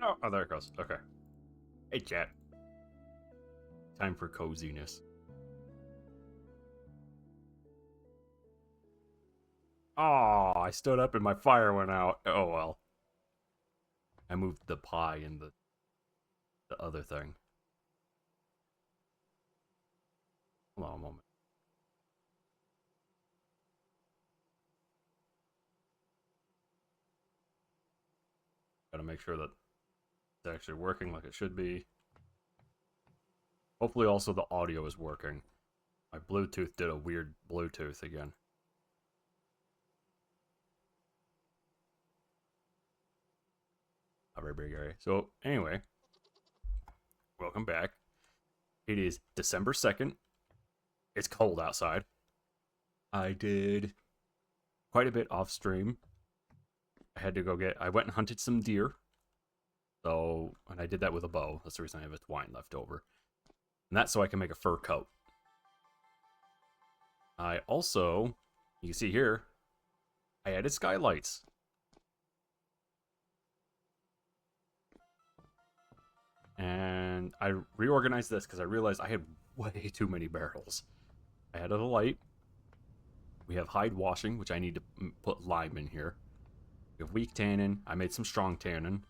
no! Oh, there it goes. Okay. Hey, chat. Time for coziness. Oh, I stood up and my fire went out. Oh, well. I moved the pie in the other thing. Hold on a moment. Gotta make sure that it's actually working like it should be. Hopefully also the audio is working. My Bluetooth did a weird Bluetooth again. So anyway, welcome back. It is December 2nd. It's cold outside. I did quite a bit off stream. I went and hunted some deer. And I did that with a bow. That's the reason I have a twine left over. And that's so I can make a fur coat. I also, you can see here, I added skylights. And I reorganized this because I realized I had way too many barrels. I added a light. We have hide washing, which I need to put lime in here. We have weak tannin. I made some strong tannin.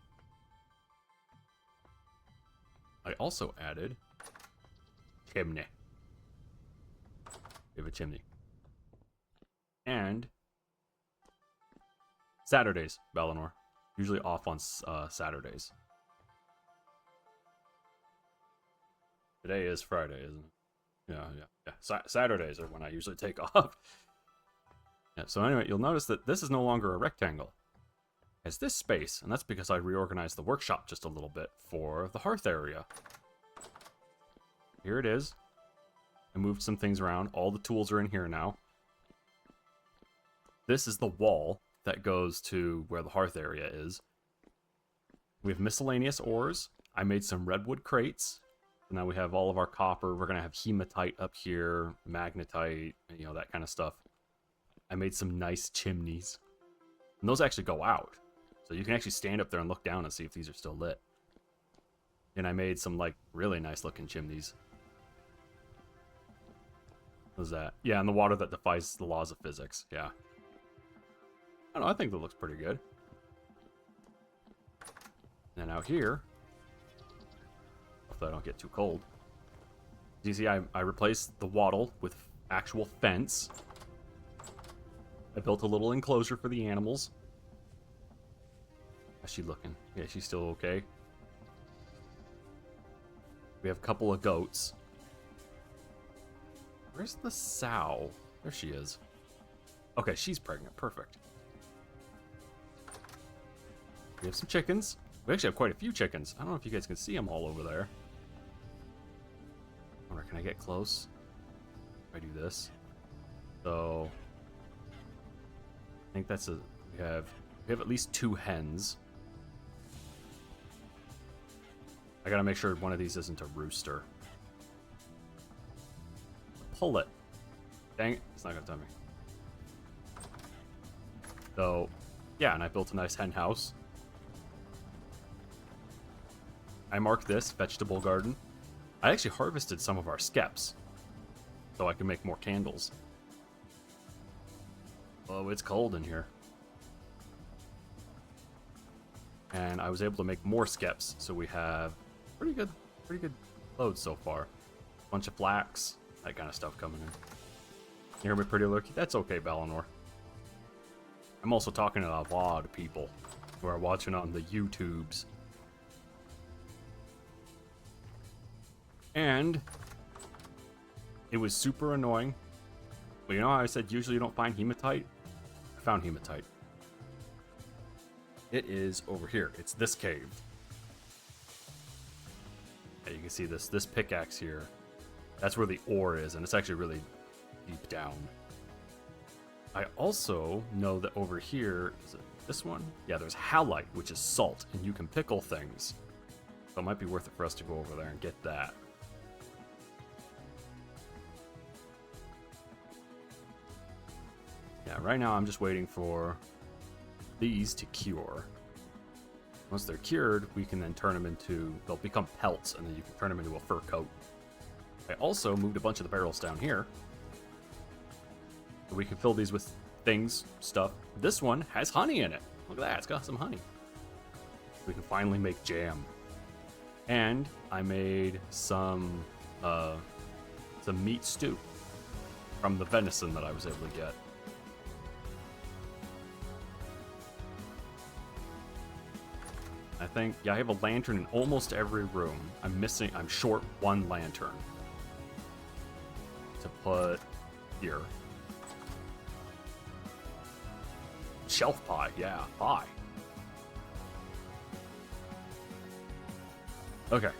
I also added chimney. We have a chimney. And Saturdays, Balinor. Usually off on Saturdays. Today is Friday, isn't it? Yeah. Saturdays are when I usually take off. Yeah, so anyway, you'll notice that this is no longer a rectangle. It has this space, and that's because I reorganized the workshop just a little bit for the hearth area. Here it is. I moved some things around. All the tools are in here now. This is the wall that goes to where the hearth area is. We have miscellaneous ores. I made some redwood crates. And now we have all of our copper. We're going to have hematite up here, magnetite, that kind of stuff. I made some nice chimneys. And those actually go out. So you can actually stand up there and look down and see if these are still lit. And I made some, really nice looking chimneys. What's that? Yeah, and the water that defies the laws of physics. Yeah. I don't know, I think that looks pretty good. And out here, hopefully I don't get too cold. As you see, I replaced the wattle with actual fence. I built a little enclosure for the animals. How's she looking? Yeah, she's still okay. We have a couple of goats. Where's the sow? There she is. Okay, she's pregnant. Perfect. We have some chickens. We actually have quite a few chickens. I don't know if you guys can see them all over there. I wonder, can I get close? If I do this. So I think that's we have at least 2 hens. I gotta make sure one of these isn't a rooster. Pull it. Dang it, it's not gonna tell me. So, yeah, and I built a nice hen house. I marked this vegetable garden. I actually harvested some of our skeps so I can make more candles. Oh, it's cold in here. And I was able to make more skeps, so we have pretty good loads so far. Bunch of flax, that kind of stuff coming in. You hear me pretty lurky? That's okay, Balinor. I'm also talking to a lot of people who are watching on the YouTubes. And it was super annoying. But you know how I said usually you don't find hematite? I found hematite. It is over here. It's this cave. Yeah, you can see this pickaxe here. That's where the ore is, and it's actually really deep down. I also know that over here, is it this one? Yeah, there's halite, which is salt, and you can pickle things. So it might be worth it for us to go over there and get that. Yeah, right now I'm just waiting for these to cure. Once they're cured, we can then turn them into, they'll become pelts, and then you can turn them into a fur coat. I also moved a bunch of the barrels down here. So we can fill these with things, stuff. This one has honey in it. Look at that, it's got some honey. We can finally make jam. And I made some meat stew from the venison that I was able to get. I think, yeah, I have a lantern in almost every room. I'm short one lantern to put here. Shelf pie, yeah, pie. Okay,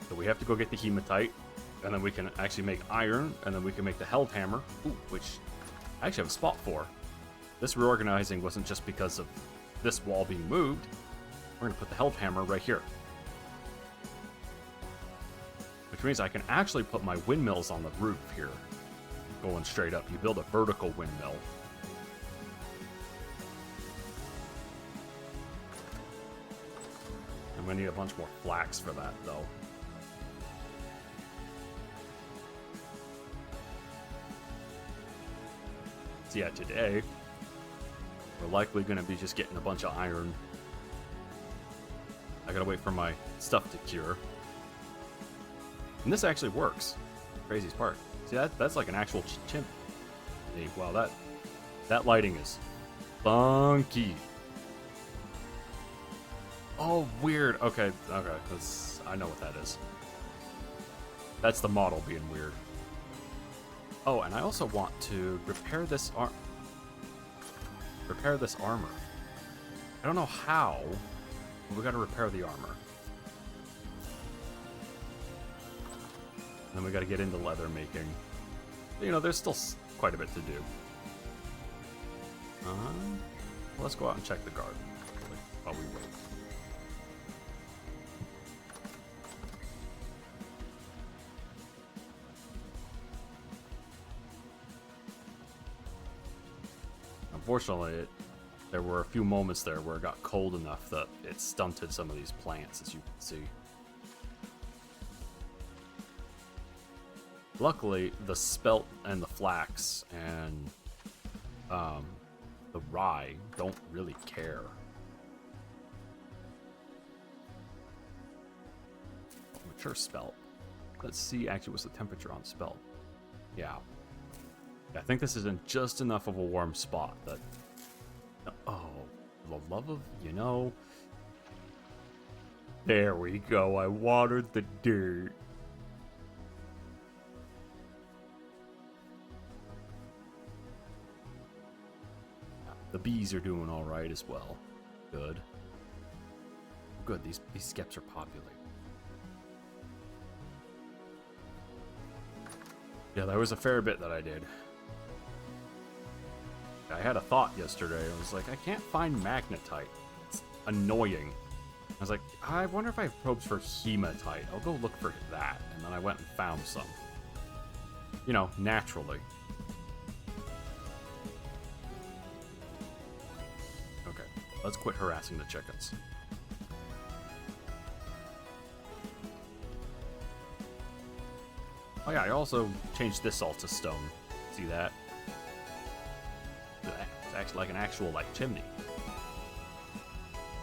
so we have to go get the hematite, and then we can actually make iron, and then we can make the held hammer, which I actually have a spot for. This reorganizing wasn't just because of this wall being moved. We're gonna put the held hammer right here. Which means I can actually put my windmills on the roof here. Going straight up. You build a vertical windmill. I'm gonna need a bunch more flax for that, though. So yeah, today, we're likely gonna be just getting a bunch of iron. I gotta wait for my stuff to cure. And this actually works. Craziest part. See, that's like an actual chimney. Hey, wow, that lighting is funky. Oh, weird. Okay. I know what that is. That's the model being weird. Oh, and I also want to repair this armor. I don't know how. We gotta repair the armor. And then we gotta get into leather making. You know, there's still quite a bit to do. Let's go out and check the garden while we wait. Unfortunately, there were a few moments there where it got cold enough that it stunted some of these plants, as you can see. Luckily, the spelt and the flax and the rye don't really care. Mature spelt. Let's see actually what's the temperature on spelt. Yeah. I think this is in just enough of a warm spot that... Oh, the love of, you know... There we go, I watered the dirt. The bees are doing alright as well. Good. Good, these skeps are populated. Yeah, there was a fair bit that I did. I had a thought yesterday. I was like, I can't find magnetite. It's annoying. I was like, I wonder if I have probes for hematite. I'll go look for that. And then I went and found some. You know, naturally. Okay, let's quit harassing the chickens. Oh yeah, I also changed this all to stone. See that? It's actually like an actual like chimney.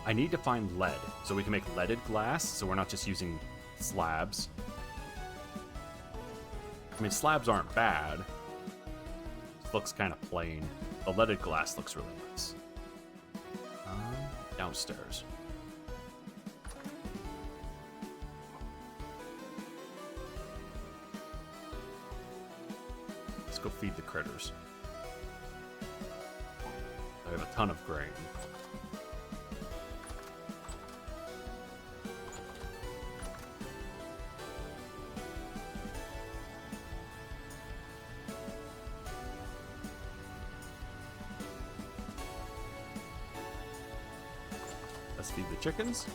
I need to find lead so we can make leaded glass, so we're not just using slabs. I mean, slabs aren't bad. It looks kind of plain. The leaded glass looks really nice. Downstairs. Let's go feed the critters. I have a ton of grain. Let's feed the chickens.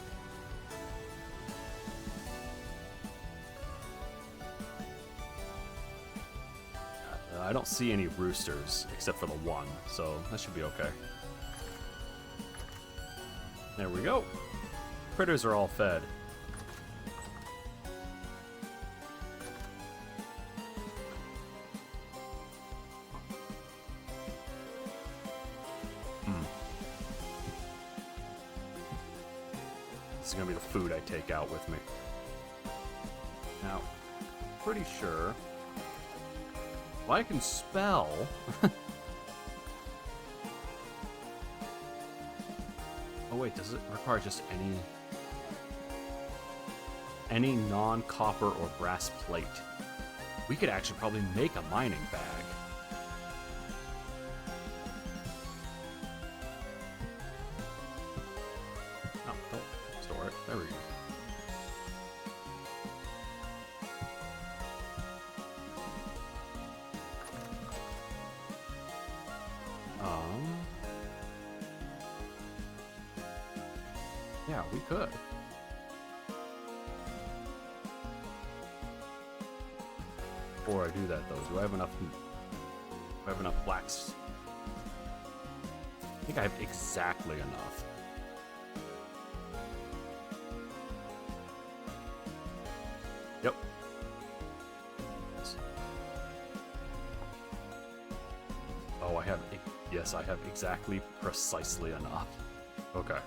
I don't see any roosters except for the one, so that should be okay. There we go. critters are all fed. This is gonna be the food I take out with me. Now, pretty sure. Well, I can spell. Oh wait, does it require just any non-copper or brass plate? We could actually probably make a mining bag. Oh, don't store it. There we go. Yeah, we could. Before I do that, though, do I have enough? Do I have enough flax? I think I have exactly enough. Yep. Oh, I have. Yes, I have exactly, precisely enough. Okay.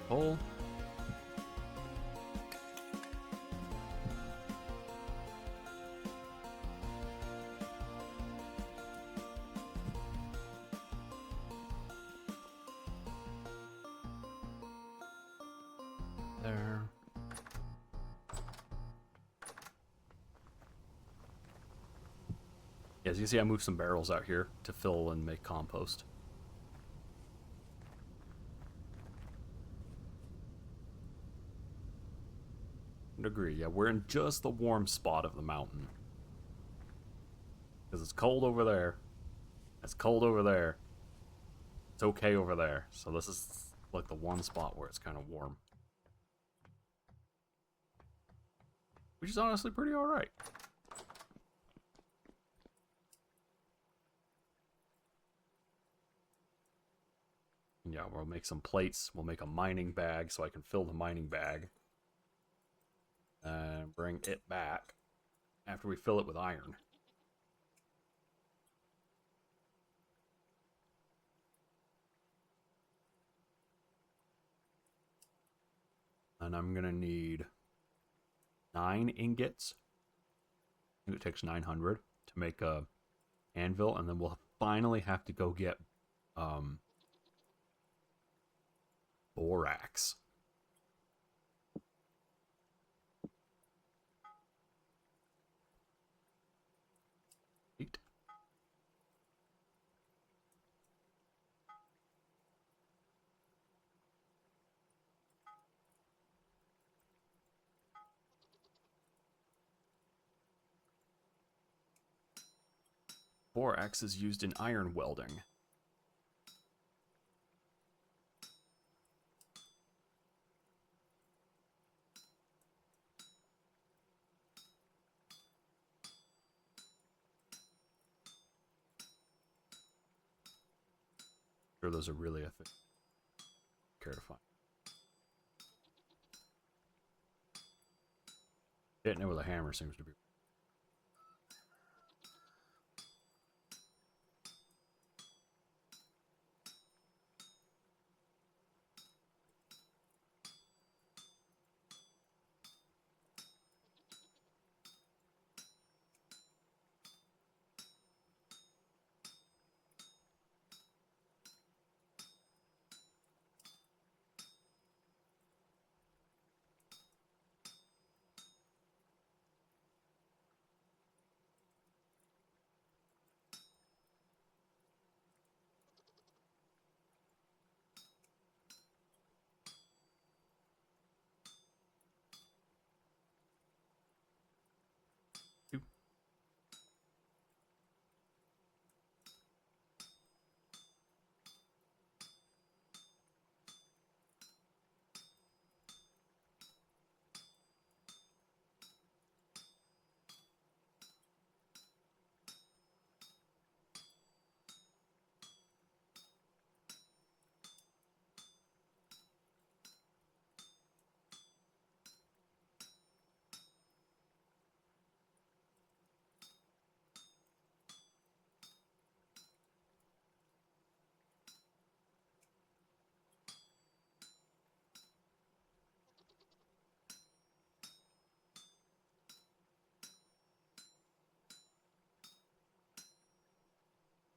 Pull. There. Yeah, as you can see, I moved some barrels out here to fill and make compost. Agree. Yeah, we're in just the warm spot of the mountain. Because it's cold over there. It's cold over there. It's okay over there. So this is like the one spot where it's kind of warm. Which is honestly pretty alright. Yeah, we'll make some plates. We'll make a mining bag so I can fill the mining bag. And bring it back after we fill it with iron. And I'm gonna need 9 ingots. I think it takes 900 to make a anvil, and then we'll finally have to go get borax. Eight. Borax is used in iron welding. Sure, those are really a thing. Care to find. Hitting it with a hammer seems to be.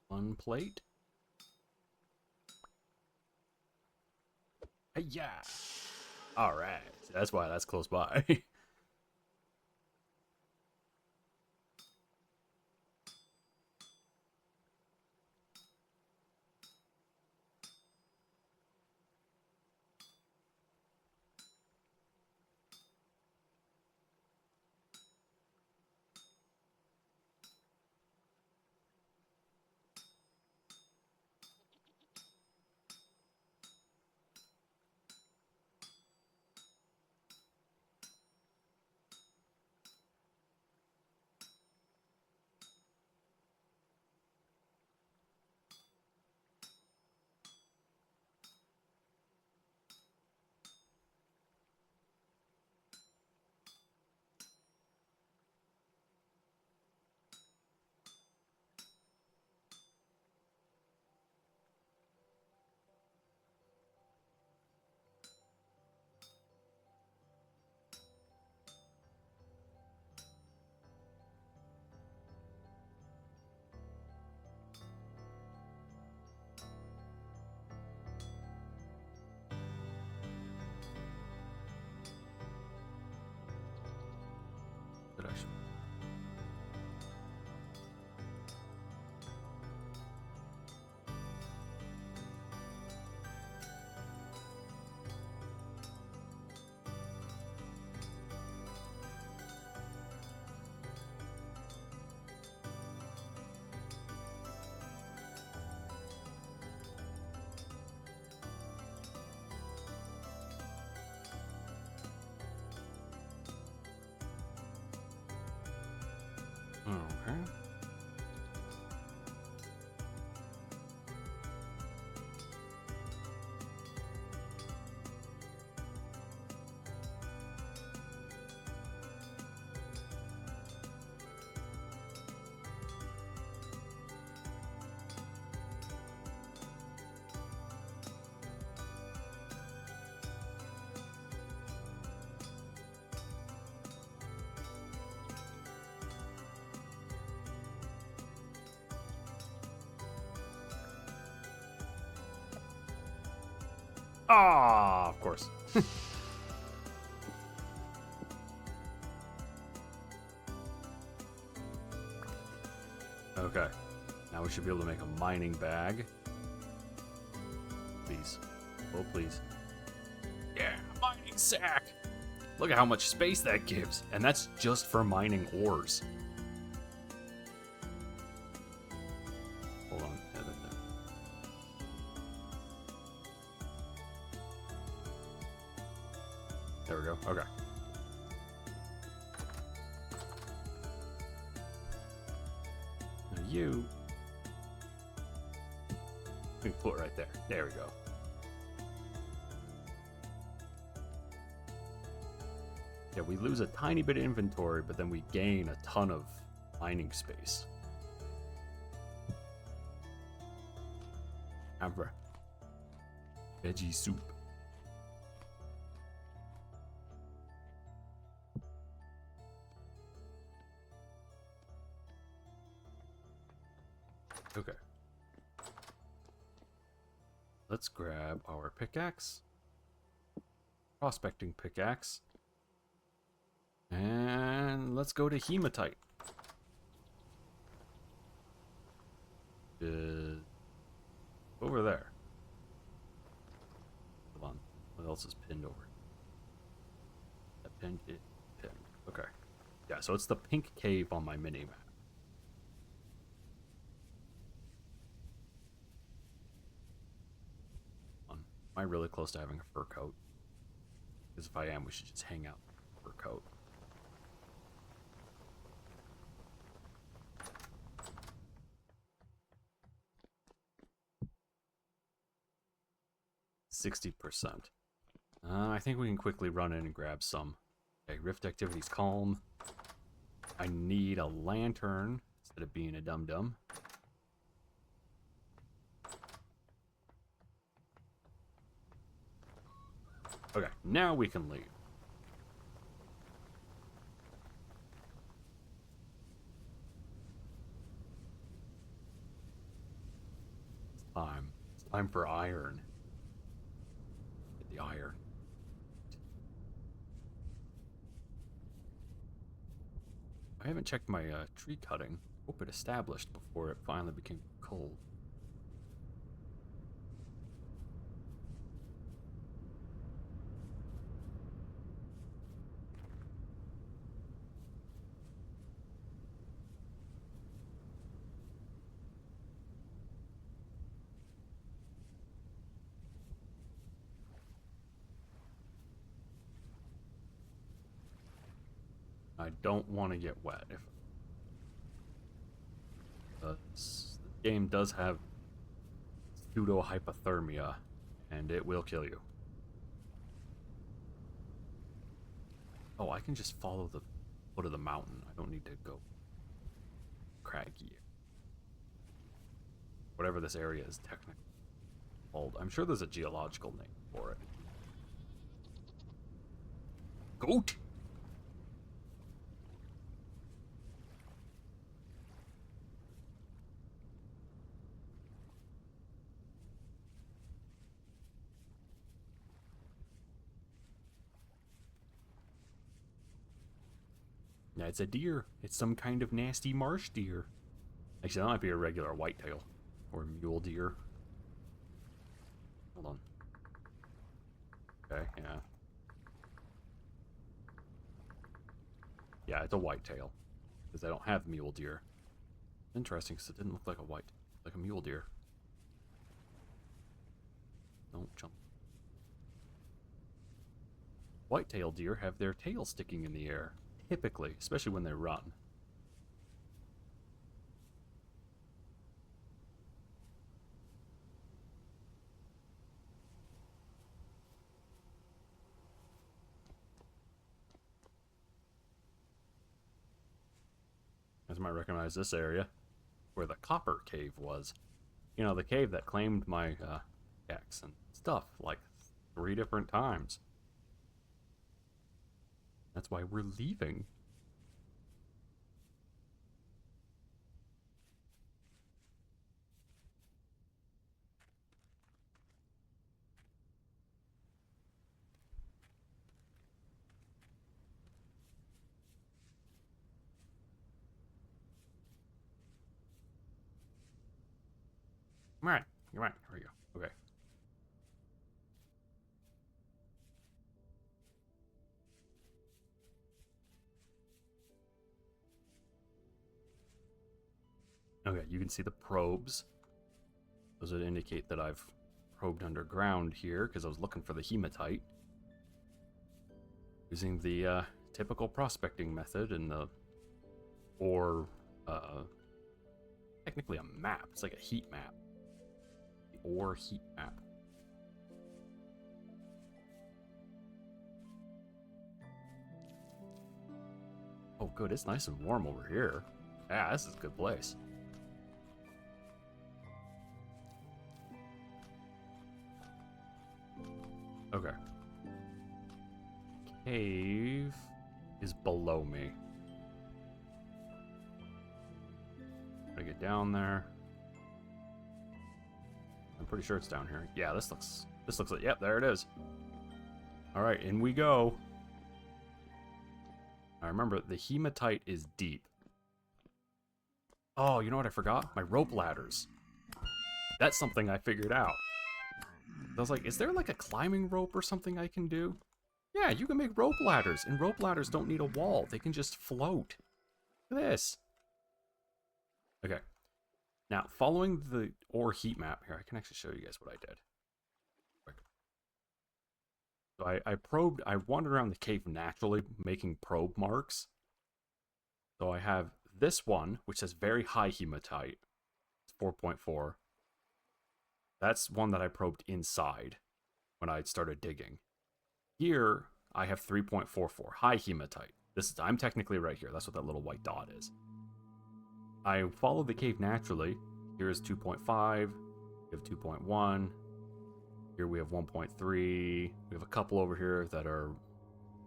One plate. Hey, yeah. All right. That's why that's close by. Did I Okay. Ah, of course. Okay. Now we should be able to make a mining bag. Please. Oh, please. Yeah, mining sack! Look at how much space that gives. And that's just for mining ores. Hold on. There we go. Okay. Now you... we can put it right there. There we go. Yeah, we lose a tiny bit of inventory, but then we gain a ton of mining space. Abra. Veggie soup. Okay. Let's grab our pickaxe. Prospecting pickaxe. And let's go to hematite. Over there. Hold on. What else is pinned over? That pinned it. Pinned. Okay. Yeah, so it's the pink cave on my mini map. Am I really close to having a fur coat? Because if I am, we should just hang out with a fur coat. %. I think we can quickly run in and grab some. Okay, rift activity's calm. I need a lantern instead of being a dum-dum. Okay, now we can leave. time. It's time for iron. Get the iron. I haven't checked my tree cutting. Hope it established before it finally became cold. I don't want to get wet. If the game does have pseudo hypothermia, and it will kill you. Oh, I can just follow the foot of the mountain. I don't need to go craggy. Whatever this area is technically called. I'm sure there's a geological name for it. Goat! Yeah, it's a deer. It's some kind of nasty marsh deer. Actually, that might be a regular whitetail. Or mule deer. Hold on. Okay, yeah. Yeah, it's a whitetail. Because I don't have mule deer. Interesting, because it didn't look like a mule deer. Don't jump. White-tailed deer have their tail sticking in the air. Typically, especially when they run. As might recognize this area, where the copper cave was. You know, the cave that claimed my X and stuff, like 3 different times. That's why we're leaving. Alright, you're right. Here we go. Okay. Okay, you can see the probes. Those would indicate that I've probed underground here, because I was looking for the hematite. Using the typical prospecting method and the technically a map. It's like a heat map. The ore heat map. Oh, good. It's nice and warm over here. Yeah, this is a good place. Okay. Cave is below me. Gotta get down there. I'm pretty sure it's down here. Yeah, this looks like, yep, there it is. Alright, in we go. I remember the hematite is deep. Oh, you know what I forgot? My rope ladders. That's something I figured out. I was like, is there like a climbing rope or something I can do? Yeah, you can make rope ladders, and rope ladders don't need a wall. They can just float. Look at this. Okay. Now, following the ore heat map here, I can actually show you guys what I did. So I wandered around the cave naturally, making probe marks. So I have this one, which says very high hematite. It's 4.4. That's one that I probed inside when I started digging. Here, I have 3.44, high hematite. I'm technically right here. That's what that little white dot is. I followed the cave naturally. Here's 2.5. We have 2.1. Here we have 1.3. We have a couple over here that are,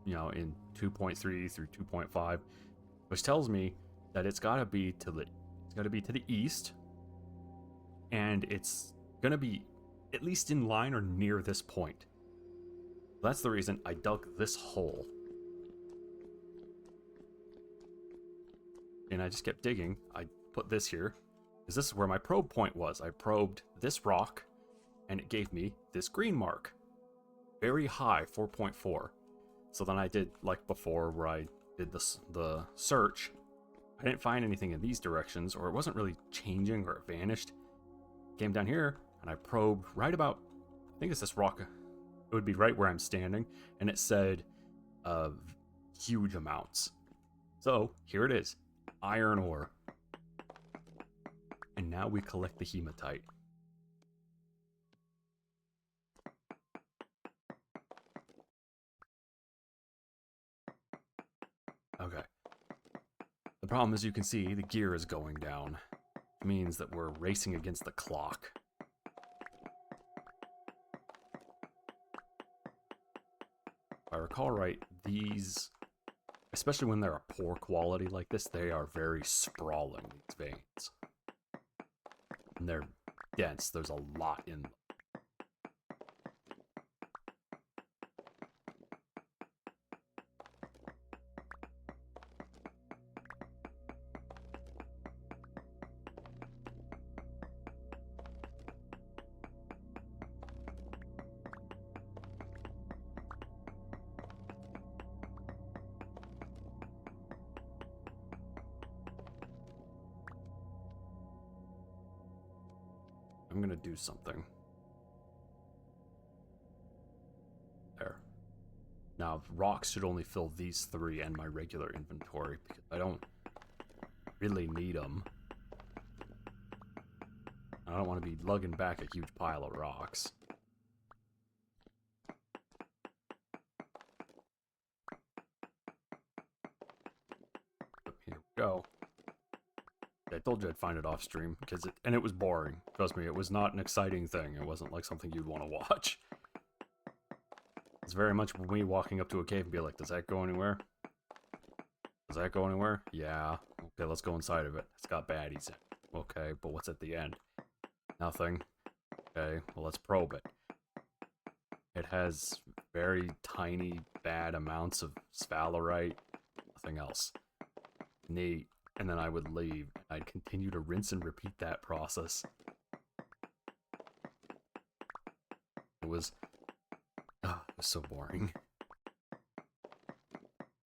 you know, in 2.3 through 2.5, which tells me that it's got to be to the east, and it's going to be at least in line or near this point. That's the reason I dug this hole. And I just kept digging. I put this here, because this is where my probe point was. I probed this rock, and it gave me this green mark. Very high, 4.4. So then I did, like before, where I did the search. I didn't find anything in these directions, or it wasn't really changing, or it vanished. Came down here, and I probed right about, I think it's this rock. It would be right where I'm standing, and it said huge amounts. So here it is, iron ore. And now we collect the hematite. Okay. The problem is, you can see the gear is going down. It means that we're racing against the clock. If I recall right, these, especially when they're a poor quality like this, they are very sprawling, these veins. And they're dense, there's a lot in them. I'm gonna do something. There. Now, rocks should only fill these 3 and my regular inventory, because I don't really need them. I don't want to be lugging back a huge pile of rocks. Here we go. I told you I'd find it off stream, and it was boring. Trust me, it was not an exciting thing. It wasn't like something you'd want to watch. It's very much me walking up to a cave and be like, does that go anywhere? Does that go anywhere? Yeah. Okay, let's go inside of it. It's got baddies in it. Okay, but what's at the end? Nothing. Okay, well, let's probe it. It has very tiny, bad amounts of sphalerite. Nothing else. Neat. And then I would leave. I'd continue to rinse and repeat that process. It was so boring.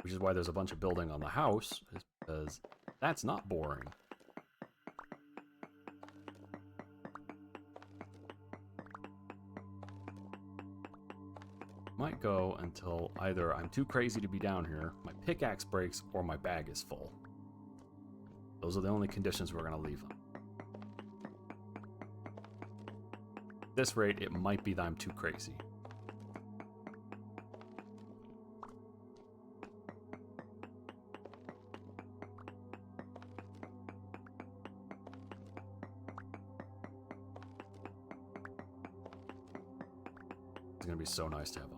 Which is why there's a bunch of building on the house, is because that's not boring. Might go until either I'm too crazy to be down here, my pickaxe breaks, or my bag is full. Those are the only conditions we're going to leave them. At this rate, it might be that I'm too crazy. It's going to be so nice to have a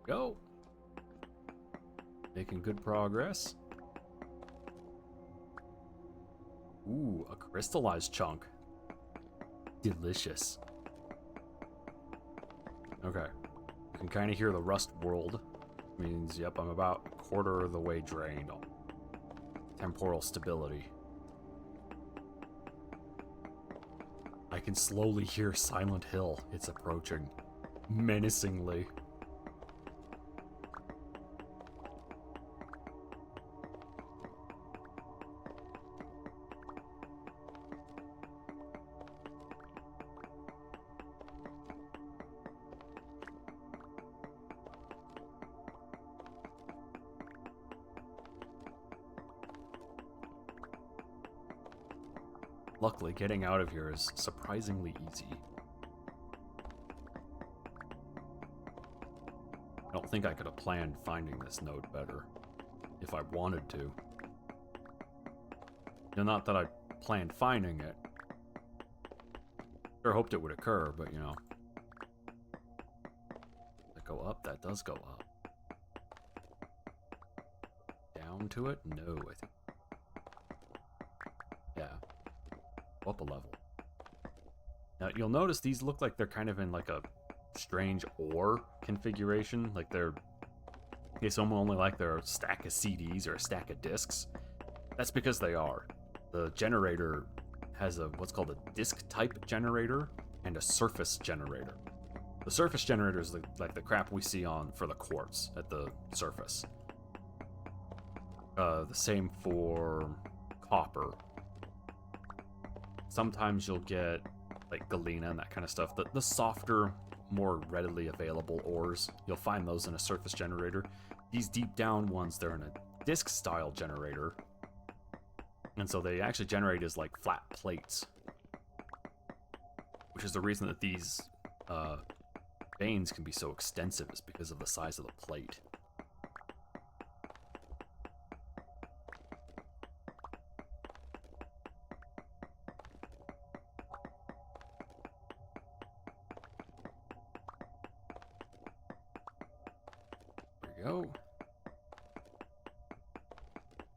go. Making good progress. Ooh, a crystallized chunk. Delicious. Okay. You can kind of hear the rust world. Means, yep, I'm about a quarter of the way drained. Temporal stability. I can slowly hear Silent Hill. It's approaching. Menacingly. Luckily, getting out of here is surprisingly easy. I don't think I could have planned finding this node better if I wanted to. Now, not that I planned finding it. Sure hoped it would occur, but you know. Does that go up? That does go up. Down to it? No, I think. Yeah. Up a level. Now, you'll notice these look like they're kind of in like a strange ore configuration. Like they're... Okay, some only like they're a stack of CDs or a stack of discs. That's because they are. The generator has a what's called a disk type generator and a surface generator. The surface generator is like the crap we see on for the quartz at the surface. The same for copper. Sometimes you'll get like galena and that kind of stuff. The softer, more readily available ores, you'll find those in a surface generator. These deep down ones, they're in a disk style generator. And so they actually generate as like flat plates. Which is the reason that these veins can be so extensive, is because of the size of the plate. There we go.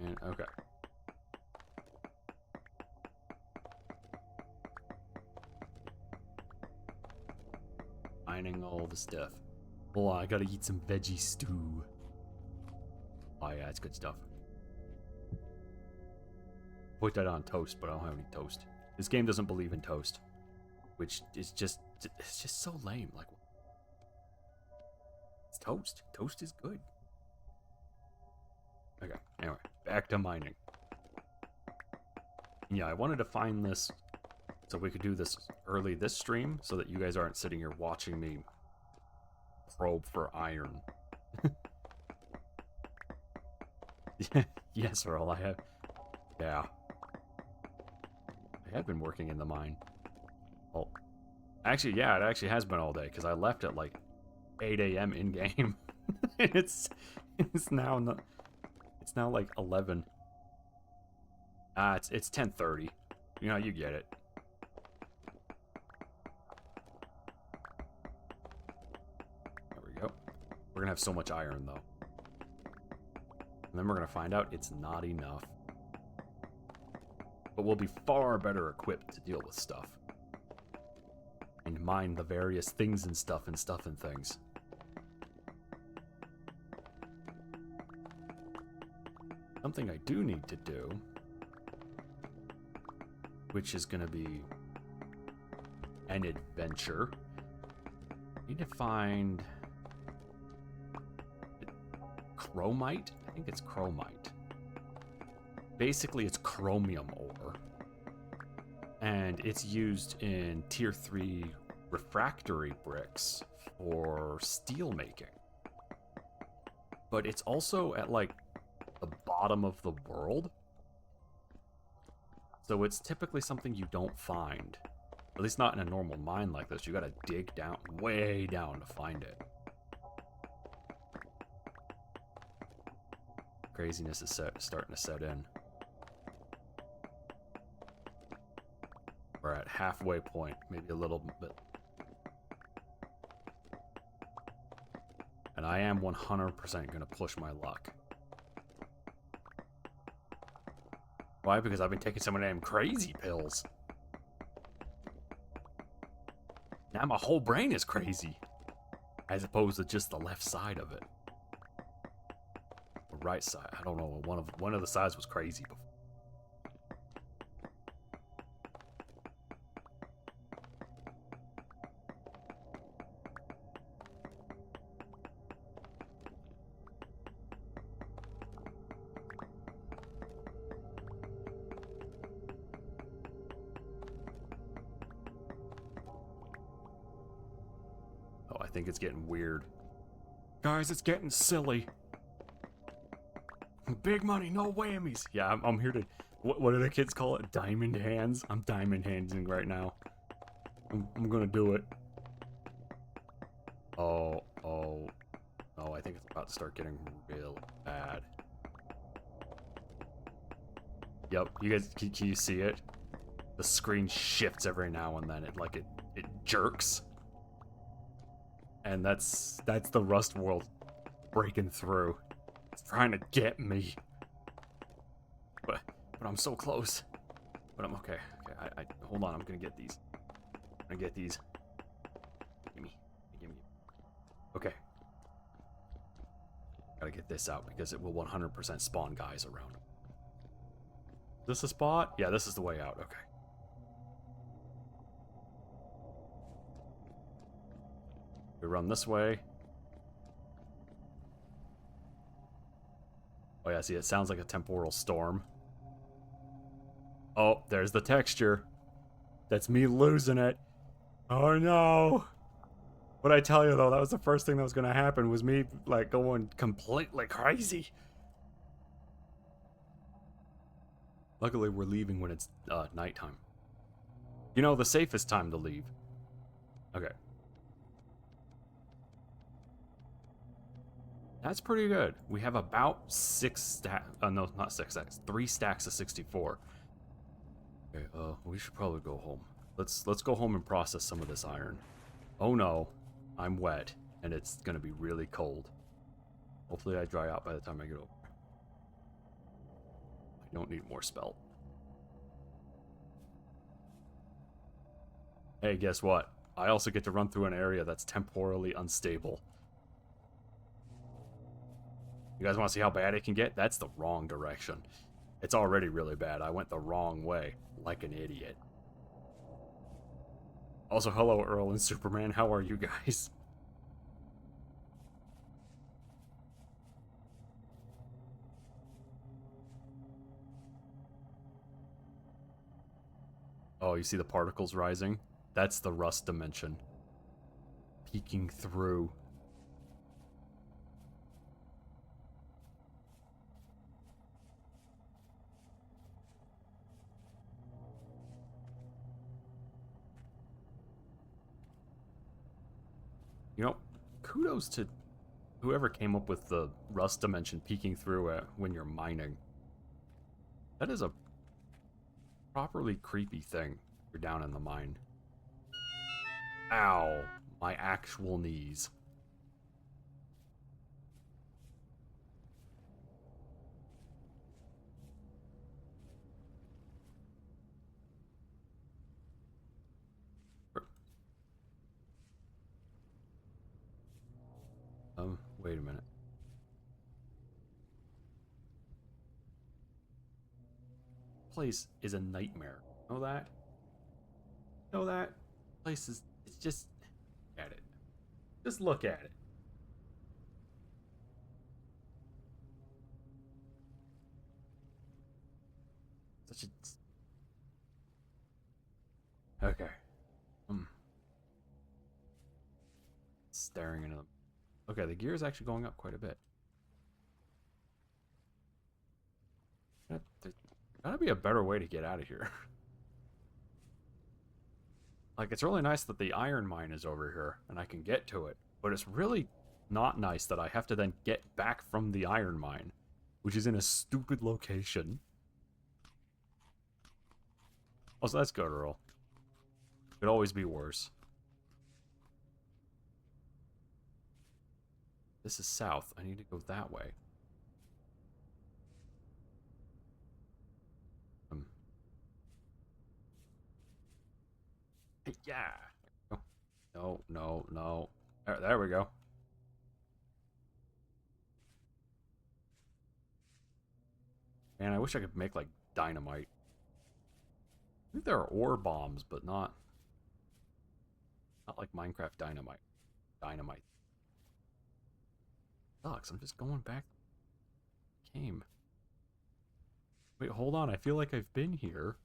And okay. Mining all the stuff. Oh, I gotta eat some veggie stew. Oh yeah, it's good stuff. Put that on toast, but I don't have any toast. This game doesn't believe in toast, which is it's just so lame. Like, it's toast. Toast is good. Okay, anyway, back to mining. Yeah, I wanted to find this so we could do this early this stream, so that you guys aren't sitting here watching me probe for iron. Yes, Earl, I have. Yeah. I have been working in the mine. Well, actually, yeah, it actually has been all day, because I left at like 8 a.m. in game. it's now like 11. It's 10:30. You know, you get it. There we go. We're gonna have so much iron though. And then we're gonna find out it's not enough. But we'll be far better equipped to deal with stuff. And mine the various things and stuff and things. Something I do need to do, which is going to be an adventure. I need to find chromite. I think it's chromite. Basically, it's chromium ore. And it's used in tier 3 refractory bricks for steel making. But it's also at like the bottom of the world. So it's typically something you don't find. At least not in a normal mine like this. You gotta dig down, way down to find it. Craziness is starting to set in. We're at halfway point, maybe a little bit. And I am 100% gonna push my luck. Why? Because I've been taking some of them crazy pills. Now my whole brain is crazy. As opposed to just the left side of it. Or right side. I don't know. One of the sides was crazy before. I think it's getting weird. Guys, it's getting silly. Big money, no whammies. Yeah, I'm here to What do the kids call it? Diamond hands? I'm diamond handing right now. I'm gonna do it. Oh, I think it's about to start getting real bad. Yep, you guys, can you see it? The screen shifts every now and then. It jerks. And that's the Rust world breaking through. It's trying to get me. But I'm so close. But I'm okay. Okay, I hold on, I'm gonna get these. I'm gonna get these. Gimme. Okay. Gotta get this out because it will 100% spawn guys around. Is this a spot? Yeah, this is the way out. Okay. We run this way. Oh yeah, see, it sounds like a temporal storm. Oh, there's the texture. That's me losing it. Oh no. What I tell you though, that was the first thing that was gonna happen, was me like going completely crazy. Luckily we're leaving when it's nighttime. You know, the safest time to leave. Okay. That's pretty good. We have about 6 stacks. No, not 6 stacks. 3 stacks of 64. Okay, we should probably go home. Let's go home and process some of this iron. Oh no, I'm wet, and it's gonna be really cold. Hopefully I dry out by the time I get over. I don't need more spelt. Hey, guess what? I also get to run through an area that's temporally unstable. You guys want to see how bad it can get? That's the wrong direction. It's already really bad. I went the wrong way, like an idiot. Also, hello, Earl and Superman. How are you guys? Oh, you see the particles rising? That's the Rust dimension. Peeking through. You know, kudos to whoever came up with the Rust dimension peeking through when you're mining. That is a properly creepy thing. You're down in the mine. Ow. My actual knees. Wait a minute. Place is a nightmare. Know that? Know that? Place is, it's just, look at it. Just look at it. Such a, okay. Staring into them. Okay, the gear is actually going up quite a bit. There's gotta be a better way to get out of here. Like, it's really nice that the iron mine is over here, and I can get to it. But it's really not nice that I have to then get back from the iron mine, which is in a stupid location. Oh, so that's good, Earl. Could always be worse. This is south. I need to go that way. Yeah. Oh, no. There we go. Man, I wish I could make, like, dynamite. I think there are ore bombs, but not like Minecraft dynamite. Dynamite. Sucks, I'm just going back. Came. Wait, hold on. I feel like I've been here.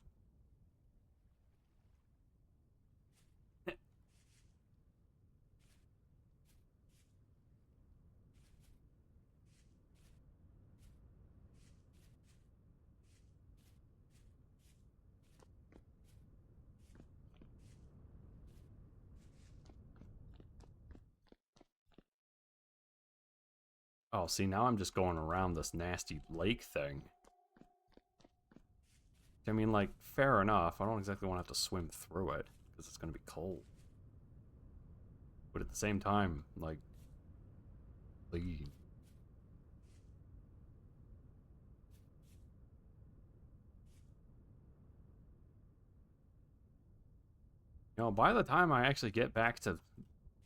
Oh, see, now I'm just going around this nasty lake thing. I mean, like, fair enough. I don't exactly want to have to swim through it, because it's going to be cold. But at the same time, like, please. You know, by the time I actually get back to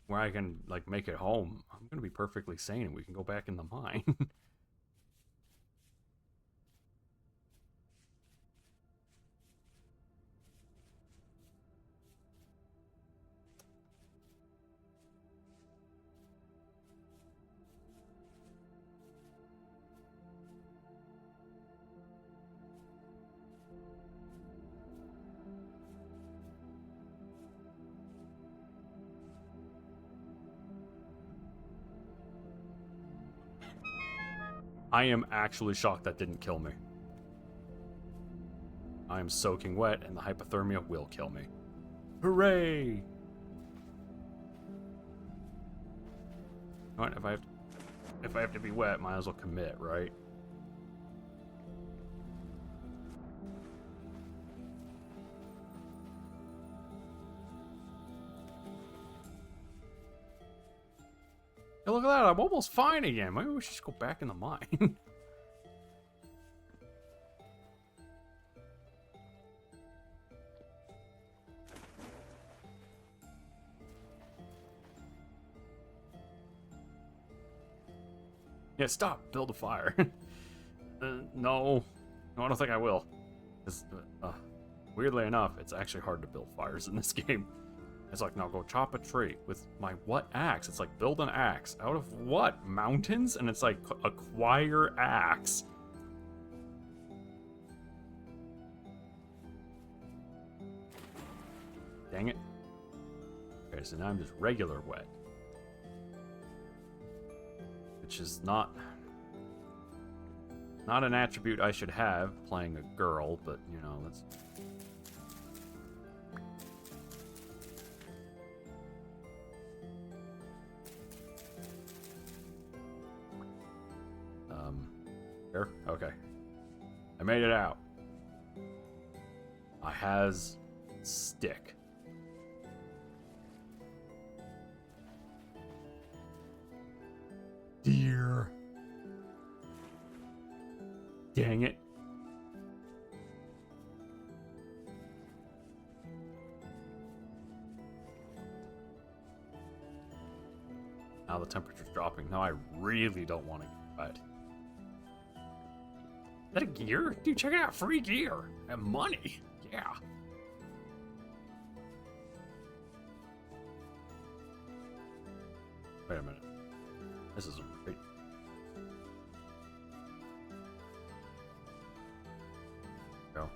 where I can, like, make it home, I'm going to be perfectly sane and we can go back in the mine. I am actually shocked that didn't kill me. I am soaking wet and the hypothermia will kill me. Hooray! What, if I have to be wet, might as well commit, right? Hey, look at that, I'm almost fine again. Maybe we should just go back in the mine. Yeah, stop. Build a fire. No. No, I don't think I will. Weirdly enough, it's actually hard to build fires in this game. It's like, no, go chop a tree with my what axe? It's like, build an axe. Out of what? Mountains? And it's like, acquire axe. Dang it. Okay, so now I'm just regular wet. Which is not an attribute I should have playing a girl, but you know, that's here? Okay. I made it out. I has stick. Deer. Dang it. Now the temperature's dropping. Now I really don't want to get wet. Is that a gear? Dude, check it out. Free gear. And money. Yeah. Wait a minute. This isn't right. Go.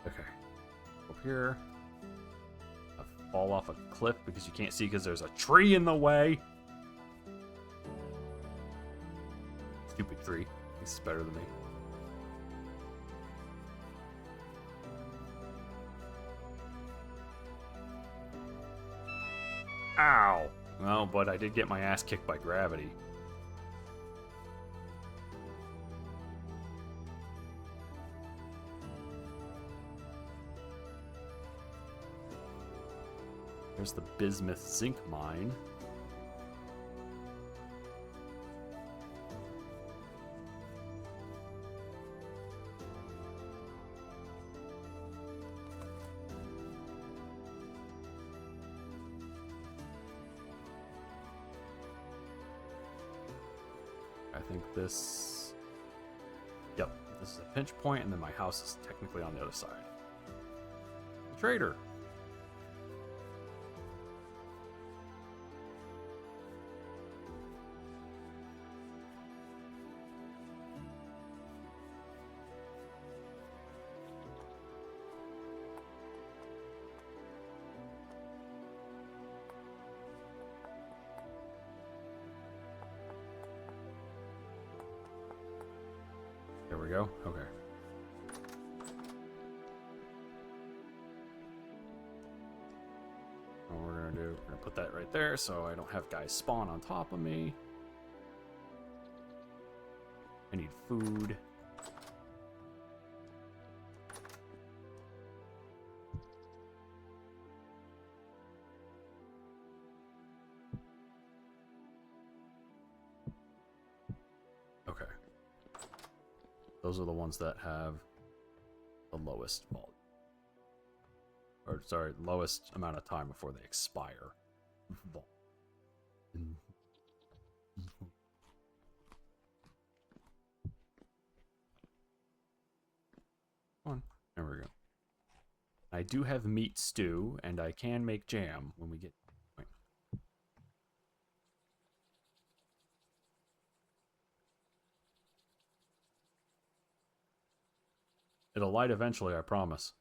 Okay. Up here. I fall off a cliff because you can't see because there's a tree in the way. Stupid tree. This is better than me. Ow! Well, but I did get my ass kicked by gravity. There's the bismuth zinc mine. I think this... Yep, this is a pinch point, and then my house is technically on the other side. The trader! There we go. Okay. What we're gonna do. We're gonna put that right there so I don't have guys spawn on top of me. I need food. Okay. Those are the ones that have the lowest volume. Or, sorry, lowest amount of time before they expire. Come on. There we go. I do have meat stew, and I can make jam when we get... It'll light eventually, I promise.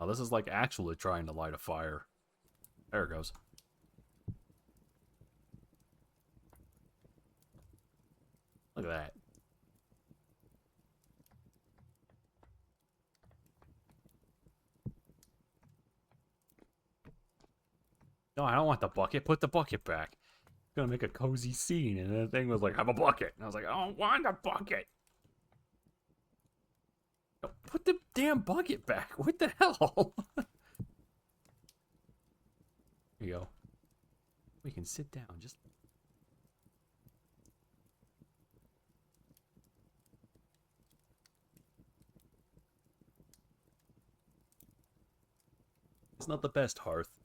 Oh, this is like actually trying to light a fire. There it goes. Look at that. No, I don't want the bucket. Put the bucket back. I'm gonna make a cozy scene, and the thing was like, have a bucket. And I was like, I don't want a bucket. No, put the damn bucket back. What the hell? There you go. We can sit down. Just... It's not the best hearth.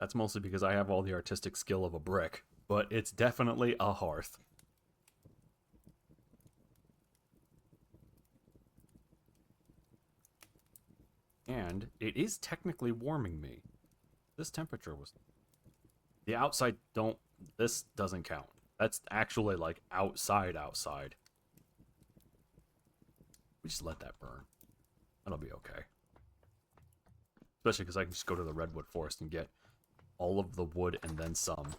That's mostly because I have all the artistic skill of a brick, but it's definitely a hearth. And it is technically warming me. This temperature was... The outside don't... This doesn't count. That's actually like outside. We just let that burn. That'll be okay. Especially because I can just go to the redwood forest and get all of the wood and then some.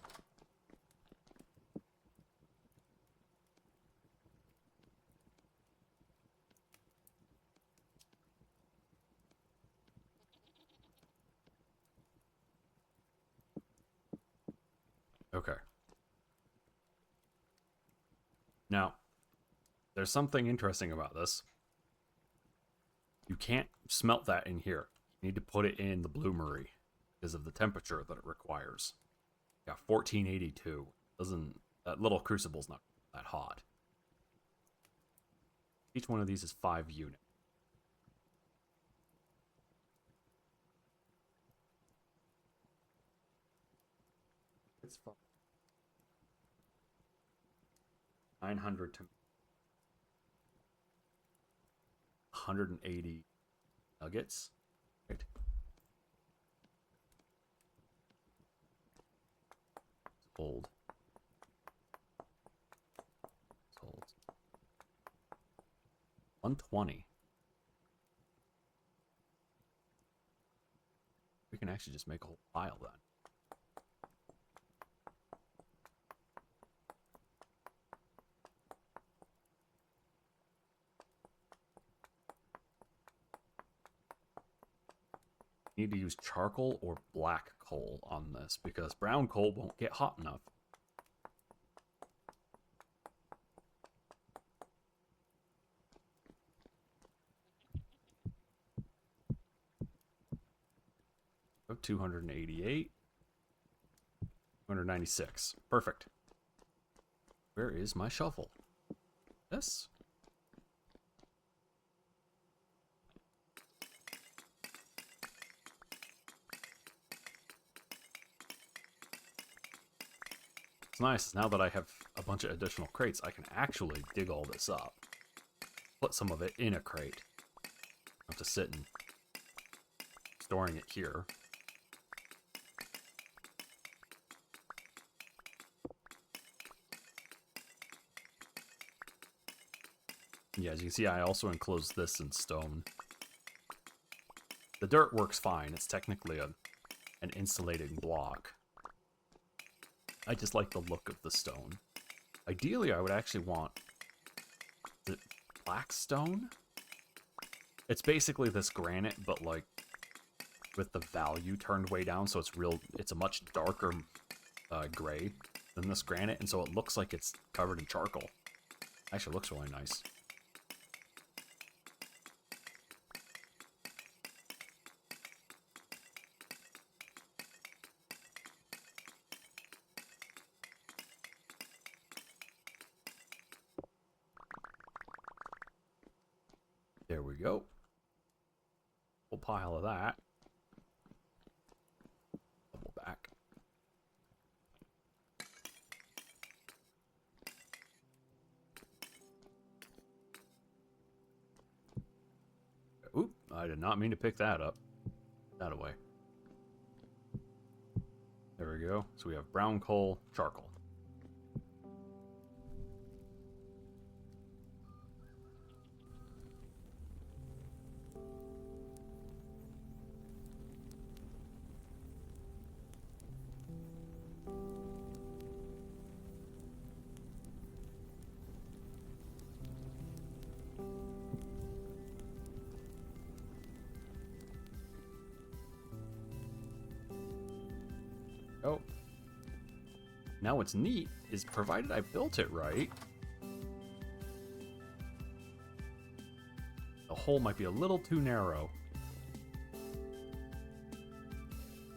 Okay. Now, there's something interesting about this. You can't smelt that in here. You need to put it in the bloomery because of the temperature that it requires. Yeah, 1482. That little crucible's not that hot. Each one of these is 5 units. It's fun. 900 to 180 nuggets. Right. Old. It's old. 120. We can actually just make a whole pile then. Need to use charcoal or black coal on this because brown coal won't get hot enough. Oh, 288. 296. Perfect. Where is my shovel? This? It's nice, now that I have a bunch of additional crates, I can actually dig all this up. Put some of it in a crate. I have to sit and storing it here. Yeah, as you can see, I also enclosed this in stone. The dirt works fine. It's technically an insulating block. I just like the look of the stone. Ideally, I would actually want the black stone. It's basically this granite, but like with the value turned way down, so it's a much darker gray than this granite, and so it looks like it's covered in charcoal. Actually, looks really nice. There we go. Whole pile of that. Double back. Oop, I did not mean to pick that up. That away. There we go. So we have brown coal, charcoal. Oh. Now what's neat is provided I built it right, the hole might be a little too narrow.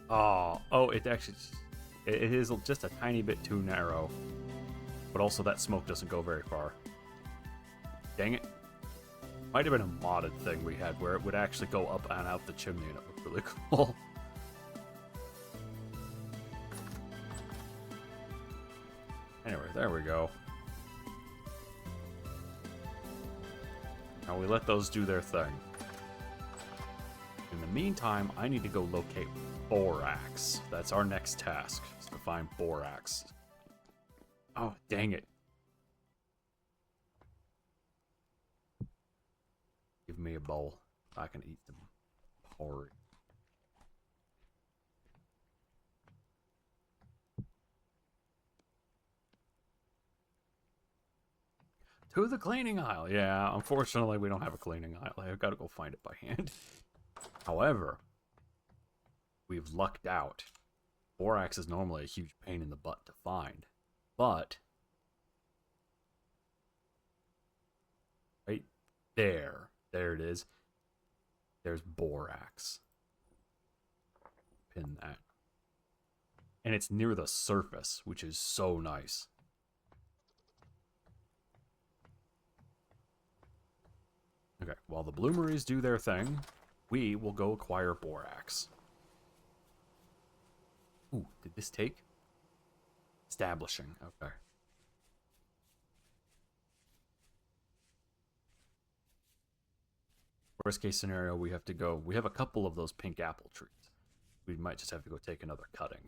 Oh, it actually, it is just a tiny bit too narrow. But also that smoke doesn't go very far. Dang it. Might have been a modded thing we had where it would actually go up and out the chimney and it looked really cool. Anyway, there we go. Now we let those do their thing. In the meantime, I need to go locate borax. That's our next task, is to find borax. Oh, dang it. Give me a bowl. I can eat them. Porridge. To the cleaning aisle. Yeah, unfortunately, we don't have a cleaning aisle. I've got to go find it by hand. However, we've lucked out. Borax is normally a huge pain in the butt to find. But right there. There it is. There's borax. Pin that. And it's near the surface, which is so nice. Okay, while the bloomeries do their thing, we will go acquire borax. Ooh, did this take? Establishing, okay. Worst case scenario, we have to go. We have a couple of those pink apple trees. We might just have to go take another cutting.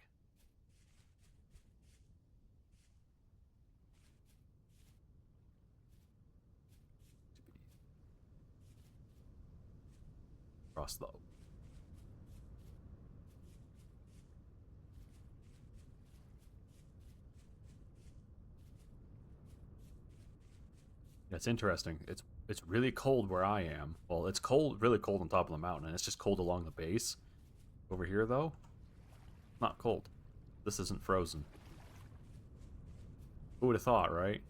Across the. That's interesting. It's really cold where I am. Well, it's cold, really cold on top of the mountain, and it's just cold along the base. Over here, though, not cold. This isn't frozen. Who would have thought, right?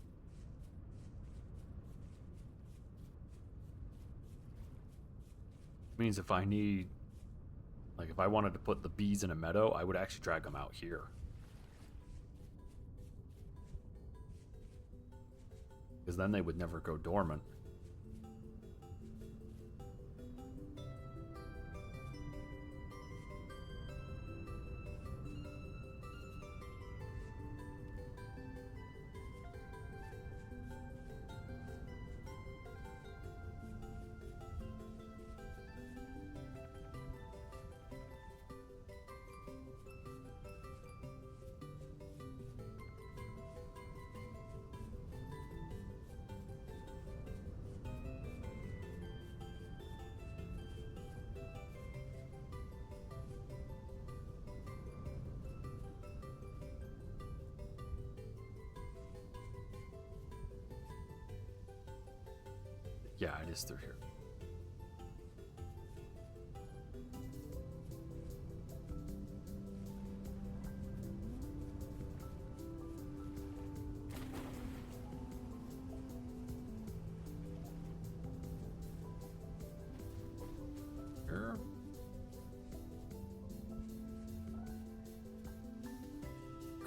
Means if I need, like, if I wanted to put the bees in a meadow, I would actually drag them out here. Because then they would never go dormant. Yeah, it is through here.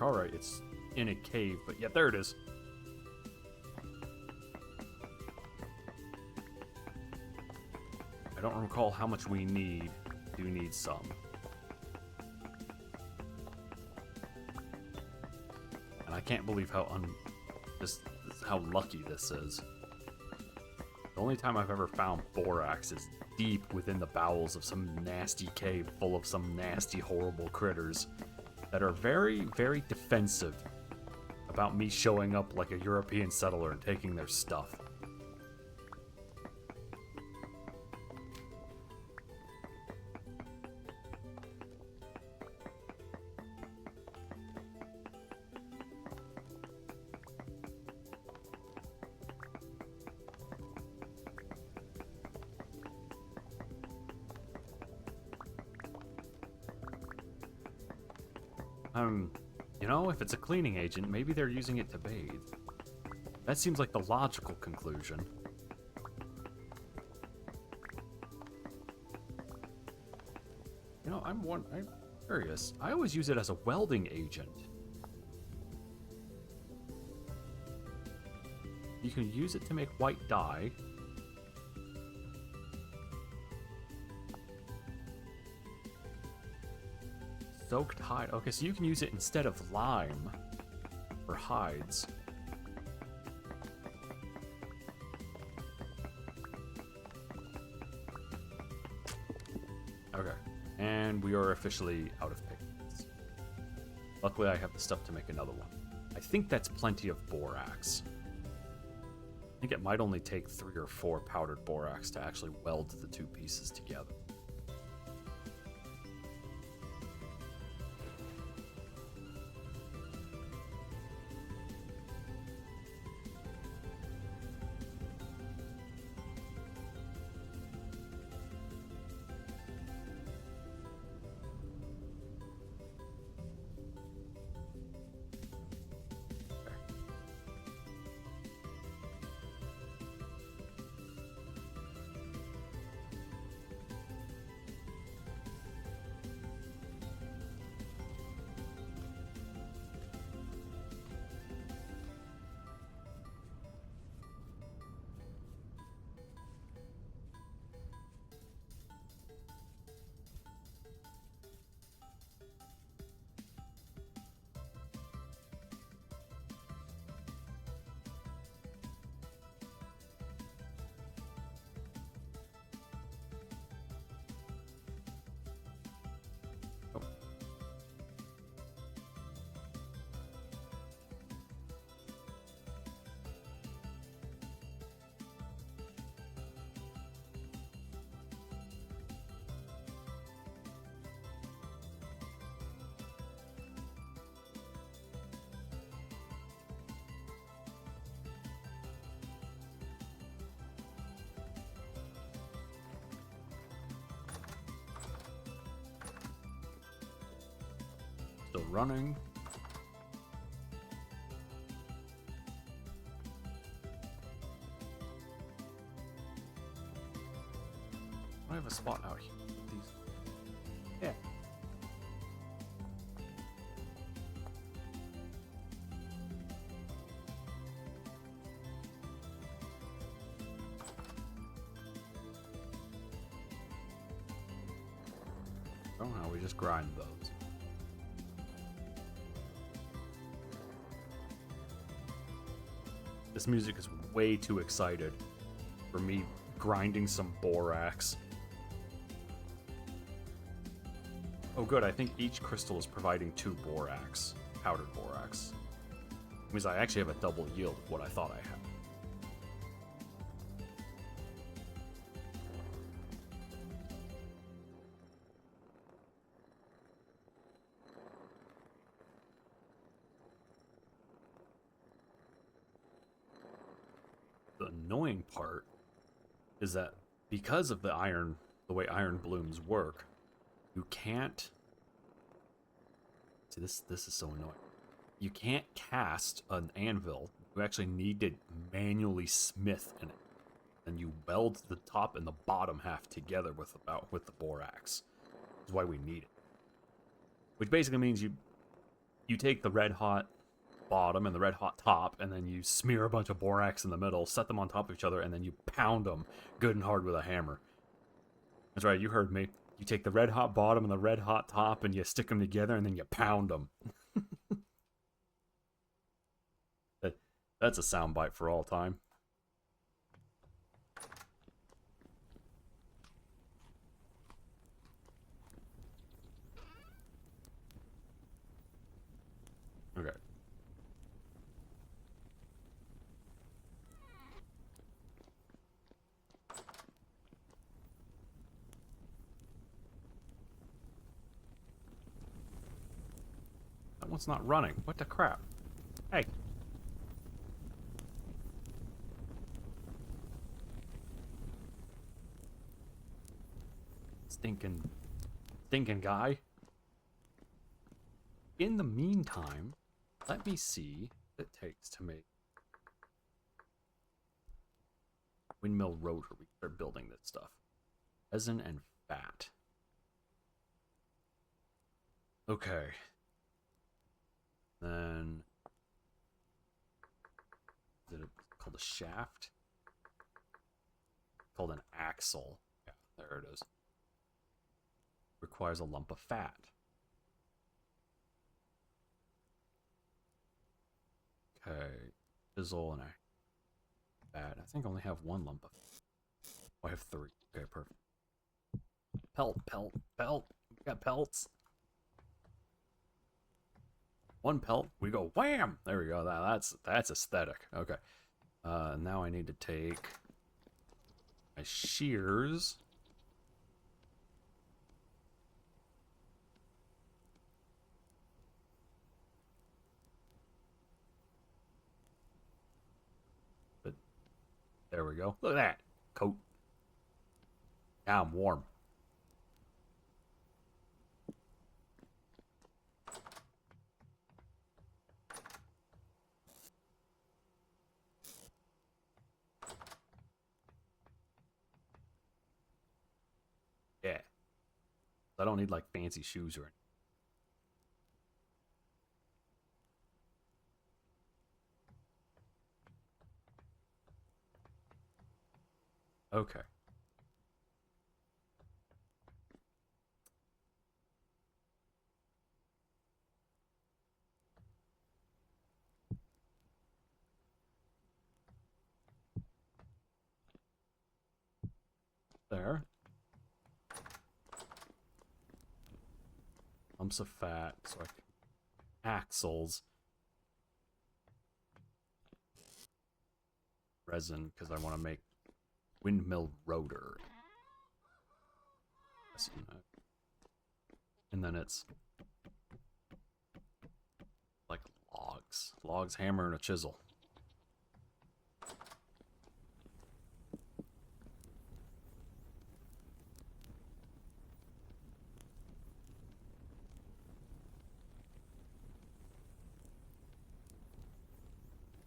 Alright, it's in a cave, but yeah, there it is. I don't recall how much we need. Do need some. And I can't believe how just how lucky this is. The only time I've ever found borax is deep within the bowels of some nasty cave full of some nasty, horrible critters that are very, very defensive about me showing up like a European settler and taking their stuff. You know, if it's a cleaning agent, maybe they're using it to bathe. That seems like the logical conclusion. You know, I'm curious. I always use it as a welding agent. You can use it to make white dye. Soaked hide. Okay, so you can use it instead of lime for hides. Okay, and we are officially out of pigments. Luckily, I have the stuff to make another one. I think that's plenty of borax. I think it might only take 3 or 4 powdered borax to actually weld the two pieces together. Still running. I have a spot out here. These. Yeah. Oh no, we just grind those. This music is way too excited for me grinding some borax. Oh good, I think each crystal is providing 2 borax, powdered borax. It means I actually have a double yield of what I thought I had. The annoying part is that because of the way iron blooms work, you can't. See, this is so annoying. You can't cast an anvil. You actually need to manually smith in it, and you weld the top and the bottom half together with the borax. That's why we need it. Which basically means you you take the red hot bottom and the red hot top, and then you smear a bunch of borax in the middle, set them on top of each other, and then you pound them good and hard with a hammer. That's right, you heard me. You take the red hot bottom and the red hot top, and you stick them together, and then you pound them. That's a soundbite for all time. Okay. That one's not running. What the crap? Hey. Stinking guy. In the meantime, let me see what it takes to make windmill rotor. We start building this stuff. Resin and fat. Okay. Then is it called a shaft? Called an axle. Yeah, there it is. Requires a lump of fat. Okay, chisel and a fat. I think I only have one lump of. Oh, I have 3. Okay, perfect. Pelt. We got pelts. 1 pelt. We go wham. There we go. That's aesthetic. Okay. Now I need to take my shears. There we go. Look at that coat. Now I'm warm. Yeah. I don't need like fancy shoes or anything. Okay. There. Lumps of fat, so I can axles. Resin, because I want to make windmill rotor. And then it's like logs. Logs, hammer, and a chisel.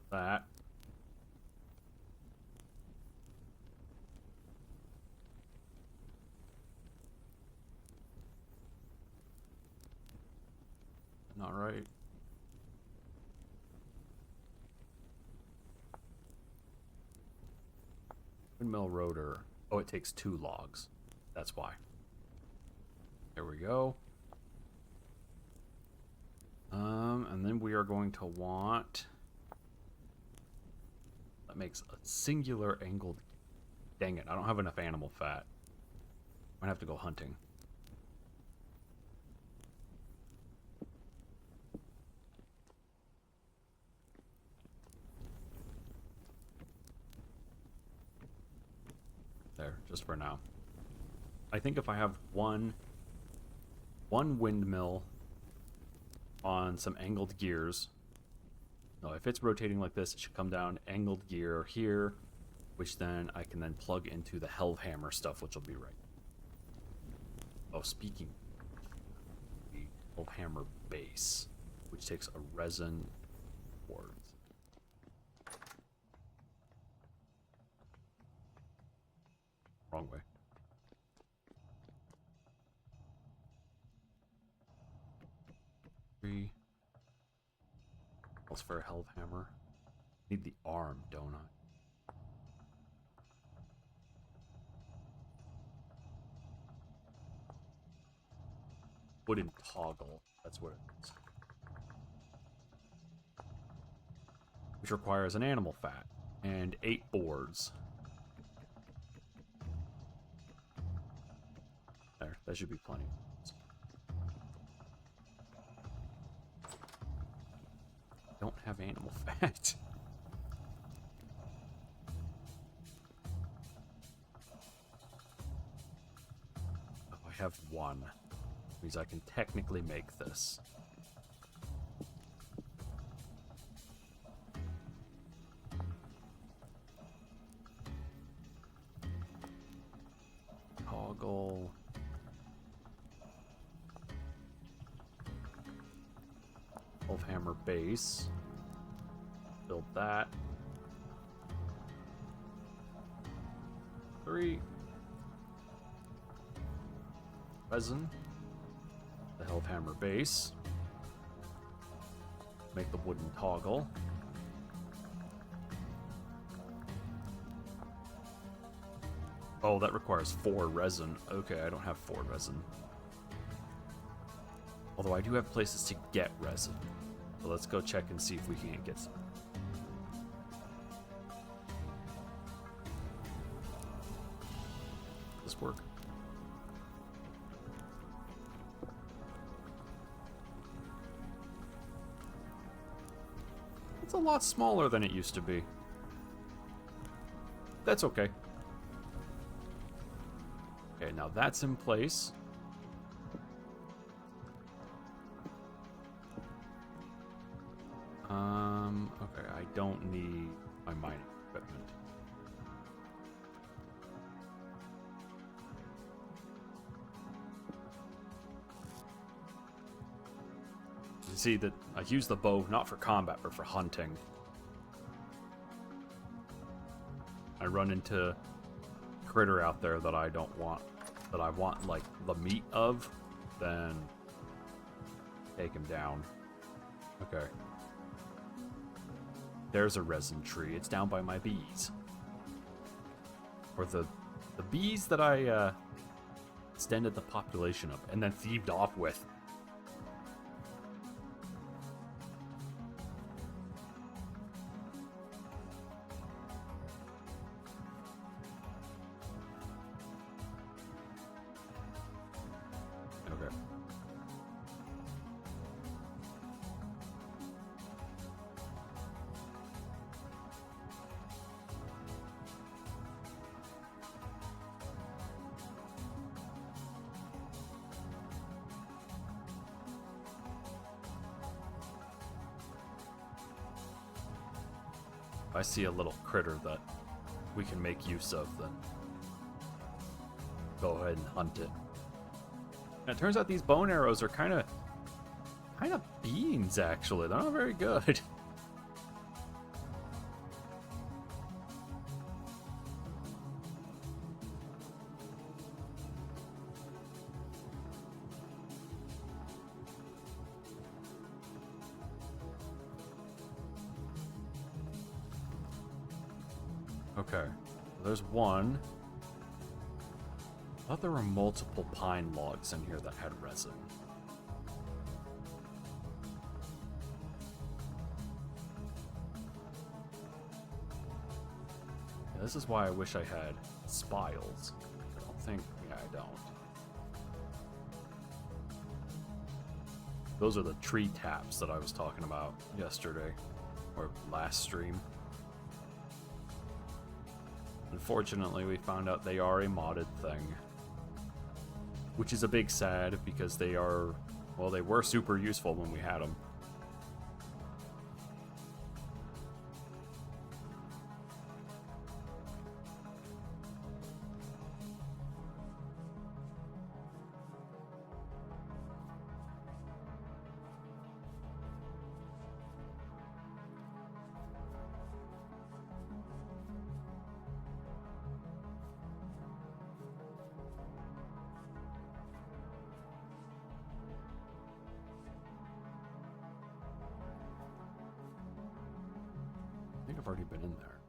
That. Not right. Windmill rotor. Oh, it takes 2 logs. That's why. There we go. And then we are going to want... That makes a singular angled... Dang it, I don't have enough animal fat. I'm gonna have to go hunting. There, just for now. I think if I have one windmill on some angled gears. No, if it's rotating like this, it should come down angled gear here, which then I can then plug into the Hellhammer stuff, which will be right. Oh, speaking of the Hellhammer base, which takes a resin quartz. Wrong way. else for a Helve Hammer? Need the arm, don't I? Wooden toggle. That's what it is. Which requires an animal fat and 8 boards. There, that should be plenty. Don't have animal fat. Oh, I have 1. Means I can technically make this. Toggle. Helve Hammer base. Build that. 3. Resin. The Helve Hammer base. Make the wooden toggle. Oh, that requires 4 resin. Okay, I don't have 4 resin. Although I do have places to get resin. So let's go check and see if we can't get some. Does this work? It's a lot smaller than it used to be. That's okay. Okay, now that's in place. Okay, I don't need my mining equipment. You see that I use the bow not for combat, but for hunting. I run into critter out there that I don't want, that I want like the meat of, then take him down. Okay. There's a resin tree. It's down by my bees. Or the bees that I extended the population of and then thieved off with. Okay. If I see a little critter that we can make use of, then go ahead and hunt it. And it turns out these bone arrows are kind of beans, actually. They're not very good. Okay, there's one. I thought there were multiple pine logs in here that had resin. Yeah, this is why I wish I had spiles. I don't think... yeah, I don't. Those are the tree taps that I was talking about yesterday, or last stream. Unfortunately, we found out they are a modded thing. Which is a big sad, because they are... well, they were super useful when we had them. I've already been in there.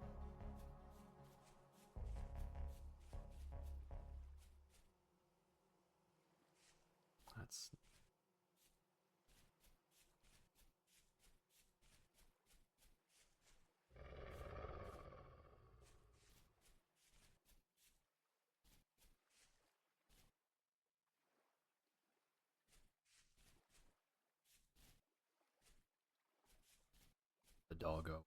That's... the doggo.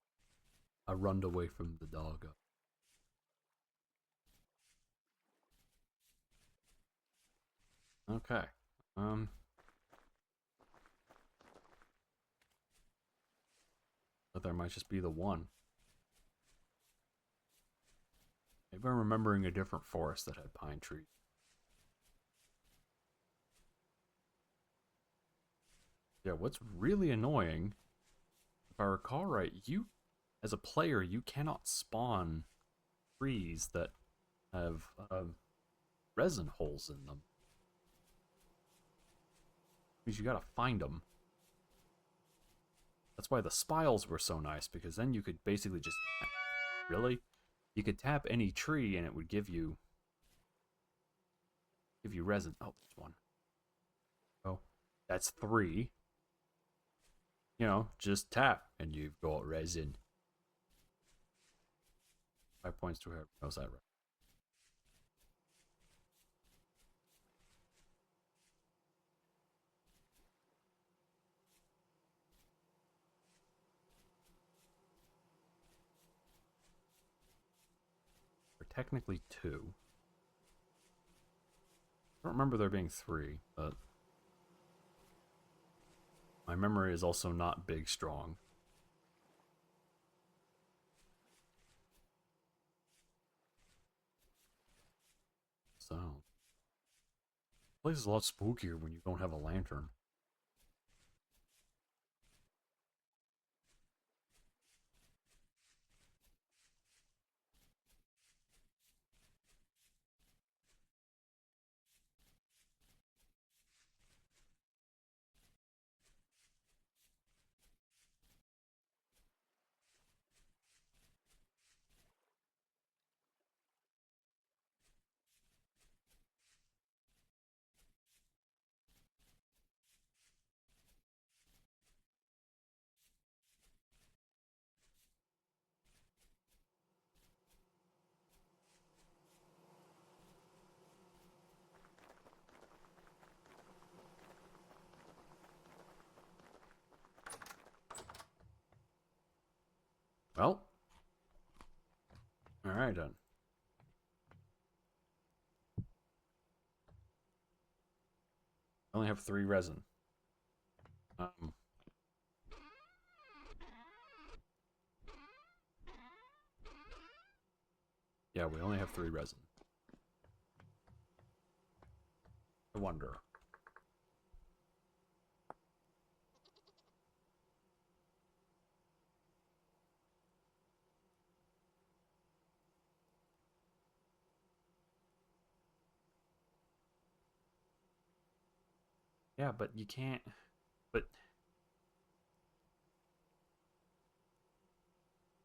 I runned away from the doggo. Okay. But there might just be the one. Maybe I'm remembering a different forest that had pine trees. Yeah, what's really annoying, if I recall right, you, as a player, you cannot spawn trees that have resin holes in them. Because you gotta find them. That's why the spiles were so nice, because then you could basically just... Really? You could tap any tree and it would give you resin. Oh, there's one. Oh, that's 3. You know, just tap and you've got resin. 5 points to whoever knows that right. Or technically 2. I don't remember there being 3, but my memory is also not big strong. So, the place is a lot spookier when you don't have a lantern. Well, alright then. I only have 3 resin. Yeah, we only have 3 resin. I wonder. Yeah, but you can't... But...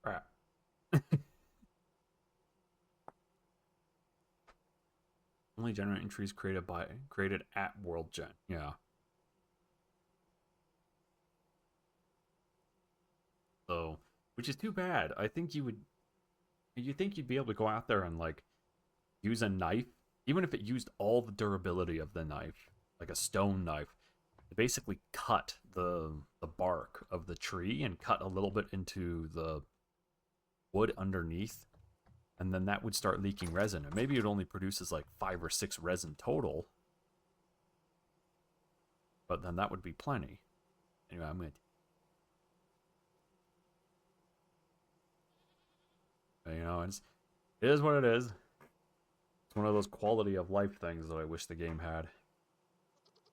Crap. Only generate entries created at World Gen. Yeah. So, which is too bad. I think you think you'd be able to go out there and like use a knife, even if it used all the durability of the knife, like a stone knife, to basically cut the bark of the tree and cut a little bit into the wood underneath, and then that would start leaking resin. And maybe it only produces like 5 or 6 resin total, but then that would be plenty. Anyway, you know, it is what it is. It's one of those quality of life things that I wish the game had.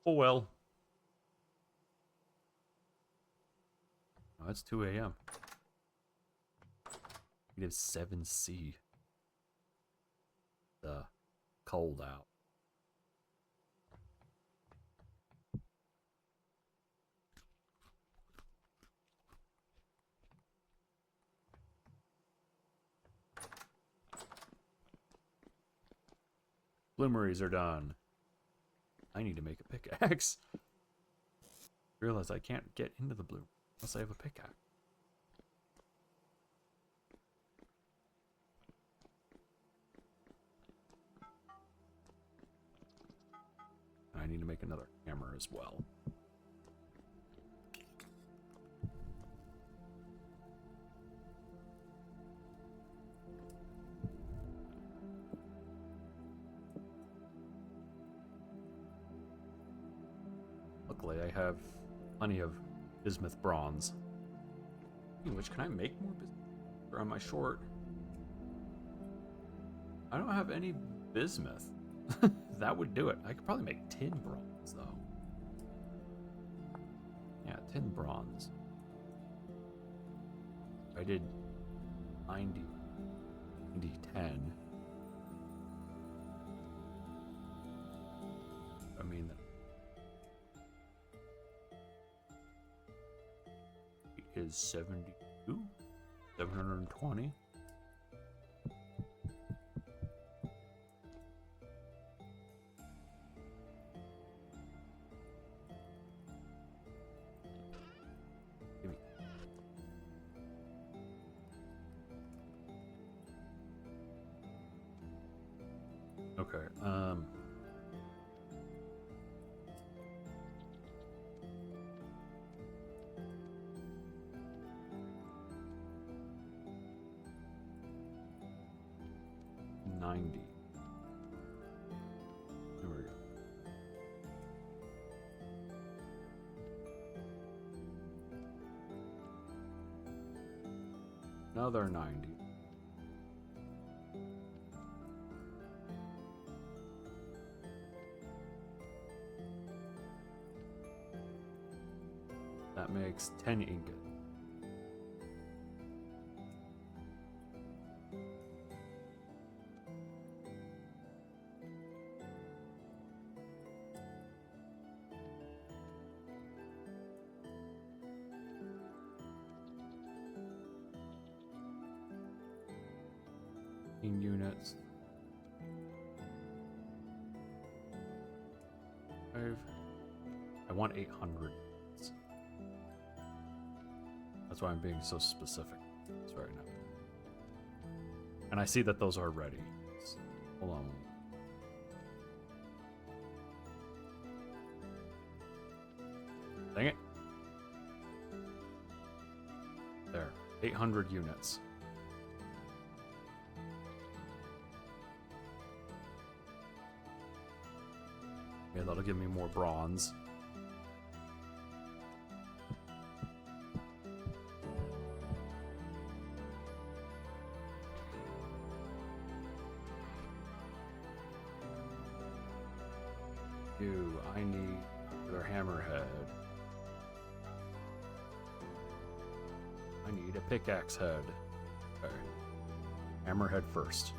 Oh well. Oh, it's 2 a.m. -7C. The cold out. Bloomeries are done. I need to make a pickaxe. Realize I can't get into the bloom unless I have a pickaxe. I need to make another hammer as well. Luckily, I have plenty of bismuth bronze. Speaking of which, can I make more bismuth? Or am I short? I don't have any bismuth. That would do it. I could probably make tin bronze, though. Yeah, tin bronze. I did 90, 10. I mean, it is 72? 720? Okay, 90. There we go. Another 90. That makes 10 ingot. Units. 5. I want 800. That's why I'm being so specific. That's right now. And I see that those are ready. Hold on. Dang it. There. 800 units. Yeah, that'll give me more bronze. I need their hammerhead. I need a pickaxe head. Okay. Hammerhead first.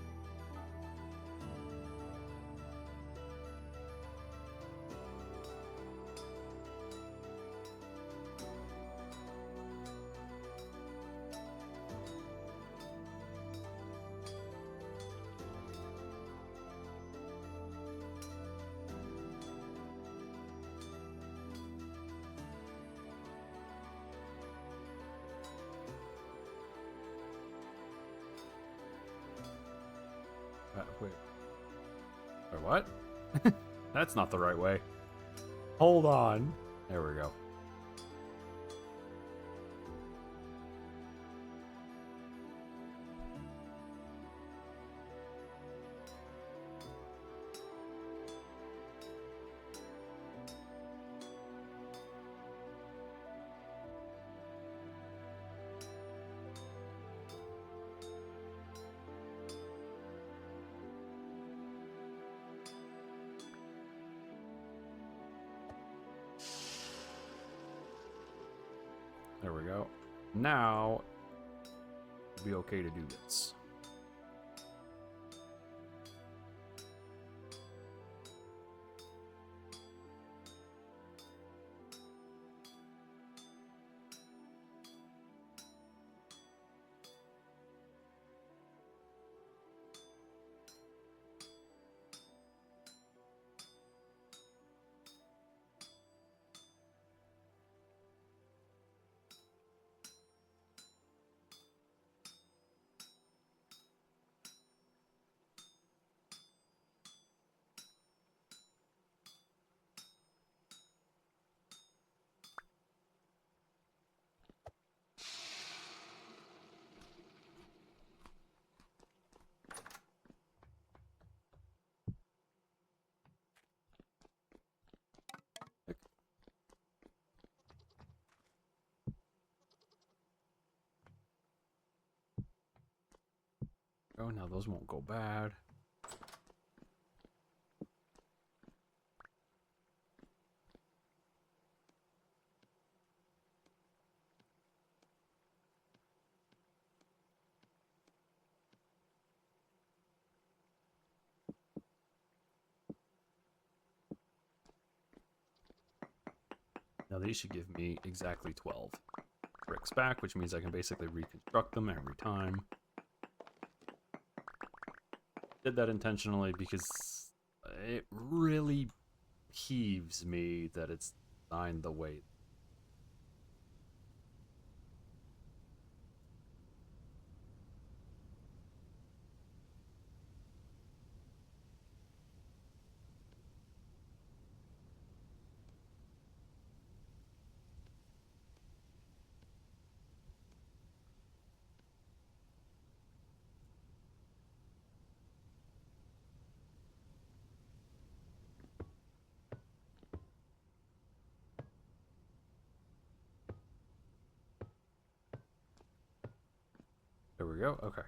Wait. Wait, what? That's not the right way. Hold on. There we go. There we go. Now, it'll be okay to do this. Oh, now those won't go bad. Now these should give me exactly 12 bricks back, which means I can basically reconstruct them every time. Did that intentionally because it really peeves me that it's designed the way. There we go. Okay.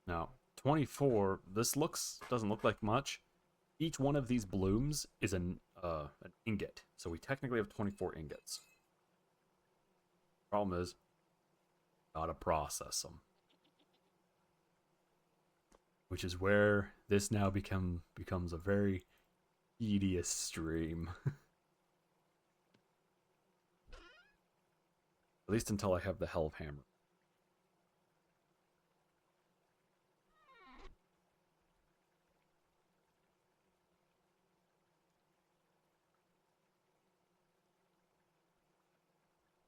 Now, 24, this doesn't look like much. Each one of these blooms is an ingot. So we technically have 24 ingots. Problem is, gotta process them. Which is where this now becomes a very tedious stream. At least until I have the Hell of Hammer.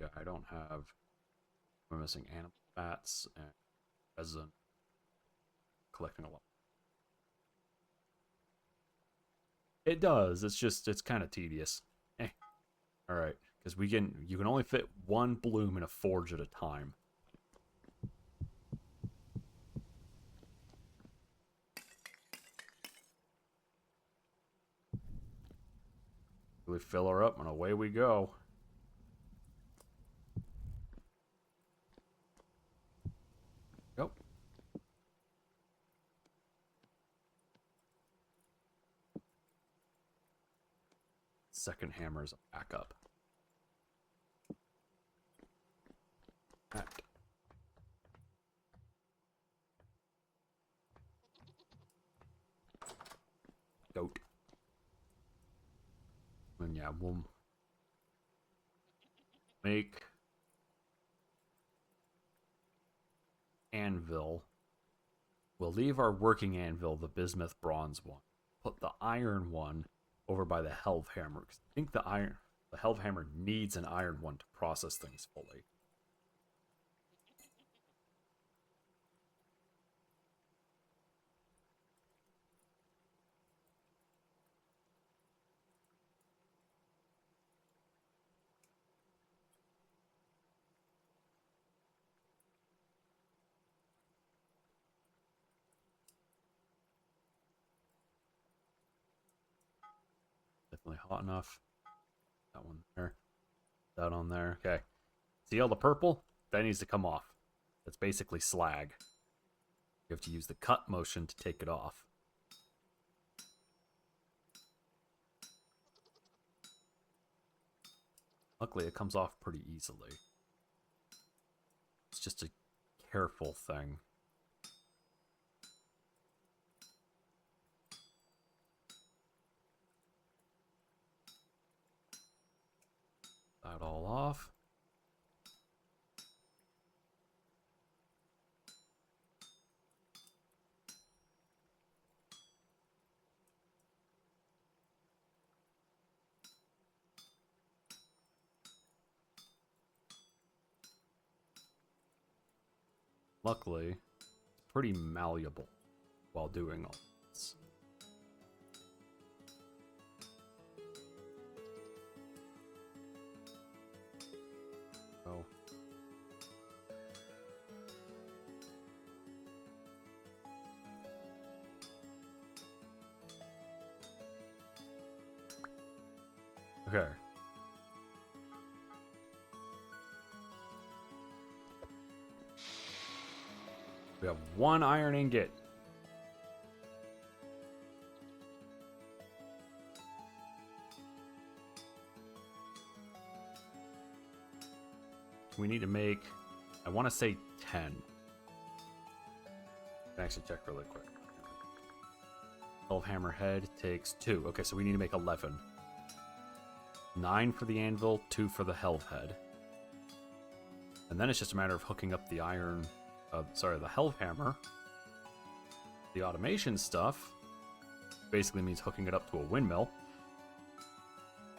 Yeah, I don't have... I'm missing animal fats and resin. Collecting a lot. It does. It's kind of tedious. Eh. Alright. Because you can only fit one bloom in a forge at a time. We fill her up and away we go. Yep. Second hammer's a backup. That. Goat. And yeah, we'll make anvil. We'll leave our working anvil, the bismuth bronze one. Put the iron one over by the Helve hammer. I think the Helve hammer needs an iron one to process things fully. Definitely hot enough. That one there. That on there. Okay. See all the purple? That needs to come off. That's basically slag. You have to use the cut motion to take it off. Luckily, it comes off pretty easily. It's just a careful thing. That all off. Luckily, it's pretty malleable while doing all this. Oh. Okay. We have 1 iron ingot. We need to make, I want to say 10. I can actually check really quick. 12 hammerhead takes 2. Okay, so we need to make 11. 9 for the anvil, 2 for the helve-head. And then it's just a matter of hooking up the the helve hammer. The automation stuff basically means hooking it up to a windmill.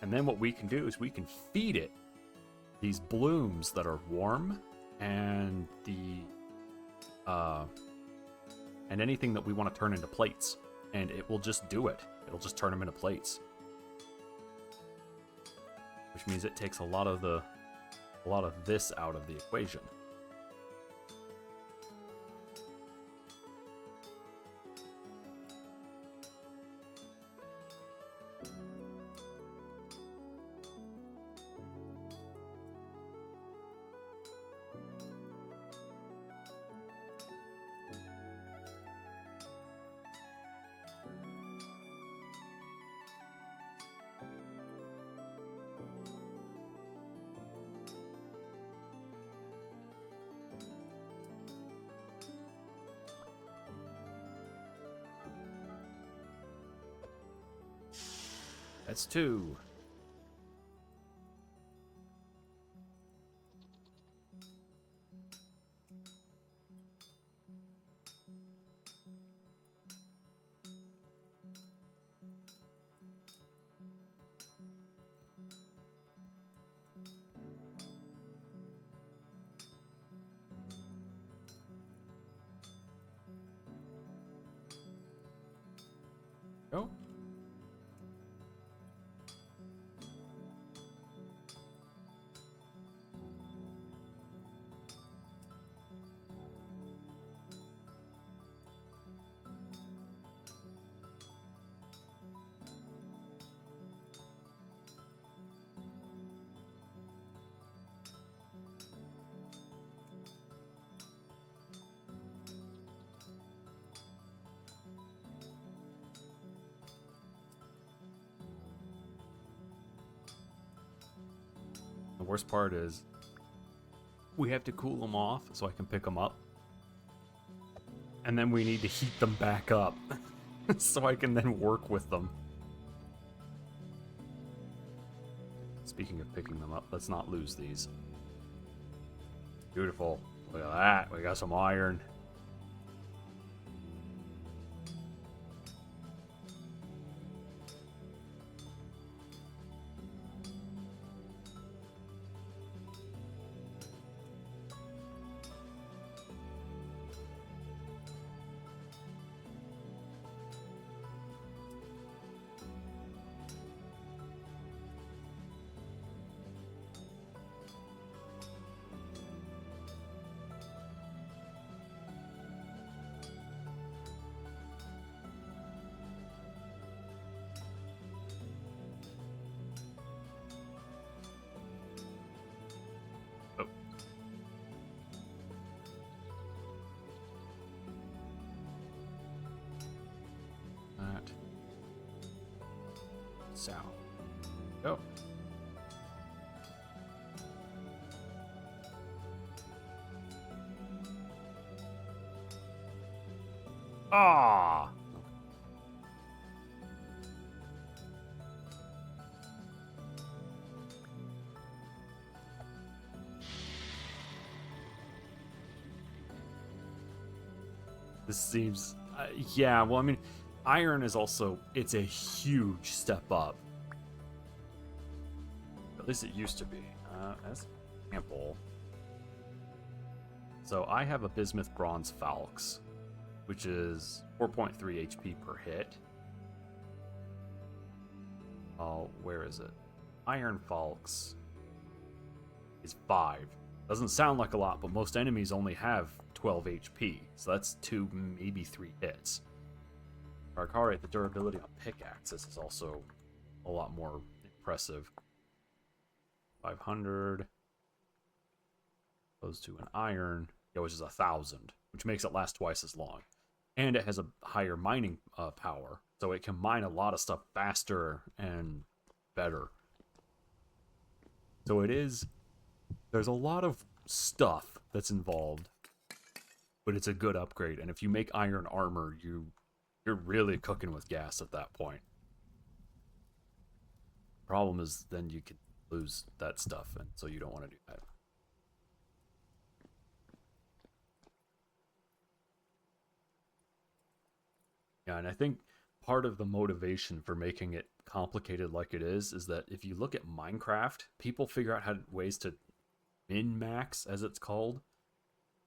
And then what we can do is we can feed it these blooms that are warm and and anything that we want to turn into plates. And it will just do it. It'll just turn them into plates. Which means it takes a lot of this out of the equation. That's 2. Go. The worst part is we have to cool them off so I can pick them up. And then we need to heat them back up so I can then work with them. Speaking of picking them up, let's not lose these. Beautiful. Look at that. We got some iron. So, go. Ah. This seems, yeah. Well, I mean, iron is also, it's a huge step up. At least it used to be. As an example. So I have a bismuth bronze falx, which is 4.3 HP per hit. Oh, where is it? Iron falx is 5. Doesn't sound like a lot, but most enemies only have 12 HP. So that's 2, maybe 3 hits. Alright, the durability on pickaxes is also a lot more impressive. 500 goes to an iron, which is 1,000, which makes it last twice as long. And it has a higher mining power, so it can mine a lot of stuff faster and better. So there's a lot of stuff that's involved, but it's a good upgrade. And if you make iron armor, you're really cooking with gas at that point. Problem is, then you could lose that stuff, and so you don't want to do that. Yeah, and I think part of the motivation for making it complicated like it is that if you look at Minecraft, people figure out ways to min-max, as it's called,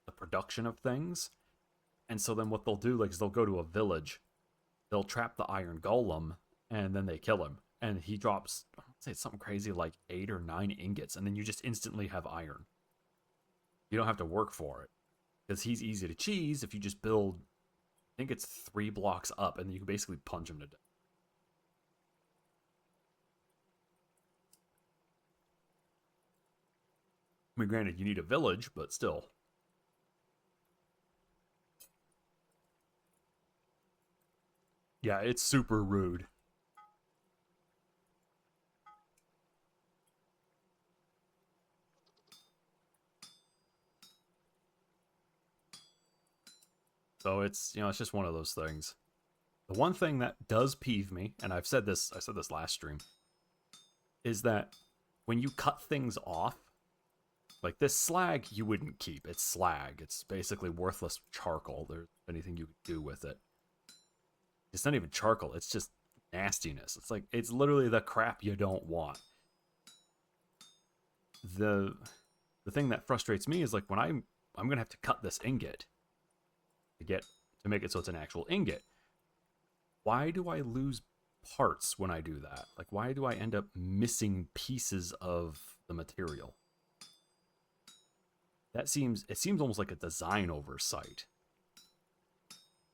the production of things. And so then what they'll do, like, is they'll go to a village, they'll trap the iron golem, and then they kill him. And he drops, I would say it's something crazy like 8 or 9 ingots, and then you just instantly have iron. You don't have to work for it. Because he's easy to cheese if you just build, I think it's 3 blocks up, and you can basically punch him to death. I mean, granted, you need a village, but still. Yeah, it's super rude. So it's, it's just one of those things. The one thing that does peeve me, and I said this last stream, is that when you cut things off, like this slag you wouldn't keep. It's slag. It's basically worthless charcoal. There's anything you could do with it. It's not even charcoal. It's just nastiness. It's literally the crap you don't want. The thing that frustrates me is like when I'm gonna have to cut this ingot to make it so it's an actual ingot. Why do I lose parts when I do that? Like, why do I end up missing pieces of the material? It seems almost like a design oversight.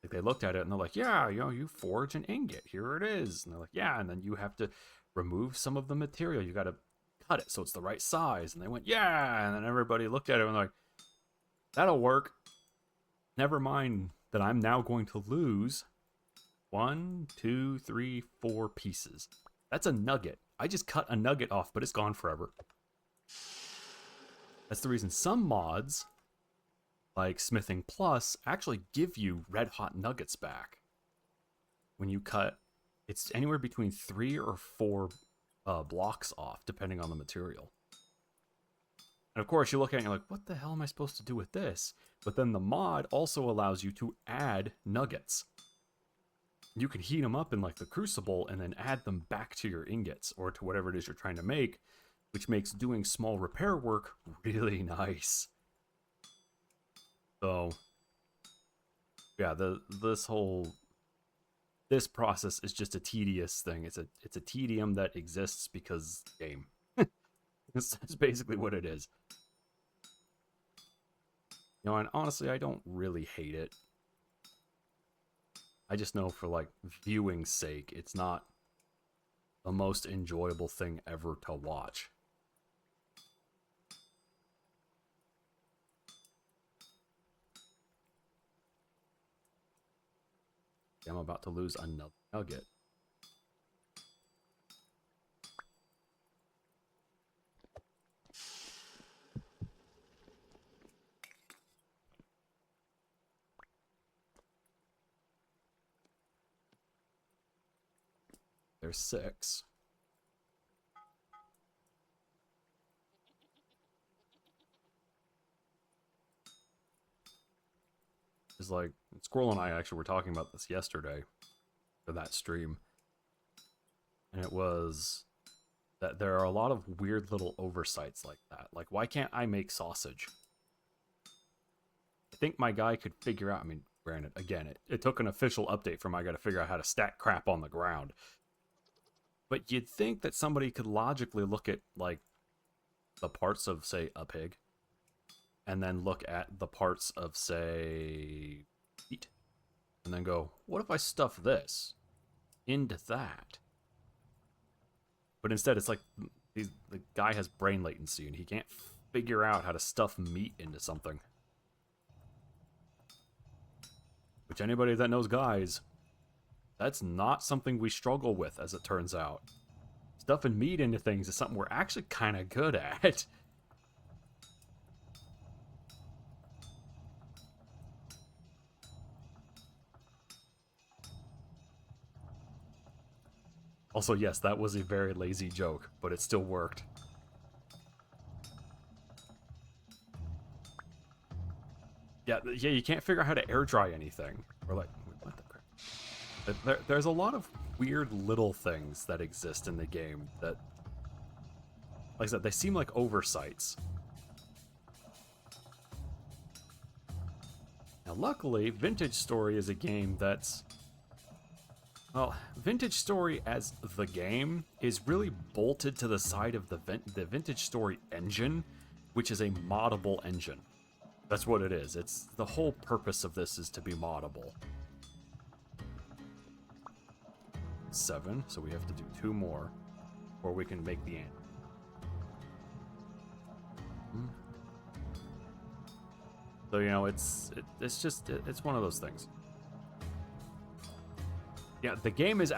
Like they looked at it and they're like, yeah, you forge an ingot. Here it is. And they're like, yeah, and then you have to remove some of the material. You got to cut it so it's the right size. And they went, yeah. And then everybody looked at it and they're like, that'll work. Never mind that I'm now going to lose 1, 2, 3, 4 pieces. That's a nugget. I just cut a nugget off, but it's gone forever. That's the reason some mods, like Smithing Plus, actually give you red hot nuggets back. When you cut, it's anywhere between 3 or 4 blocks off, depending on the material. And of course, you look at it and you're like, what the hell am I supposed to do with this? But then the mod also allows you to add nuggets. You can heat them up in like the crucible and then add them back to your ingots or to whatever it is you're trying to make, which makes doing small repair work really nice. So, yeah, this process is just a tedious thing. It's a tedium that exists because game. That's basically what it is. And honestly, I don't really hate it. I just know for like viewing's sake, it's not the most enjoyable thing ever to watch. I'm about to lose another nugget. There's 6. It's like, Squirrel and I actually were talking about this yesterday for that stream. And it was that there are a lot of weird little oversights like that. Like, why can't I make sausage? I think my guy could figure out, I mean, granted, again, it took an official update for my guy to figure out how to stack crap on the ground. But you'd think that somebody could logically look at, like, the parts of, say, a pig, and then look at the parts of, say, meat, and then go, what if I stuff this into that? But instead, it's like, the guy has brain latency, and he can't figure out how to stuff meat into something. Which anybody that knows guys, that's not something we struggle with, as it turns out. Stuffing meat into things is something we're actually kind of good at. Also, yes, that was a very lazy joke, but it still worked. Yeah, you can't figure out how to air dry anything. Or like, what the crap? There's a lot of weird little things that exist in the game that, like I said, they seem like oversights. Now, luckily, Vintage Story is a game that's... Well, Vintage Story as the game is really bolted to the side of the Vintage Story engine, which is a moddable engine. That's what it is. It's the whole purpose of this is to be moddable. 7, so we have to do 2 more, or we can make the end. So, you know, it's one of those things. Yeah, the game is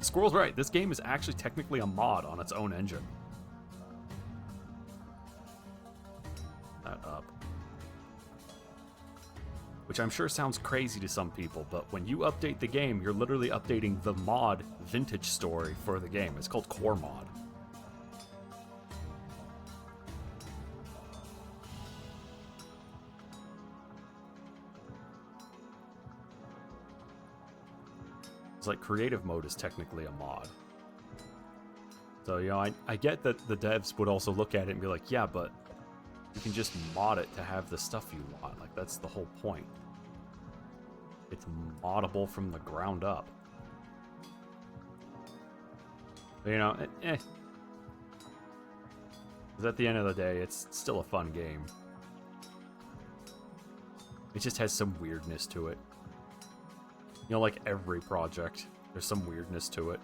Squirrel's right. This game is actually technically a mod on its own engine. That up. Which I'm sure sounds crazy to some people, but when you update the game, you're literally updating the mod Vintage Story for the game. It's called Core Mod. It's like creative mode is technically a mod. So, you know, I get that the devs would also look at it and be like, yeah, but you can just mod it to have the stuff you want. Like, that's the whole point. It's moddable from the ground up. But, you know, Because at the end of the day, it's still a fun game. It just has some weirdness to it. You know, like every project, there's some weirdness to it.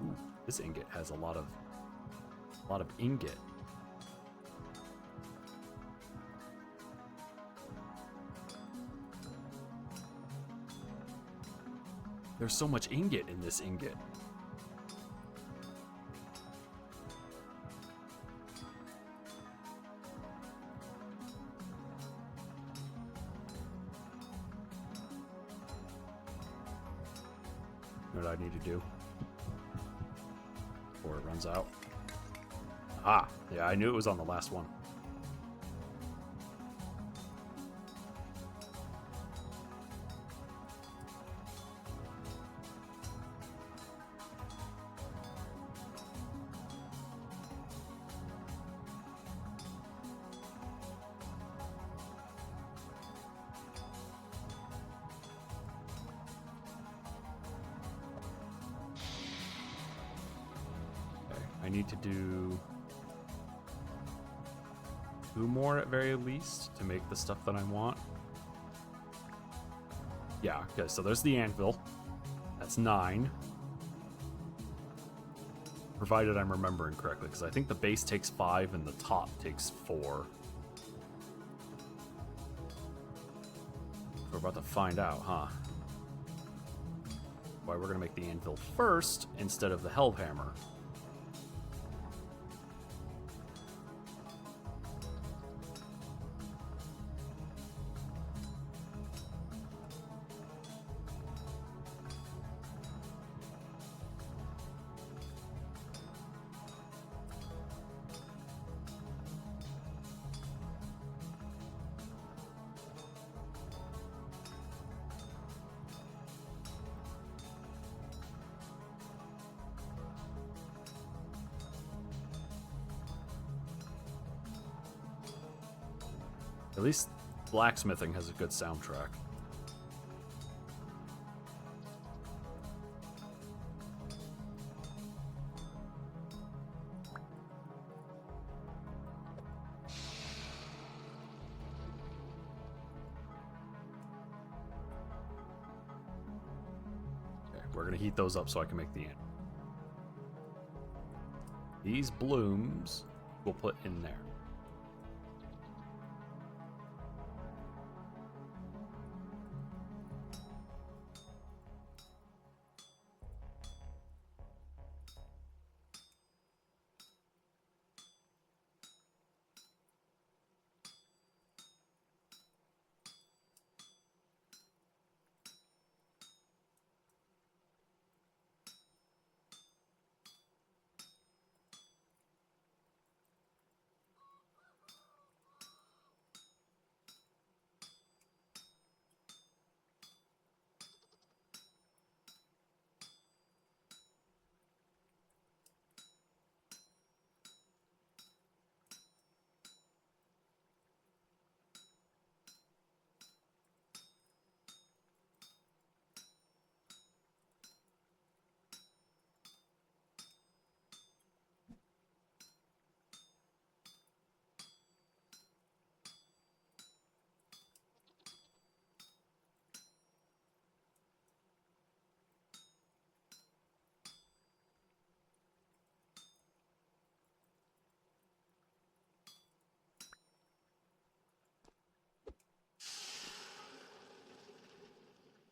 Ooh, this ingot has a lot of ingot. There's so much ingot in this ingot. What I need to do before it runs out. Ah, yeah, I knew it was on the last one. I need to do 2 more at very least to make the stuff that I want. Yeah, okay, so there's the anvil. That's 9. Provided I'm remembering correctly, because I think the base takes 5 and the top takes 4. We're about to find out, huh? Why we're gonna make the anvil first instead of the hellhammer. At least blacksmithing has a good soundtrack. Okay, we're gonna heat those up so I can make the end. These blooms we'll put in there.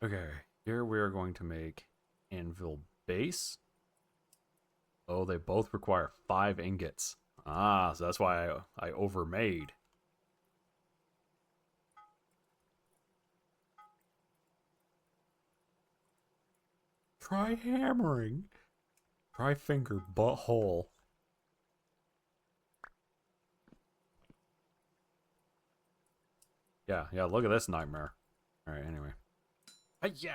Okay, here we are going to make anvil base. Oh, they both require 5 ingots. Ah, so that's why I overmade. Try hammering. Try finger butthole. Yeah, look at this nightmare. Alright, anyway. Hi-ya!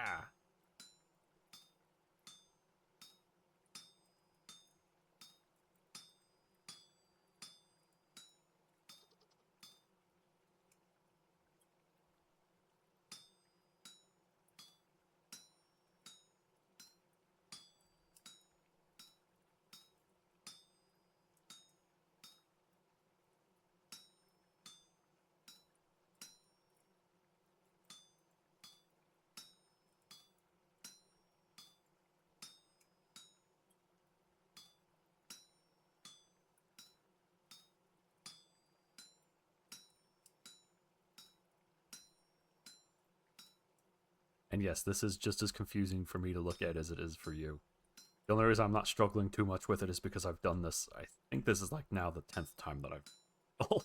And yes, this is just as confusing for me to look at as it is for you. The only reason I'm not struggling too much with it is because I've done this. I think this is like now the 10th time that I've... So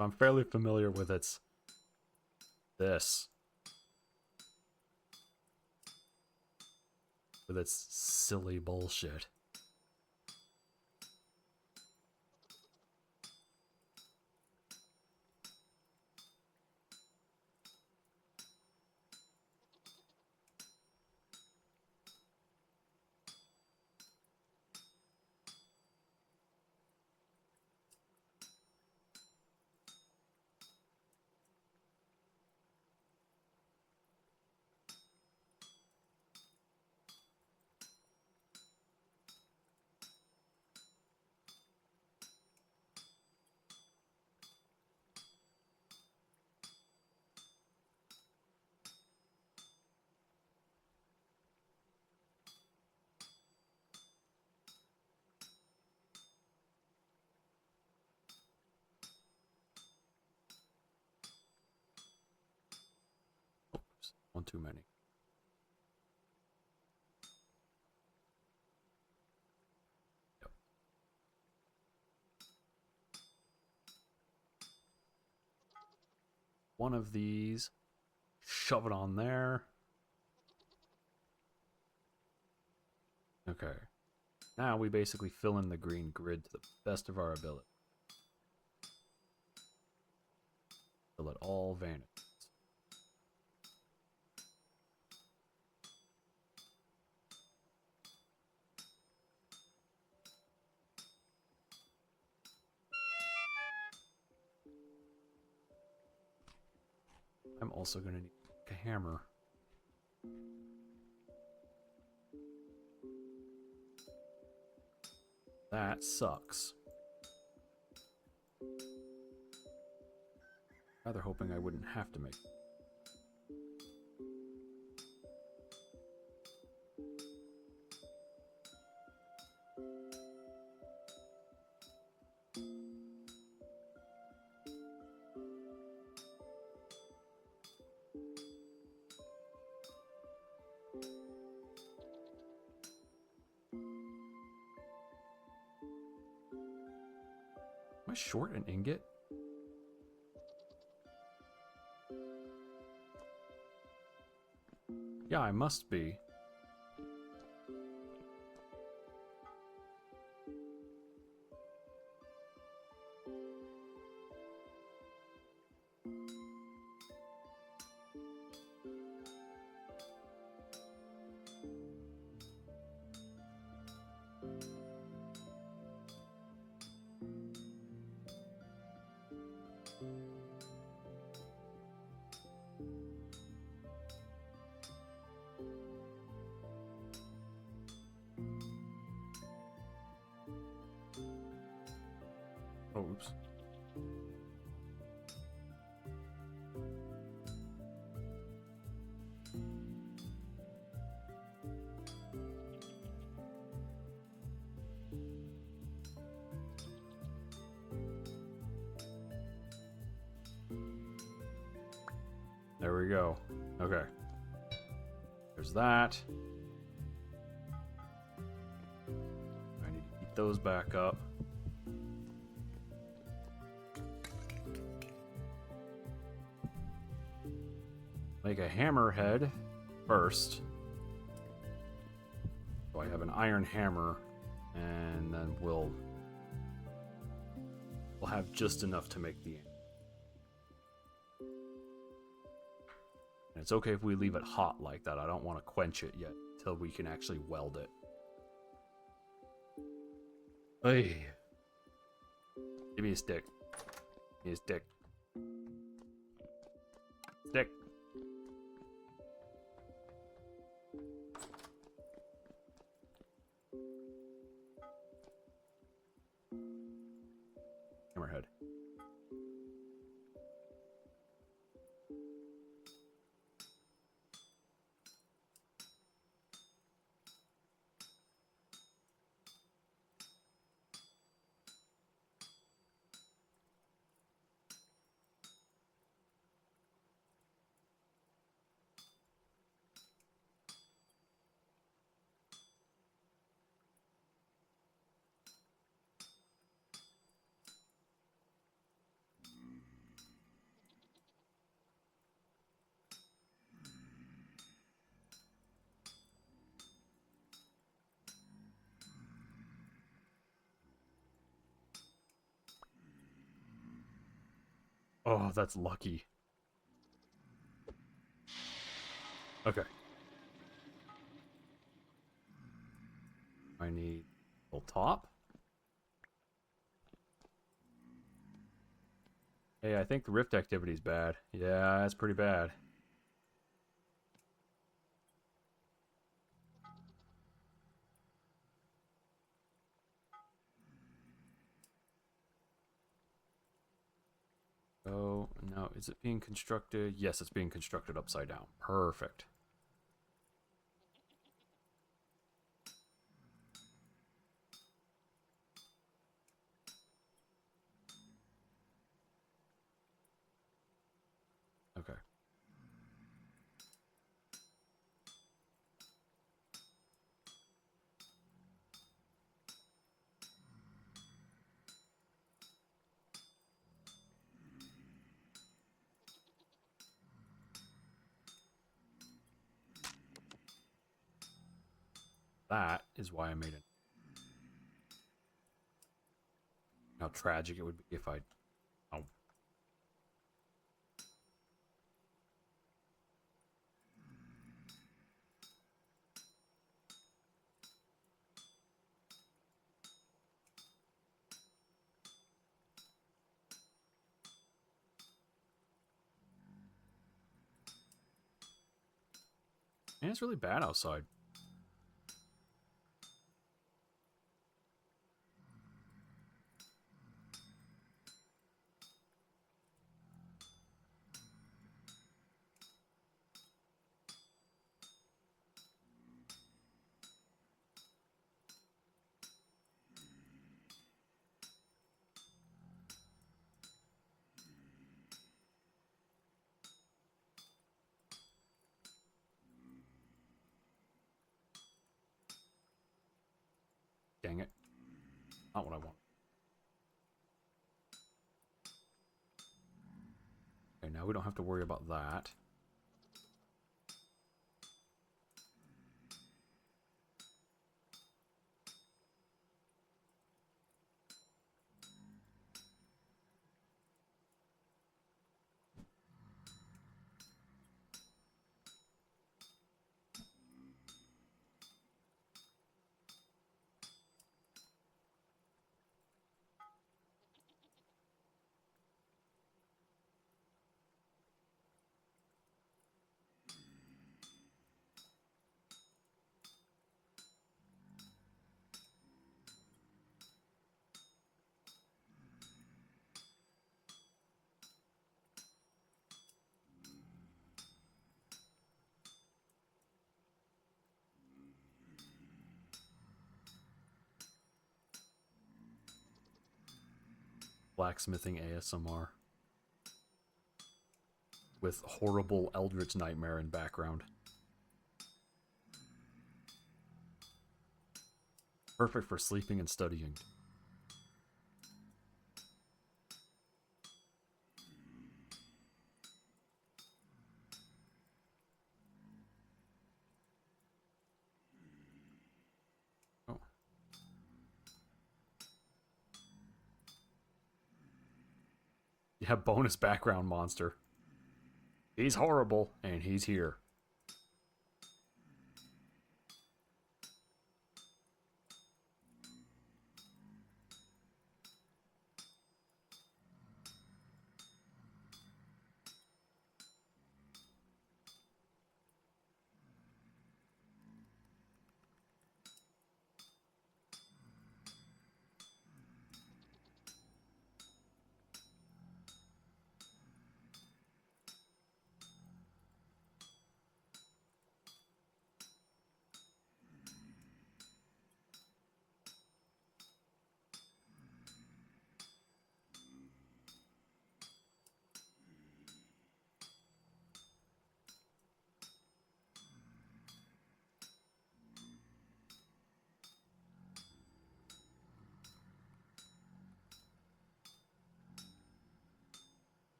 I'm fairly familiar with this. With its silly bullshit. Oops, one too many. Yep. One of these. Shove it on there. Okay. Now we basically fill in the green grid to the best of our ability. Till it all vanishes. I'm also going to need a hammer. That sucks. Rather hoping I wouldn't have to make it. I short an ingot? Yeah, I must be. Oh, oops. There we go. Okay. There's that. I need to heat those back up. Make a hammerhead first. So I have an iron hammer, and then we'll have just enough to make the. And it's okay if we leave it hot like that. I don't want to quench it yet until we can actually weld it. Hey. Give me a stick. Give me a stick. Stick. Hammerhead. Oh, that's lucky. Okay. I need a little top. Hey, I think the rift activity's bad. Yeah, that's pretty bad. Oh, no, is it being constructed? Yes, it's being constructed upside down. Perfect. Okay. That is why I made it. How tragic it would be if I... Oh. Man, it's really bad outside. Dang it. Not what I want. now we don't have to worry about that. Blacksmithing ASMR. With horrible Eldritch Nightmare in background. Perfect for sleeping and studying. Oh. Yeah, bonus background monster. He's horrible, and he's here.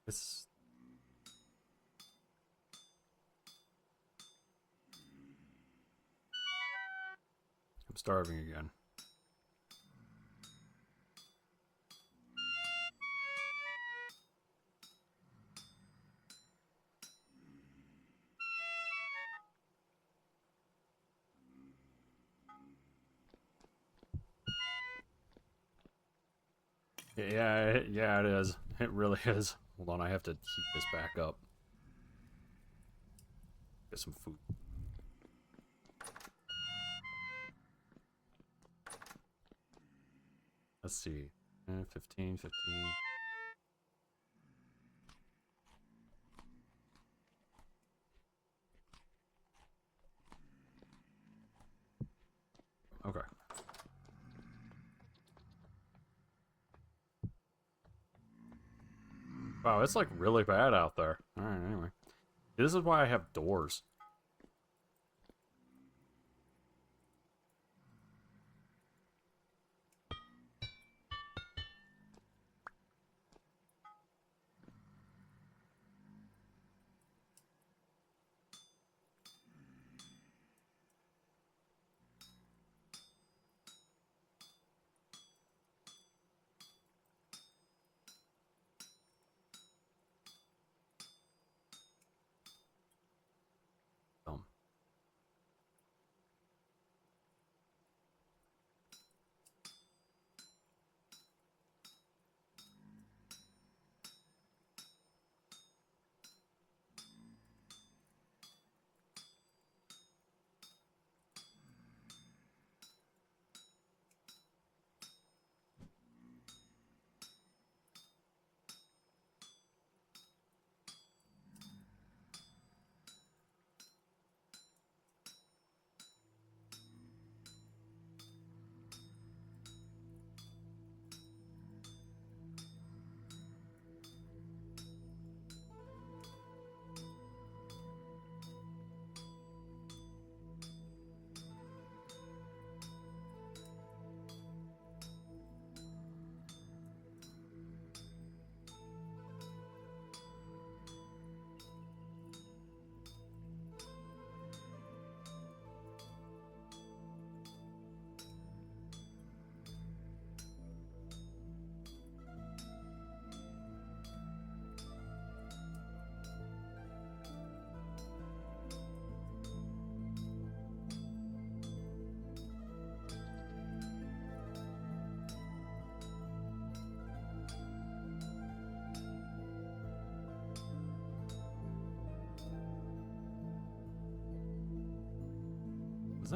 It's... I'm starving again. Yeah, it is. It really is. Hold on, I have to heat this back up. Get some food. Let's see. 15. Okay. Wow, it's like really bad out there. Alright, anyway. This is why I have doors.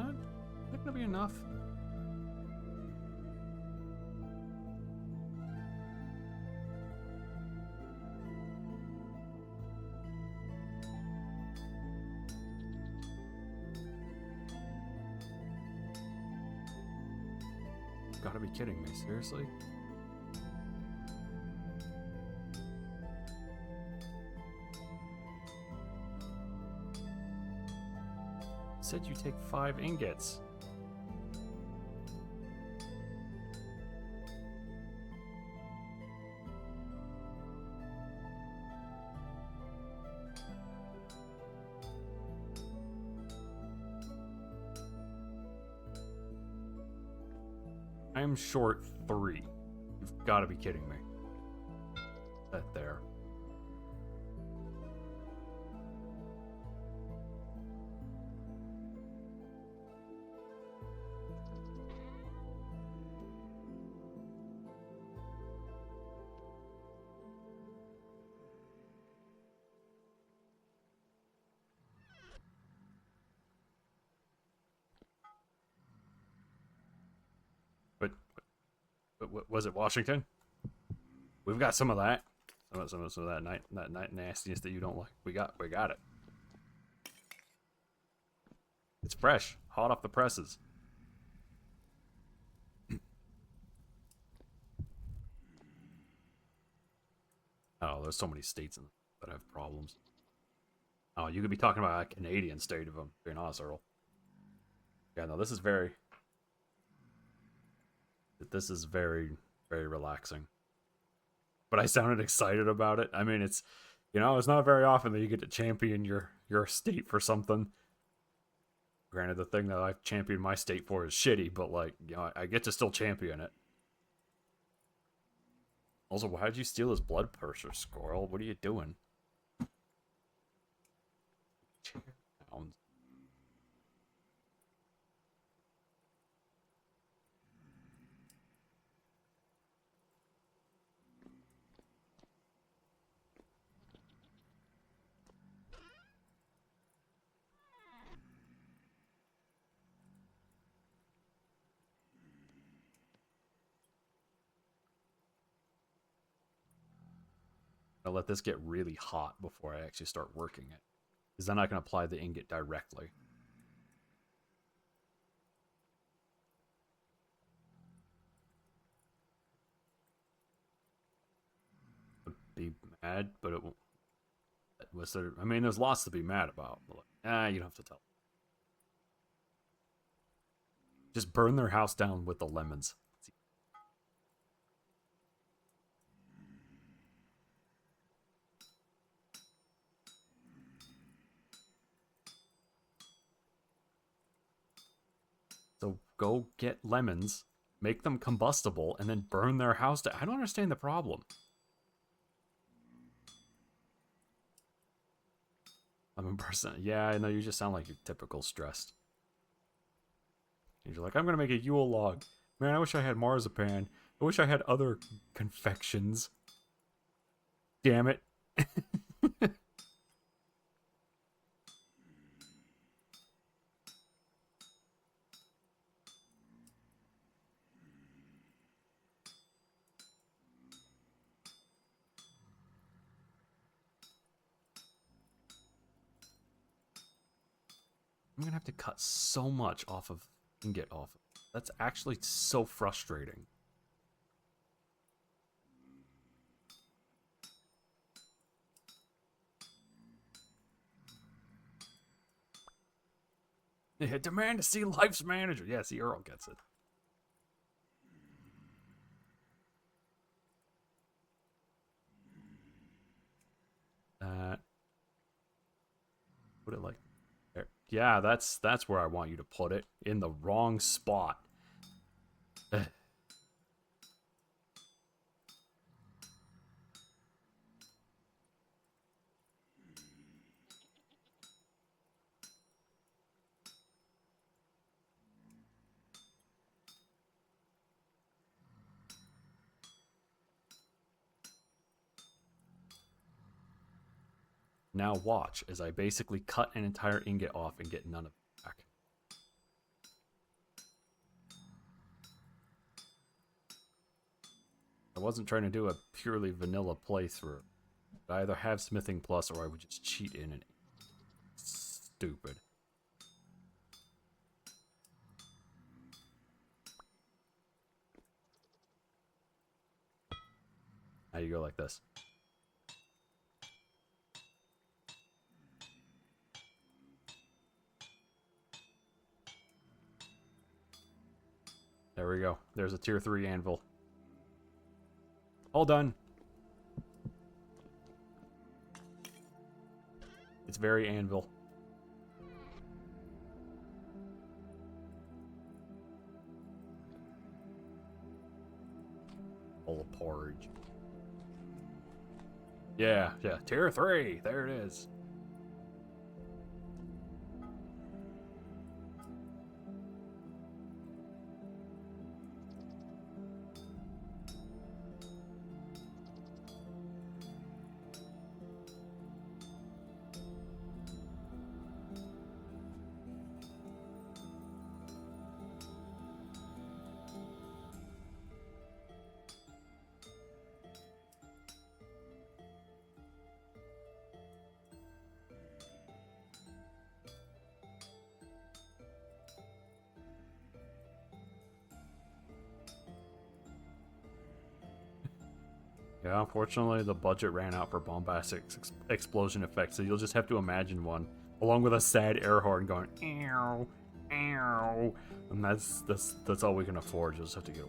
that gonna be enough? You gotta be kidding me, seriously? Said you take 5 ingots. I am short 3. You've got to be kidding me. That there. But was it Washington? We've got some of that. Some of that night nastiness that you don't like. We got it. It's fresh, hot off the presses. Oh, there's so many states that have problems. Oh, you could be talking about a Canadian state of them. Being honest, Earl. Yeah, no, this is very, very relaxing. But I sounded excited about it. I mean, it's, it's not very often that you get to champion your state for something. Granted, the thing that I've championed my state for is shitty, but like, I get to still champion it. Also, why'd you steal his blood pressure, Squirrel? What are you doing? I'll let this get really hot before I actually start working it. Because then I can apply the ingot directly. I'd be mad, but it won't. Was there, I mean, there's lots to be mad about. But like, you don't have to tell. Just burn their house down with the lemons. So go get lemons, make them combustible, and then burn their house down. I don't understand the problem. 11%. Yeah, I know, you just sound like you're typical stressed. You're like, I'm gonna make a Yule log. Man, I wish I had marzipan. I wish I had other confections. Damn it. I'm gonna have to cut so much off of ingot off. That's actually so frustrating. Yeah, demand to see Life's manager. Yeah, see, Earl gets it. Put it like there. Yeah, that's where I want you to put it. In the wrong spot. Now watch as I basically cut an entire ingot off and get none of it back. I wasn't trying to do a purely vanilla playthrough. I either have Smithing Plus or I would just cheat in it. Stupid. Now you go like this. There we go. There's a tier 3 anvil. All done. It's very anvil. Full of porridge. Yeah, tier 3. There it is. Yeah, unfortunately, the budget ran out for bombastic explosion effects, so you'll just have to imagine one, along with a sad air horn going, "Ew, ew," and that's all we can afford. You'll just have to get.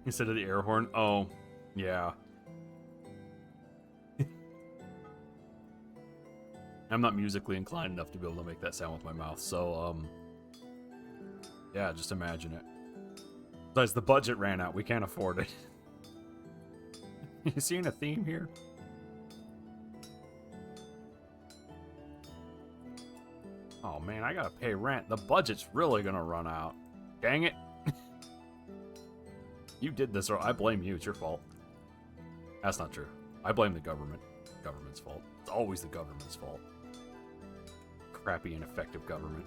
Instead of the air horn. Oh, yeah. I'm not musically inclined enough to be able to make that sound with my mouth, so, yeah, just imagine it. Besides, the budget ran out. We can't afford it. You seeing a theme here? Oh, man, I gotta pay rent. The budget's really gonna run out. Dang it. You did this, or I blame you. It's your fault. That's not true. I blame the government. Government's fault. It's always the government's fault. Crappy, ineffective government.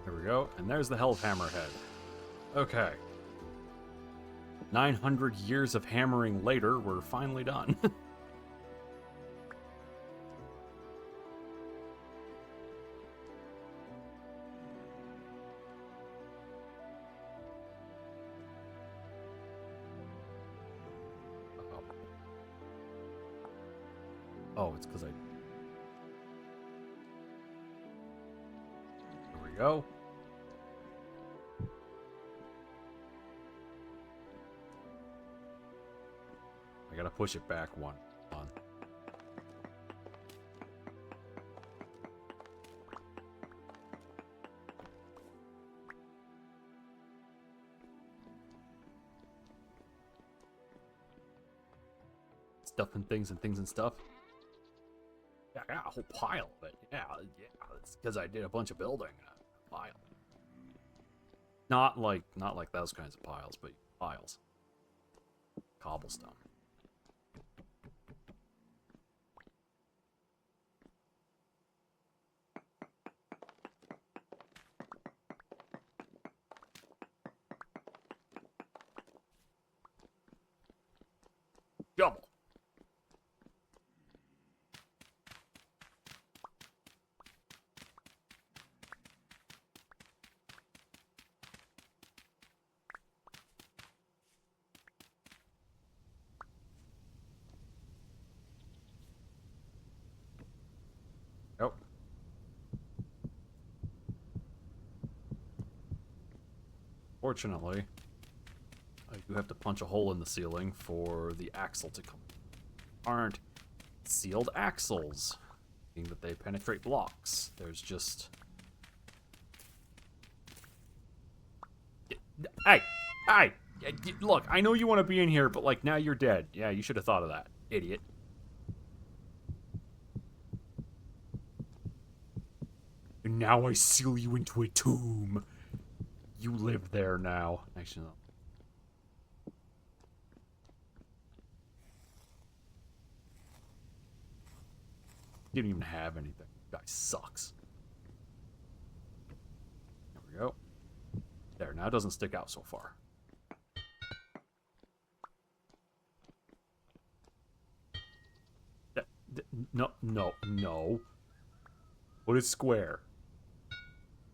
There we go. And there's the Hell's Hammerhead. Okay. 900 years of hammering later, we're finally done. Oh, it's because I... There we go. I gotta push it back one. On. stuff and things and stuff. Yeah, I got a whole pile of it. Yeah, it's because I did a bunch of building. A pile. Not like those kinds of piles, but piles. Cobblestone. Double. Yep. Fortunately, I do have to punch a hole in the ceiling for the axle to come. Aren't sealed axles, meaning that they penetrate blocks. There's just... Hey! Hey! Look, I know you want to be in here, but, like, now you're dead. Yeah, you should have thought of that, idiot. And now I seal you into a tomb. You live there now. Actually, no. Didn't even have anything. Guy sucks. There we go. There, now it doesn't stick out so far. No. What is square?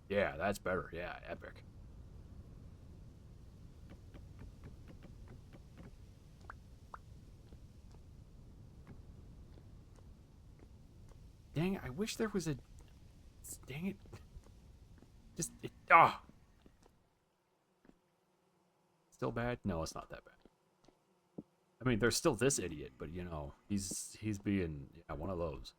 Yeah, that's better. Yeah, epic. Dang it, I wish there was a... Dang it. Just... Still bad? No, it's not that bad. I mean, there's still this idiot, but, you know, he's being... Yeah, one of those.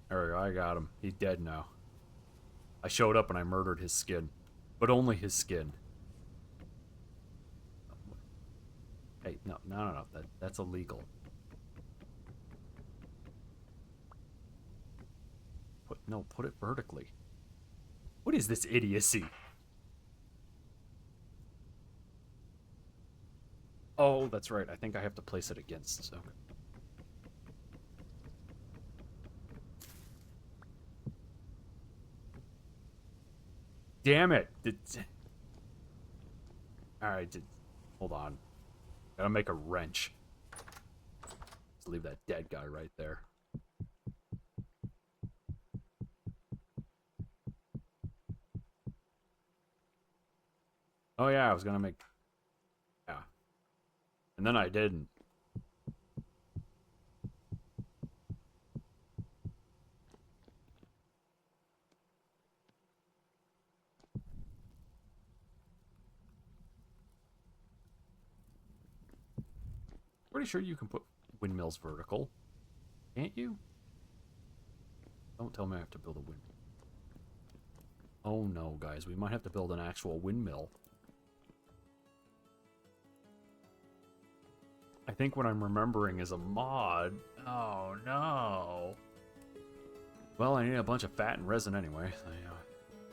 There we go, I got him. He's dead now. I showed up and I murdered his skin. But only his skin. Hey, no. That's illegal. Put it vertically. What is this idiocy? Oh, that's right. I think I have to place it against. So. Damn it! Alright, hold on. Gotta make a wrench. Just leave that dead guy right there. Oh yeah, I was gonna make... Yeah. And then I didn't. Pretty sure you can put windmills vertical. Can't you? Don't tell me I have to build a windmill. Oh no, guys. We might have to build an actual windmill. I think what I'm remembering is a mod. Oh no. Well, I need a bunch of fat and resin anyway. So, yeah,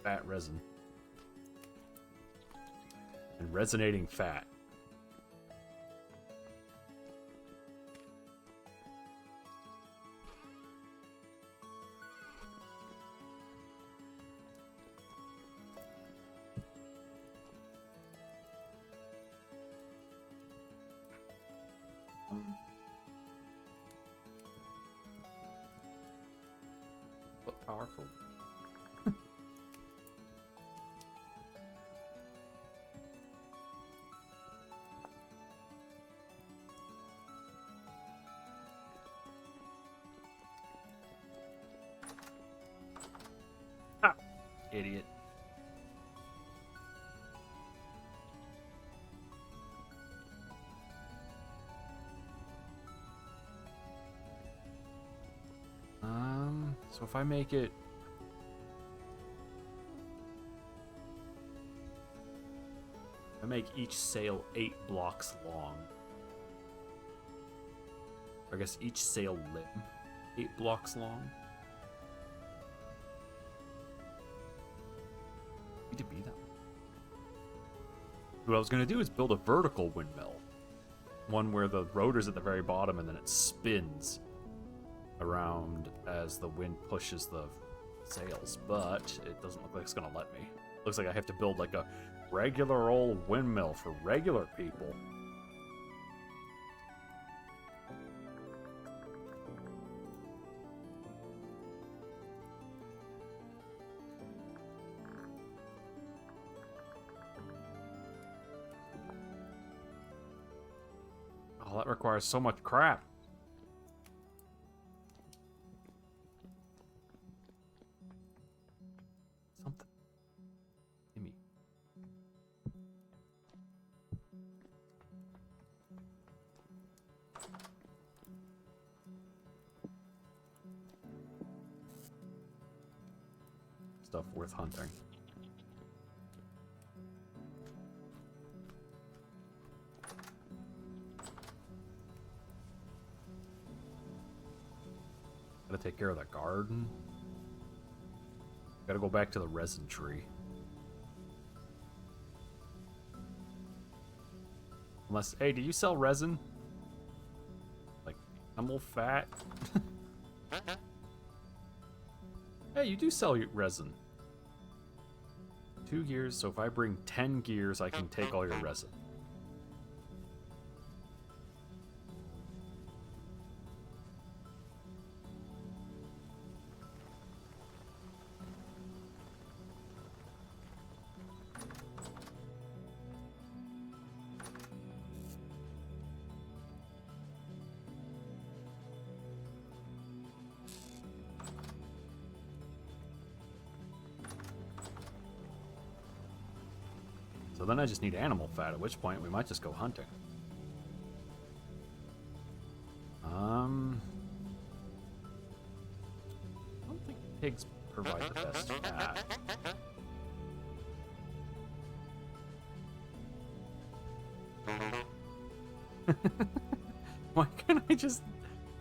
fat resin. And resonating fat. What powerful. Ah, idiot. So if I make it... make each sail 8 blocks long. I guess each sail limb 8 blocks long. Need to be that. What I was going to do is build a vertical windmill. One where the rotor's at the very bottom and then it spins around as the wind pushes the sails. But it doesn't look like it's going to let me. Looks like I have to build like a regular old windmill for regular people. Oh, that requires so much crap. Something. Gimme. Stuff worth hunting. Gotta take care of the garden. Gotta go back to the resin tree. Unless, hey, do you sell resin? Like animal fat? Hey, you do sell resin. 2 gears, so if I bring 10 gears, I can take all your resin. So then I just need animal fat, at which point we might just go hunting. I don't think pigs provide the best fat. Why can't I just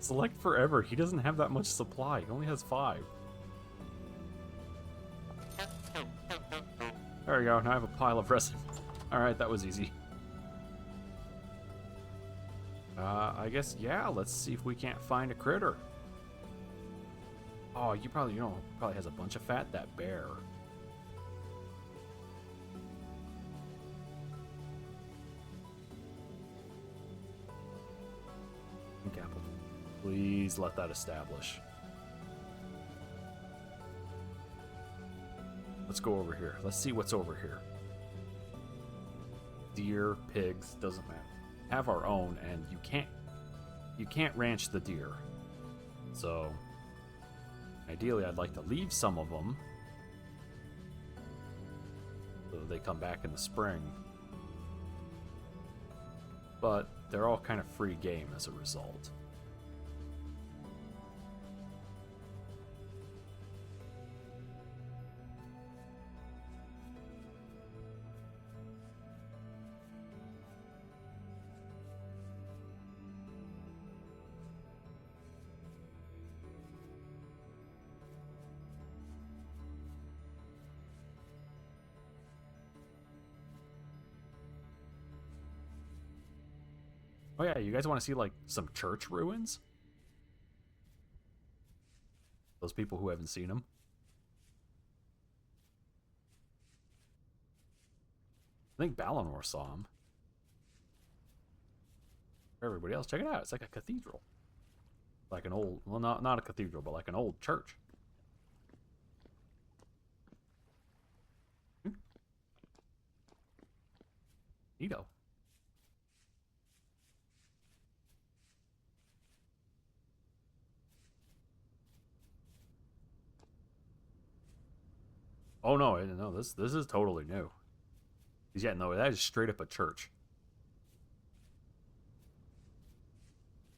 select forever? He doesn't have that much supply. He only has 5. There we go. Now I have a pile of resin. Alright, that was easy. I guess, yeah, let's see if we can't find a critter. Oh, you know, probably has a bunch of fat, that bear. Pink apple. Please let that establish. Let's go over here. Let's see what's over here. Deer, pigs, doesn't matter. Have our own, and you can't ranch the deer. So ideally I'd like to leave some of them so they come back in the spring. But they're all kind of free game as a result. Oh yeah, you guys want to see like some church ruins? Those people who haven't seen them. I think Balinor saw them. For everybody else, check it out. It's like a cathedral. Like an old, well, not a cathedral, but like an old church. Neato. Oh no, this is totally new. Yeah, no, that is straight up a church.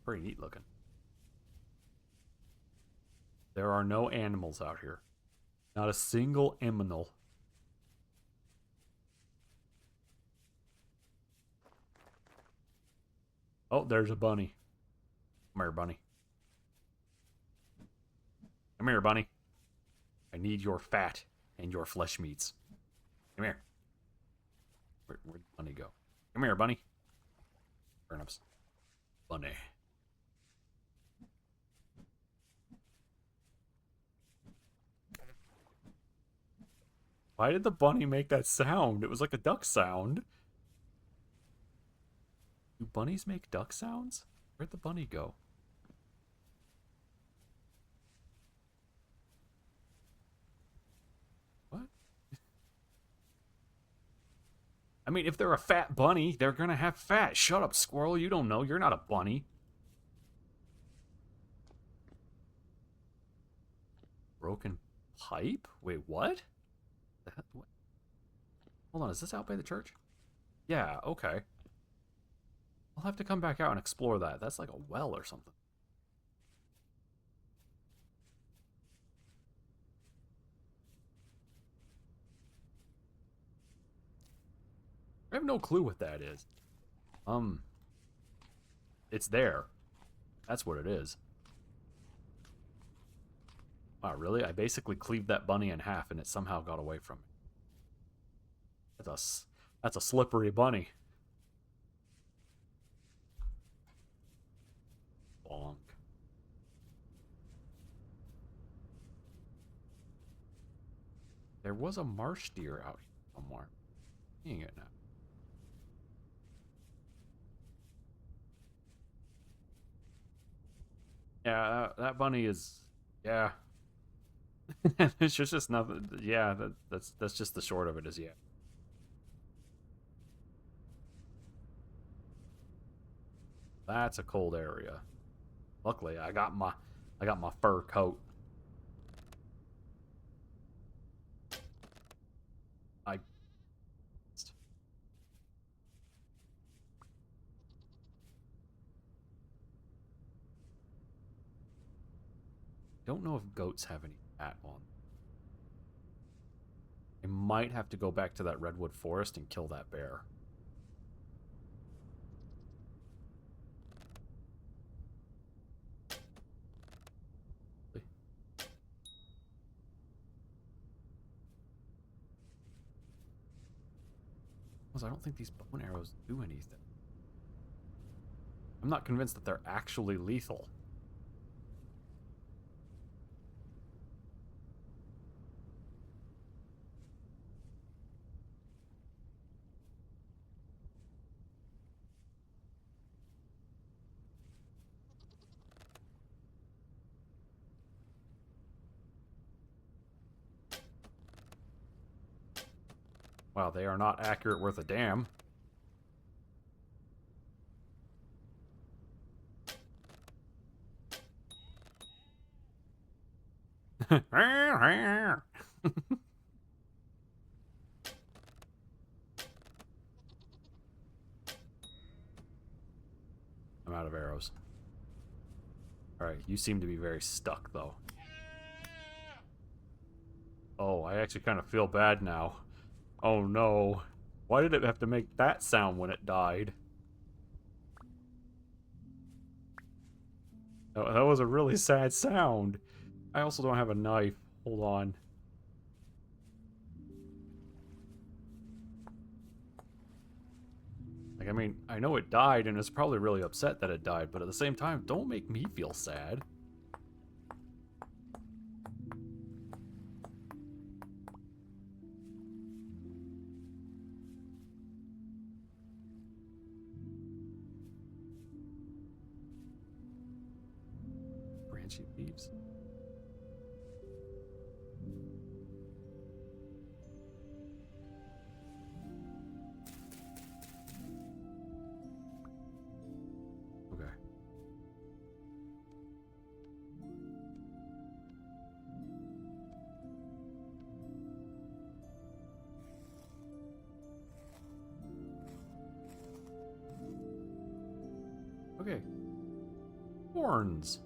Pretty neat looking. There are no animals out here. Not a single aminal. Oh, there's a bunny. Come here, bunny. Come here, bunny. I need your fat and your flesh meats. Come here. Where'd the bunny go? Come here, bunny. Turnips. Bunny. Why did the bunny make that sound? It was like a duck sound. Do bunnies make duck sounds? Where'd the bunny go? What? I mean, if they're a fat bunny, they're gonna have fat. Shut up, squirrel. You don't know. You're not a bunny. Broken pipe? Wait, what? What? Hold on, is this out by the church? Yeah, okay. I'll have to come back out and explore that. That's like a well or something. I have no clue what that is. It's there. That's what it is. Wow, really? I basically cleaved that bunny in half and it somehow got away from me. That's a slippery bunny. Bonk. There was a marsh deer out here somewhere. Seeing it now. Yeah, that bunny is. Yeah. It's just nothing. Yeah, that's just the short of it. Is yeah. That's a cold area. Luckily, I got my fur coat. I don't know if goats have any fat on. I might have to go back to that redwood forest and kill that bear. I don't think these bow and arrows do anything. I'm not convinced that they're actually lethal. Wow, they are not accurate worth a damn. I'm out of arrows. Alright, you seem to be very stuck, though. Oh, I actually kind of feel bad now. Oh no. Why did it have to make that sound when it died? That was a really sad sound. I also don't have a knife. Hold on. Like, I mean, I know it died and it's probably really upset that it died, but at the same time, don't make me feel sad. Branchy leaves. Okay. Okay. Horns.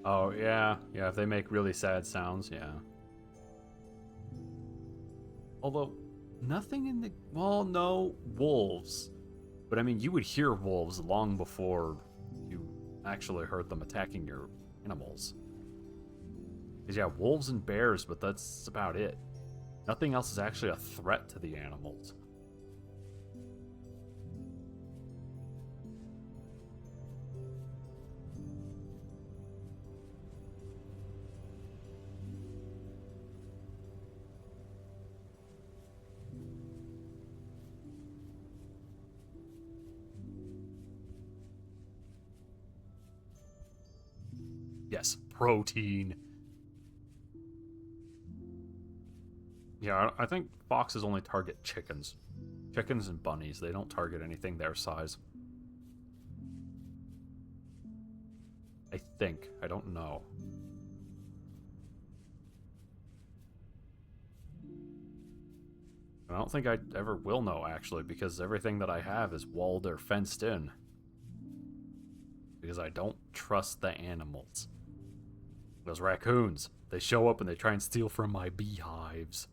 Oh, yeah. Yeah, if they make really sad sounds, yeah. Although, nothing in the... Well, no, wolves. But I mean, you would hear wolves long before you actually heard them attacking your animals. Because, yeah, wolves and bears, but that's about it. Nothing else is actually a threat to the animals. Yes, protein. Yeah, I think foxes only target chickens. Chickens and bunnies. They don't target anything their size. I think. I don't know. I don't think I ever will know, actually, because everything that I have is walled or fenced in. Because I don't trust the animals. Those raccoons. They show up and they try and steal from my beehives.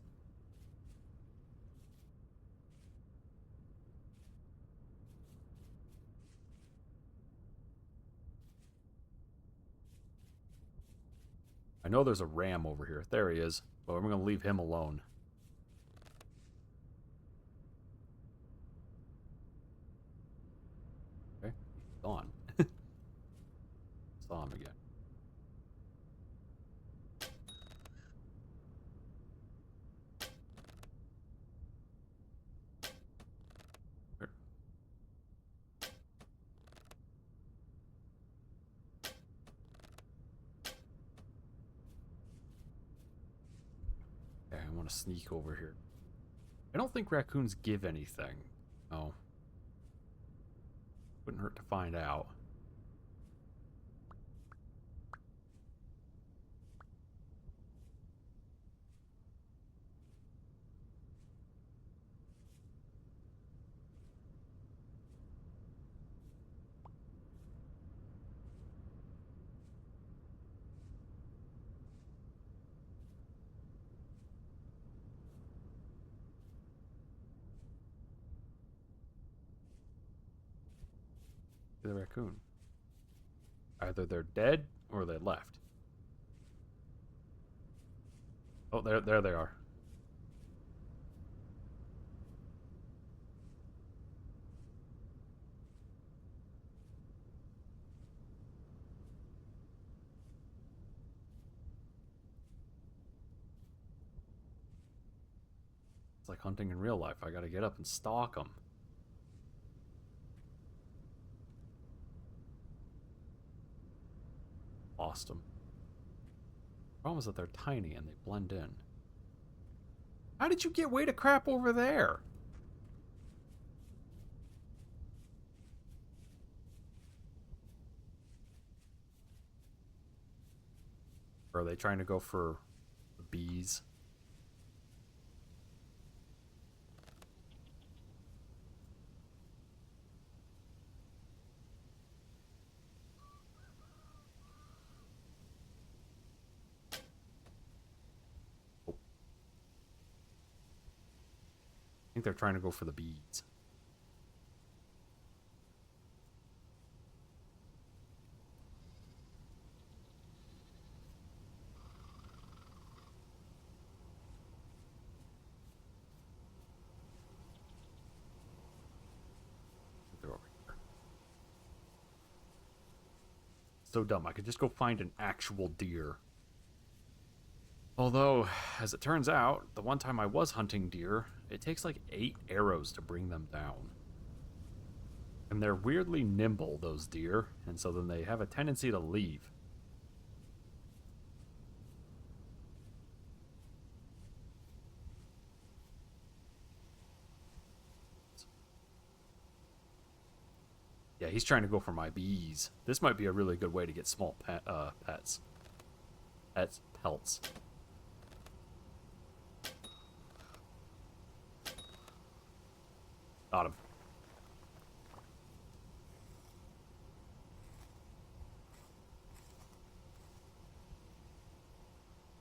I know there's a ram over here. There he is. But I'm going to leave him alone. Okay, he's gone. Saw him again. Okay, I want to sneak over here. I don't think raccoons give anything. Oh. Wouldn't hurt to find out. The raccoon. Either they're dead or they left. Oh, there they are. It's like hunting in real life. I gotta get up and stalk them. Lost them. Problem is that they're tiny and they blend in. How did you get way to crap over there? Or are they trying to go for the bees? Oh. I think they're trying to go for the bees. They're over here. So dumb. I could just go find an actual deer. Although, as it turns out, the one time I was hunting deer, it takes like 8 arrows to bring them down. And they're weirdly nimble, those deer, and so then they have a tendency to leave. Yeah, he's trying to go for my bees. This might be a really good way to get small pets. Pelts. Got him.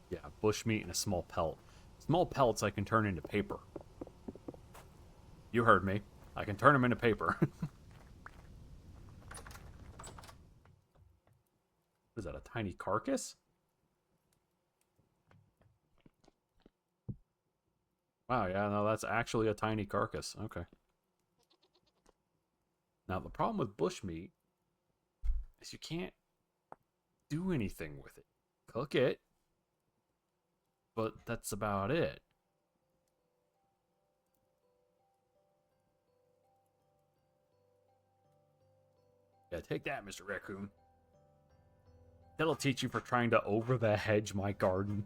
Yeah, bushmeat and a small pelt. Small pellets I can turn into paper. You heard me. I can turn them into paper. Is that a tiny carcass? Wow, yeah, no, that's actually a tiny carcass. Okay. Now, the problem with bushmeat is you can't do anything with it. Cook it, but that's about it. Yeah, take that, Mr. Raccoon. That'll teach you for trying to over the hedge my garden.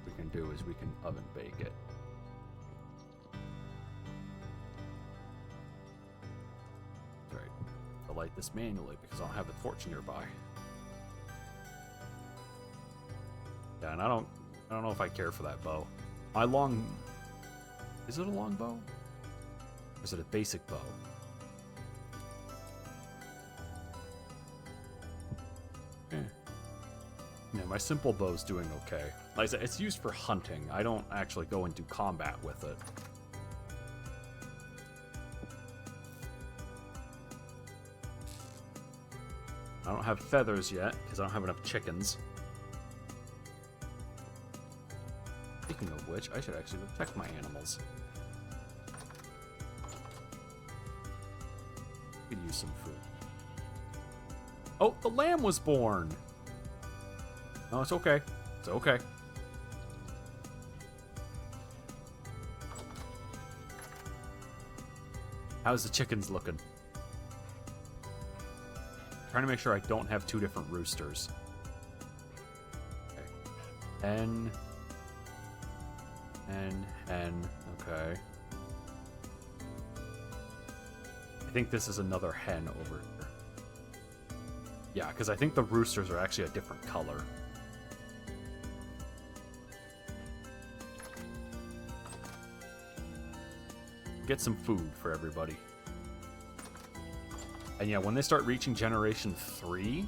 What we can do is we can oven bake it. That's right. I'll light this manually because I don't have a torch nearby. Yeah, and I don't know if I care for that bow. My long... Is it a long bow? Or is it a basic bow? Yeah, my simple bow's doing okay. Like I said, it's used for hunting. I don't actually go and do combat with it. I don't have feathers yet, because I don't have enough chickens. Speaking of which, I should actually go check my animals. Could use some food. Oh, the lamb was born! No, it's okay. It's okay. How's the chickens looking? Trying to make sure I don't have two different roosters. Okay. Hen. Okay. I think this is another hen over here. Yeah, because I think the roosters are actually a different color. Get some food for everybody. And yeah, when they start reaching generation 3,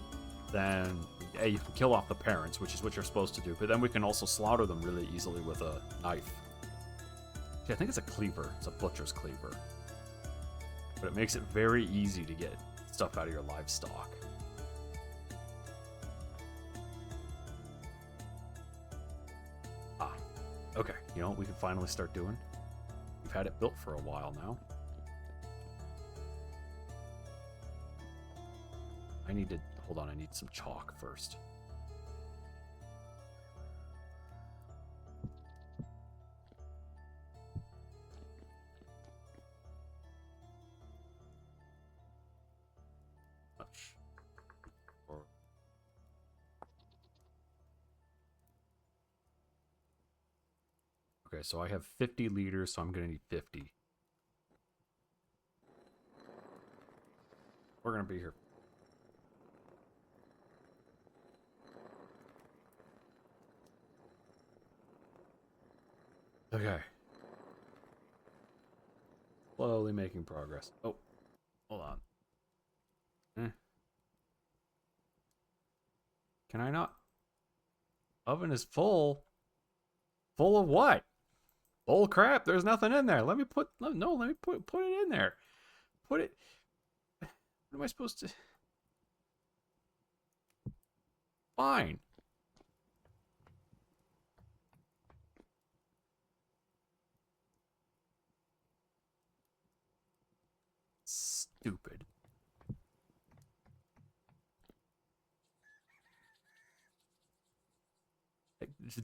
then yeah, you can kill off the parents, which is what you're supposed to do. But then we can also slaughter them really easily with a knife. Actually, I think it's a cleaver. It's a butcher's cleaver. But it makes it very easy to get stuff out of your livestock. Ah, okay. You know what we can finally start doing? We've had it built for a while now. I need to... Hold on, I need some chalk first. Much. Okay, so I have 50 liters, so I'm going to need 50. We're going to be here. Okay. Slowly making progress. Oh, hold on. Can I not? Oven is full. Full of what? Full crap. There's nothing in there. Let me put... No, let me put it in there. Put it... What am I supposed to... Fine. Stupid.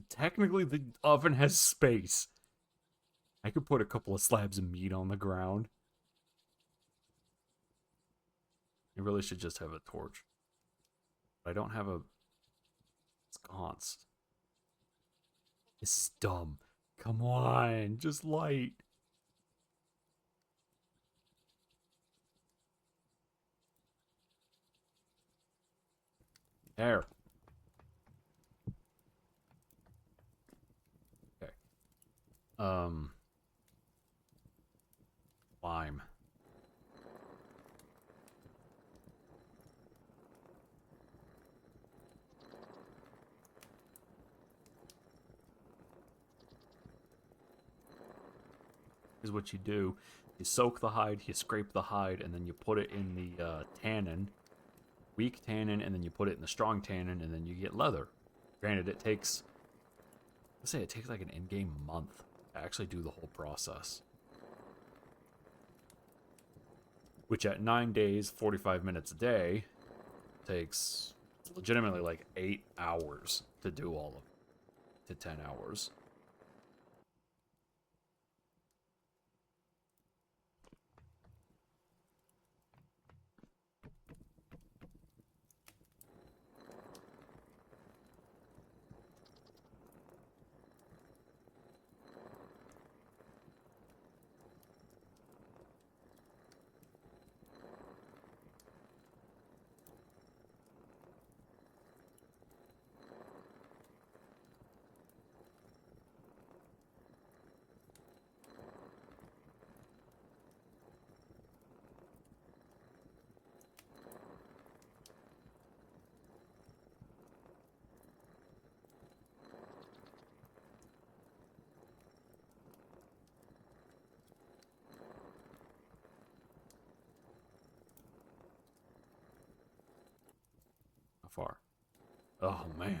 Technically, the oven has space. I could put a couple of slabs of meat on the ground. I really should just have a torch. But I don't have a sconce. It's dumb. Come on, just light. There. Okay. Lime. is what you do. You soak the hide, you scrape the hide, and then you put it in the tannin, weak tannin, and then you put it in the strong tannin, and then you get leather. Granted, it takes, let's say it takes like an in-game month to actually do the whole process. Which at 9 days, 45 minutes a day, takes legitimately like 8 hours to do all of it, to 10 hours. How far? Oh man.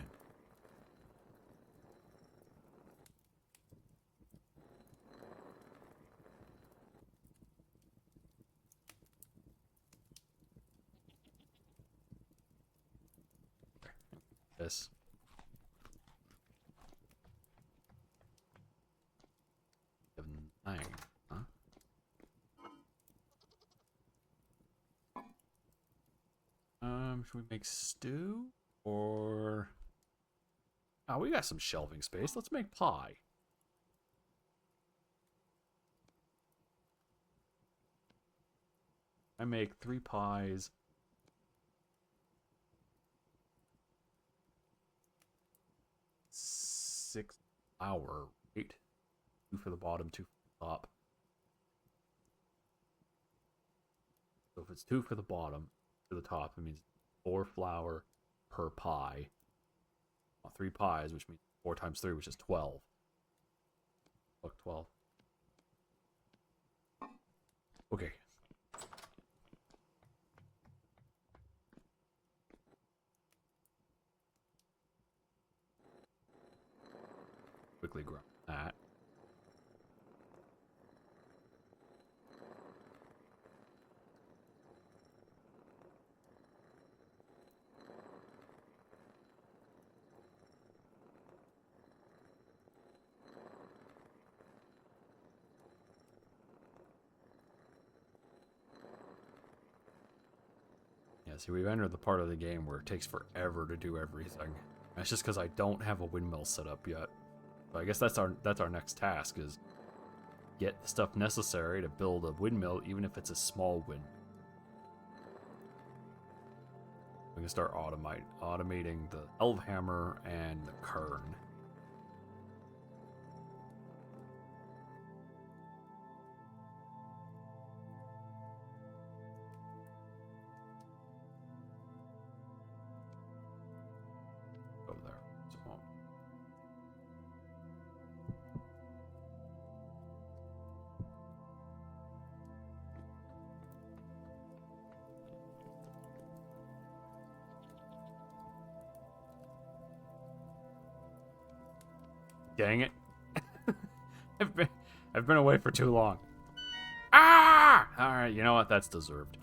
This. Nine, huh? Should we make stew? Or... Oh, we got some shelving space. Let's make pie. I make 3 pies. 6 flour. 8. 2 for the bottom, 2 for the top. So if it's 2 for the bottom, for the top, it means 4 flour per pie. 3 pies, which means 4 times 3, which is 12. Look, 12. Okay. Quickly grab that. Yeah, see, we've entered the part of the game where it takes forever to do everything. That's just because I don't have a windmill set up yet. So I guess that's our next task, is get the stuff necessary to build a windmill, even if it's a small wind. We can start automating the Elvhammer and the Kern. Over there. So, dang it. I've been away for too long. Ah! Alright, you know what? That's deserved.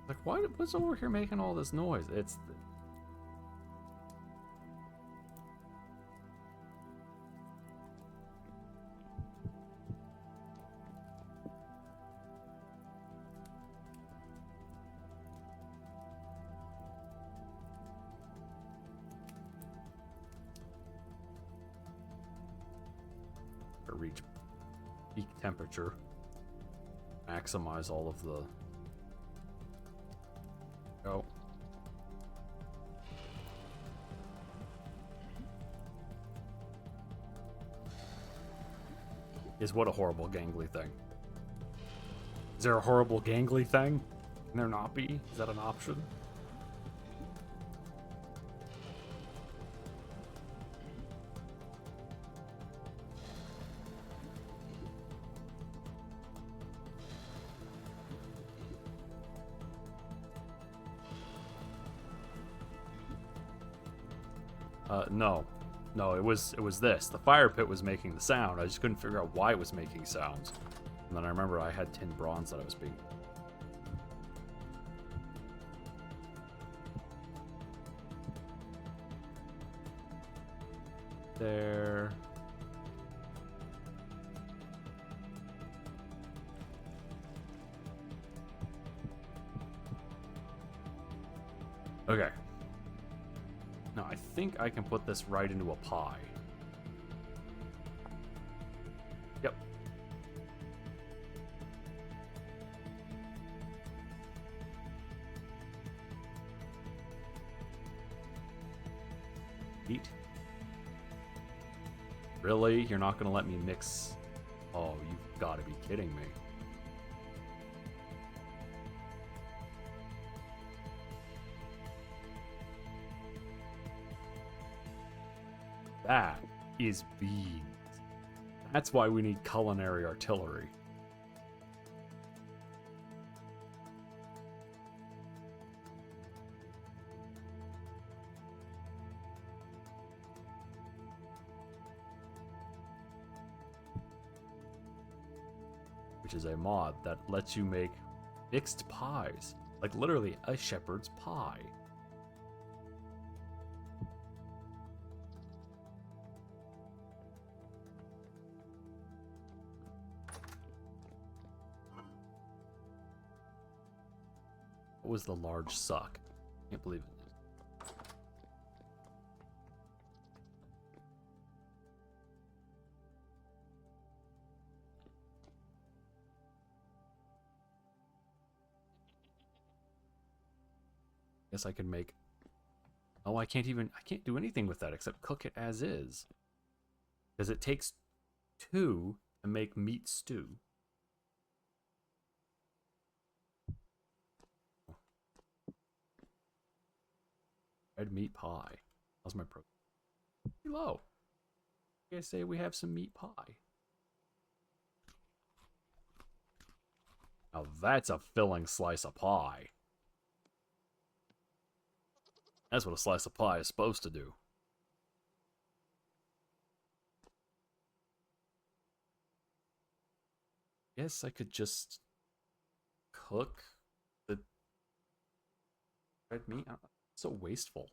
Like, what's over here making all this noise? It's... reach peak temperature, maximize all of the... Oh. Is what a horrible gangly thing. Is there a horrible gangly thing? Can there not be? Is that an option? No. No, it was this. The fire pit was making the sound. I just couldn't figure out why it was making sounds. And then I remember I had tin bronze that I was being... There. Okay. Now I think I can put this right into a pie. Yep. Eat. Really? You're not going to let me mix? Oh, you've got to be kidding me. That is beans. That's why we need culinary artillery. Which is a mod that lets you make mixed pies. Like literally a shepherd's pie. What was the large suck? Can't believe it. Guess I could make... Oh, I can't do anything with that except cook it as is. Because it takes 2 to make meat stew. Red meat pie. How's my protein? Pretty low. I say we have some meat pie. Now that's a filling slice of pie. That's what a slice of pie is supposed to do. Guess I could just cook the red meat. So wasteful.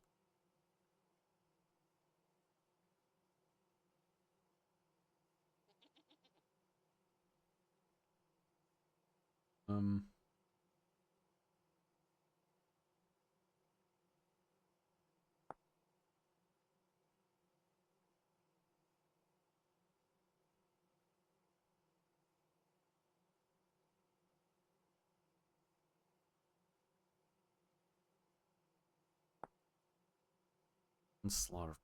And slaughter.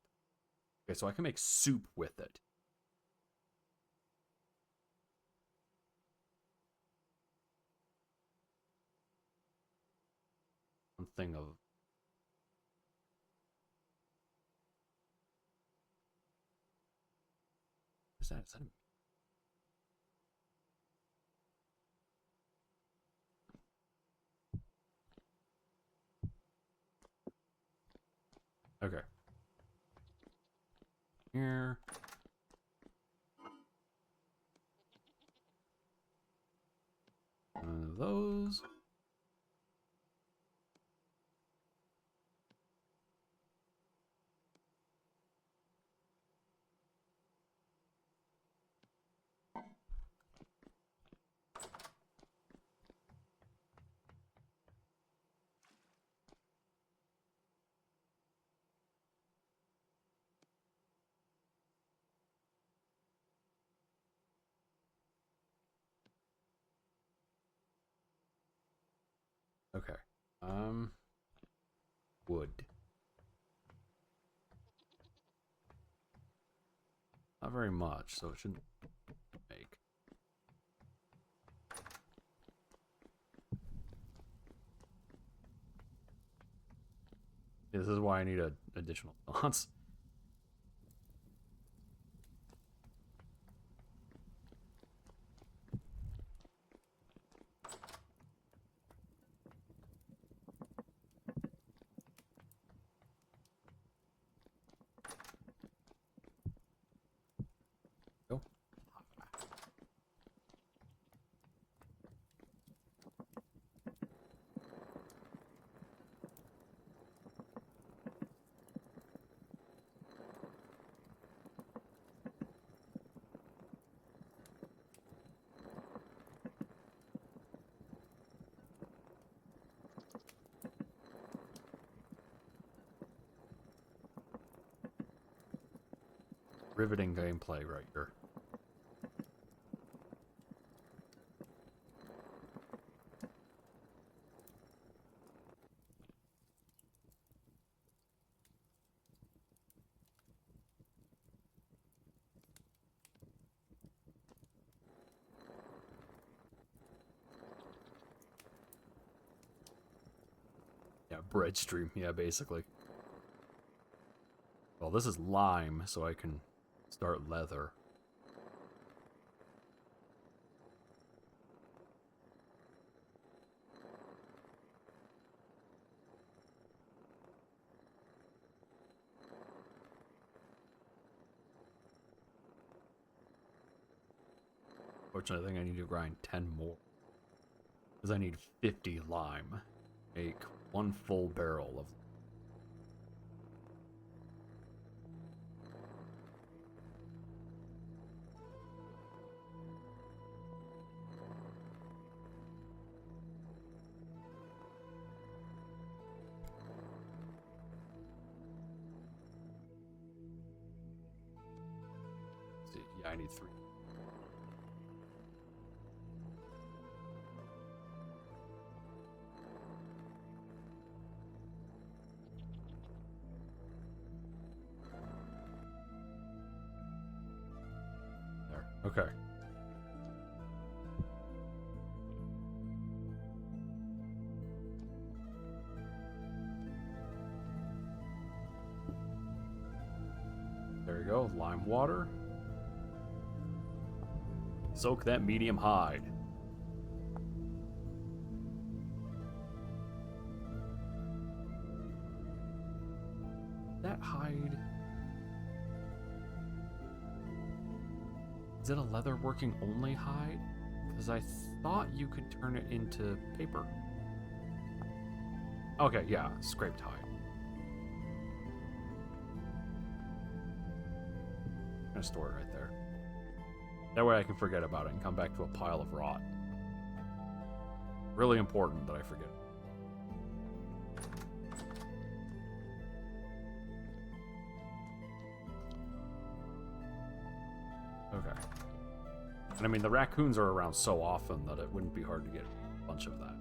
Okay, so I can make soup with it. One thing of... Is that a... Okay. Here. One of those. Okay. Wood. Not very much, so it shouldn't make. This is why I need additional thoughts. riveting gameplay right here. Yeah, bread stream. Yeah, basically. Well, this is lime, so I can start leather. Fortunately, I think I need to grind 10 more. Because I need 50 lime. Make 1 full barrel of... Let's see, yeah, I need 3. There. Okay. There you go, lime water. Soak that medium hide. That hide... Is it a leather working only hide? Because I thought you could turn it into paper. Okay, yeah, scraped hide. I'm gonna store it right there. That way I can forget about it and come back to a pile of rot. Really important that I forget. Okay. And I mean, the raccoons are around so often that it wouldn't be hard to get a bunch of that.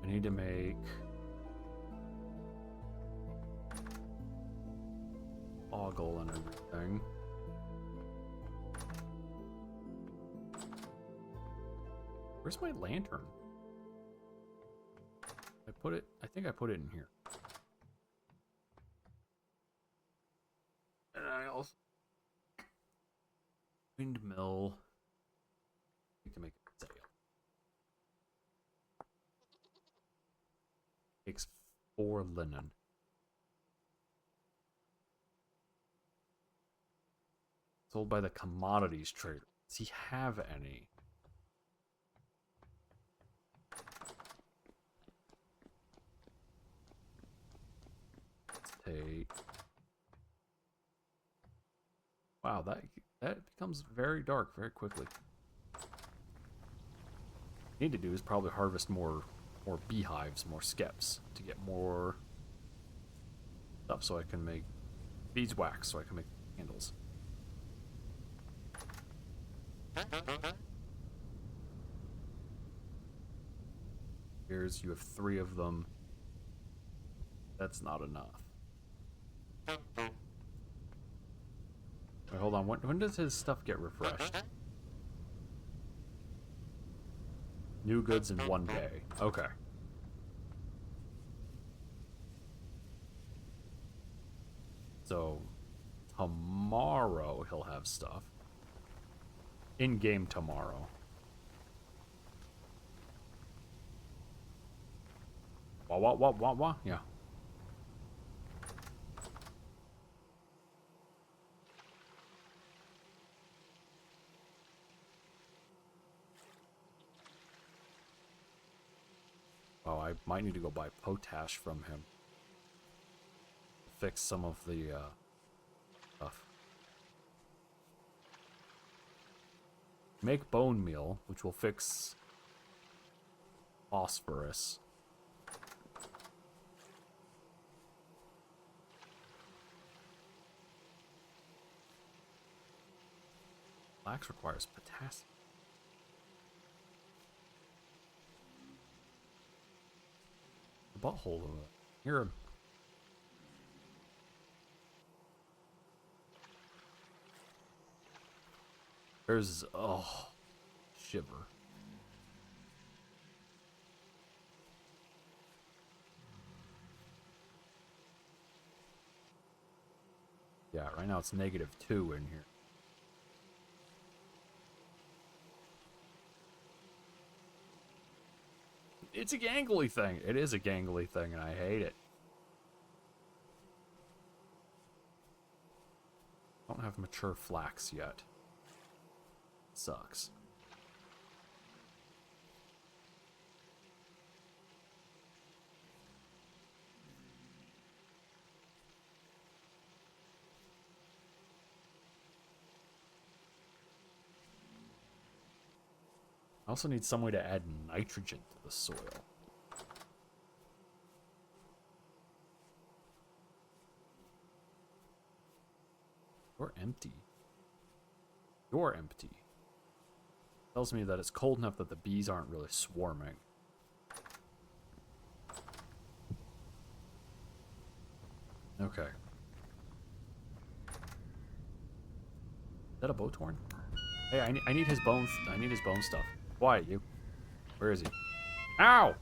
I need to make... ogle and everything. Where's my lantern? I put it... I think I put it in here. And I also... windmill... to make a sail. Takes 4 linen. Sold by the commodities trader. Does he have any? Let's take... Wow, that becomes very dark very quickly. What I need to do is probably harvest more beehives, more skeps, to get more stuff so I can make beeswax, so I can make candles. Here's, you have 3 of them. That's not enough. Wait, hold on. When does his stuff get refreshed? New goods in 1 day. Okay. So, tomorrow he'll have stuff. In-game tomorrow. Wah. Yeah. Oh, I might need to go buy potash from him. Fix some of the stuff. Make bone meal, which will fix phosphorus. Flax requires potassium. The butthole of it. Here. There's, oh, shiver. Yeah, right now it's -2 in here. It's a gangly thing. It is a gangly thing, and I hate it. I don't have mature flax yet. Sucks. I also need some way to add nitrogen to the soil. You're empty. You're empty. Tells me that it's cold enough that the bees aren't really swarming. Okay. Is that a Botorn? Hey, I need his bones. I need his bone stuff. Quiet, you. Where is he? Ow!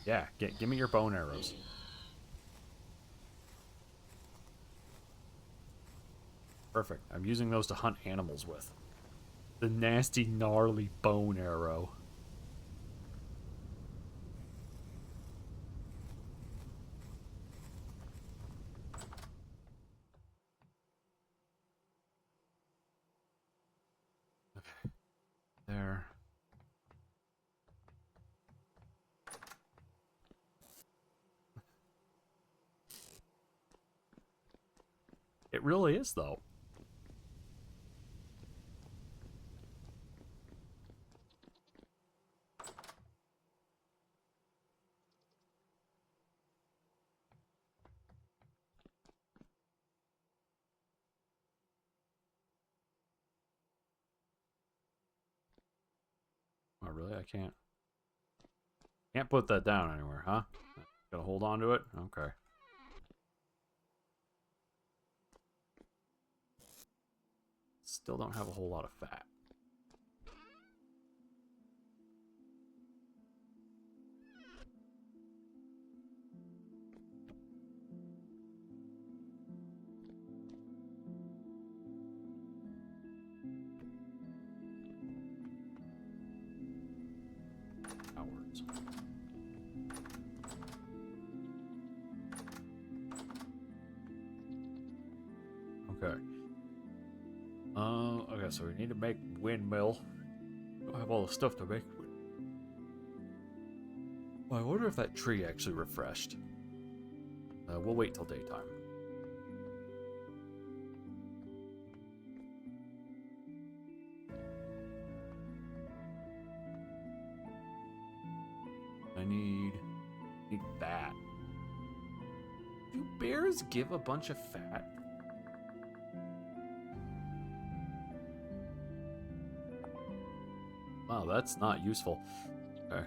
Yeah, give me your bone arrows. Perfect. I'm using those to hunt animals with. The nasty, gnarly bone arrow. Okay. There. It really is, though. Oh, really? I can't. Can't put that down anywhere, huh? Gotta hold on to it? Okay. Still don't have a whole lot of fat. Hours. Okay. Okay, so we need to make windmill. Don't have all the stuff to make. Well, I wonder if that tree actually refreshed. We'll wait till daytime. I need fat. Do bears give a bunch of fat? Wow, that's not useful. Okay,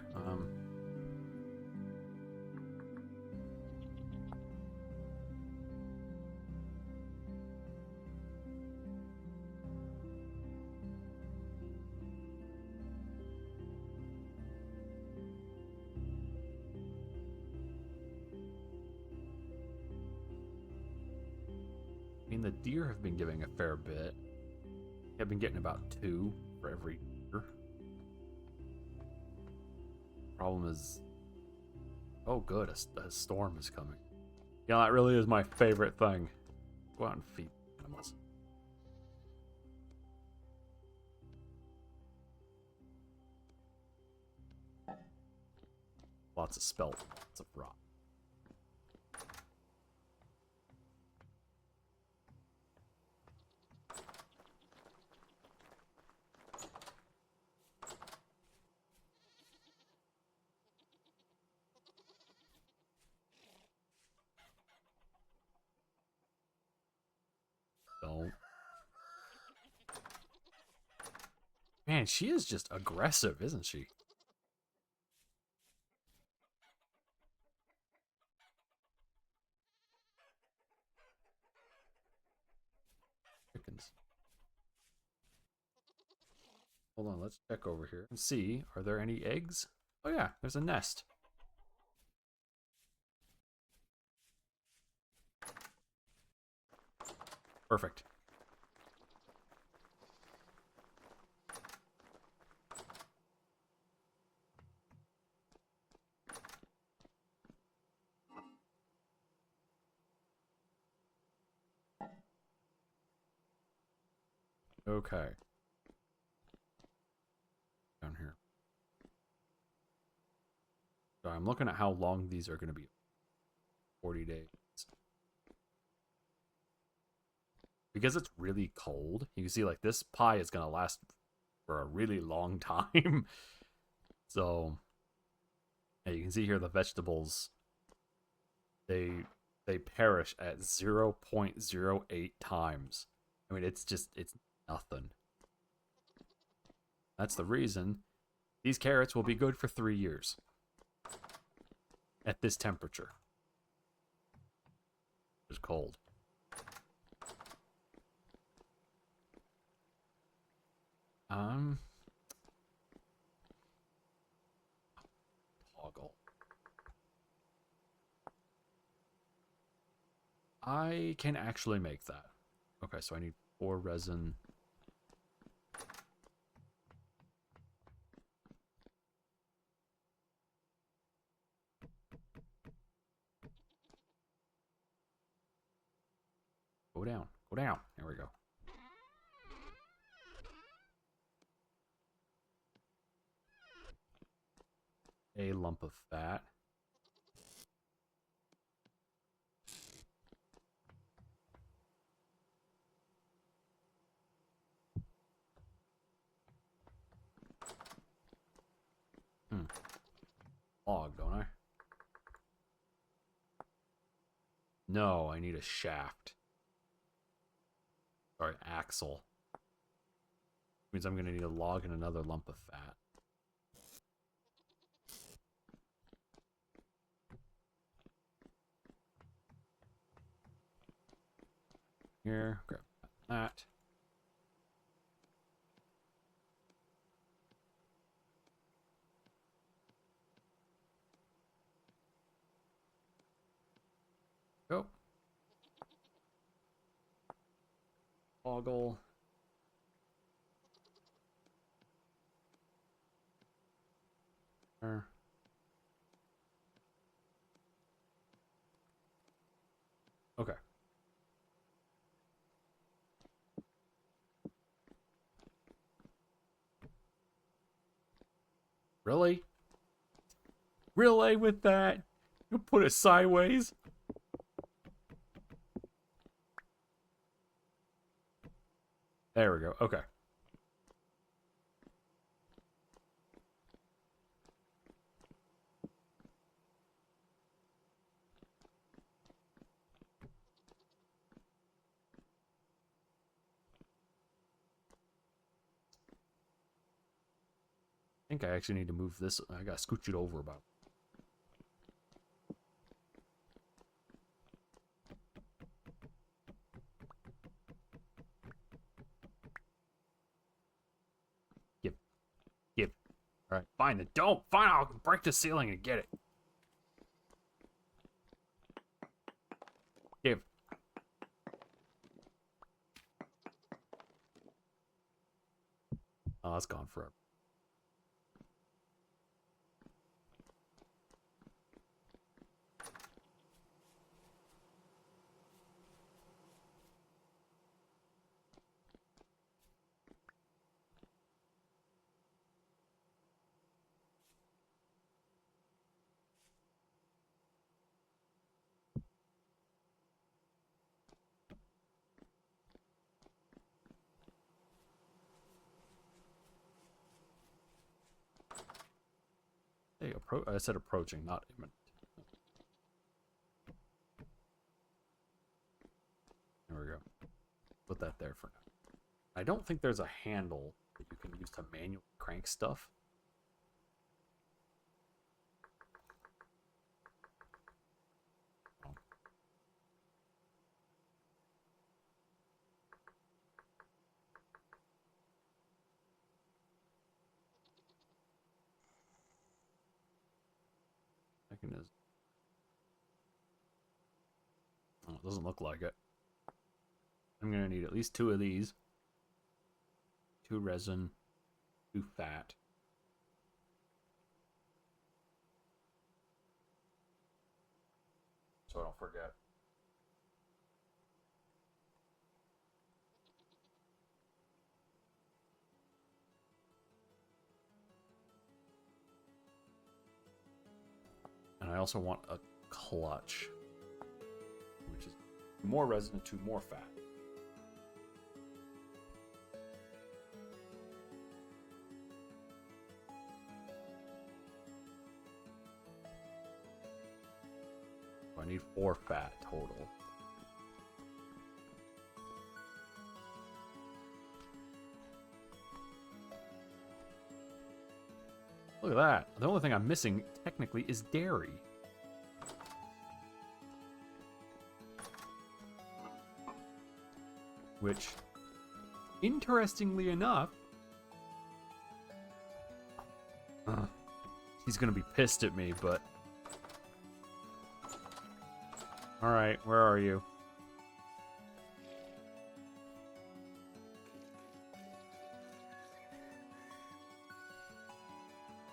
I mean, the deer have been giving a fair bit. I've been getting about 2 for every deer. Problem is... Oh, good, a storm is coming. Yeah, that really is my favorite thing. Go out and feed animals. Lots of spelt, lots of rock. Man, she is just aggressive, isn't she? Chickens. Hold on, let's check over here and see, are there any eggs? Oh yeah, there's a nest. Perfect. Okay. Down here. So I'm looking at how long these are going to be. 40 days. Because it's really cold, you can see like this pie is going to last for a really long time. So yeah, you can see here the vegetables, they perish at 0.08 times. I mean, it's nothing. That's the reason these carrots will be good for 3 years at this temperature. It's cold. Toggle. I can actually make that. Okay, so I need 4 resin. Go down. Go down. There we go. A lump of fat. Log, don't I? No, I need a shaft. Sorry, axle. Means I'm gonna need a log and another lump of fat. Here, grab that. Go. Toggle. There. Okay. Really? Really with that? You put it sideways? There we go. Okay. I think I actually need to move this. I gotta scooch it over about. Give. Give. Alright, fine then. Don't! Fine, I'll break the ceiling and get it. Give. Oh, that's gone forever. Hey, I said approaching, not imminent. There we go. Put that there for now. I don't think there's a handle that you can use to manually crank stuff. Mechanism. Oh, it doesn't look like it. I'm gonna need at least 2 of these. 2 resin, 2 fat. So I don't forget. And I also want a clutch, which is more resin and 2 more fat. I need 4 fat total. Look at that. The only thing I'm missing, technically, is dairy. Which, interestingly enough... he's gonna be pissed at me, but... Alright, where are you?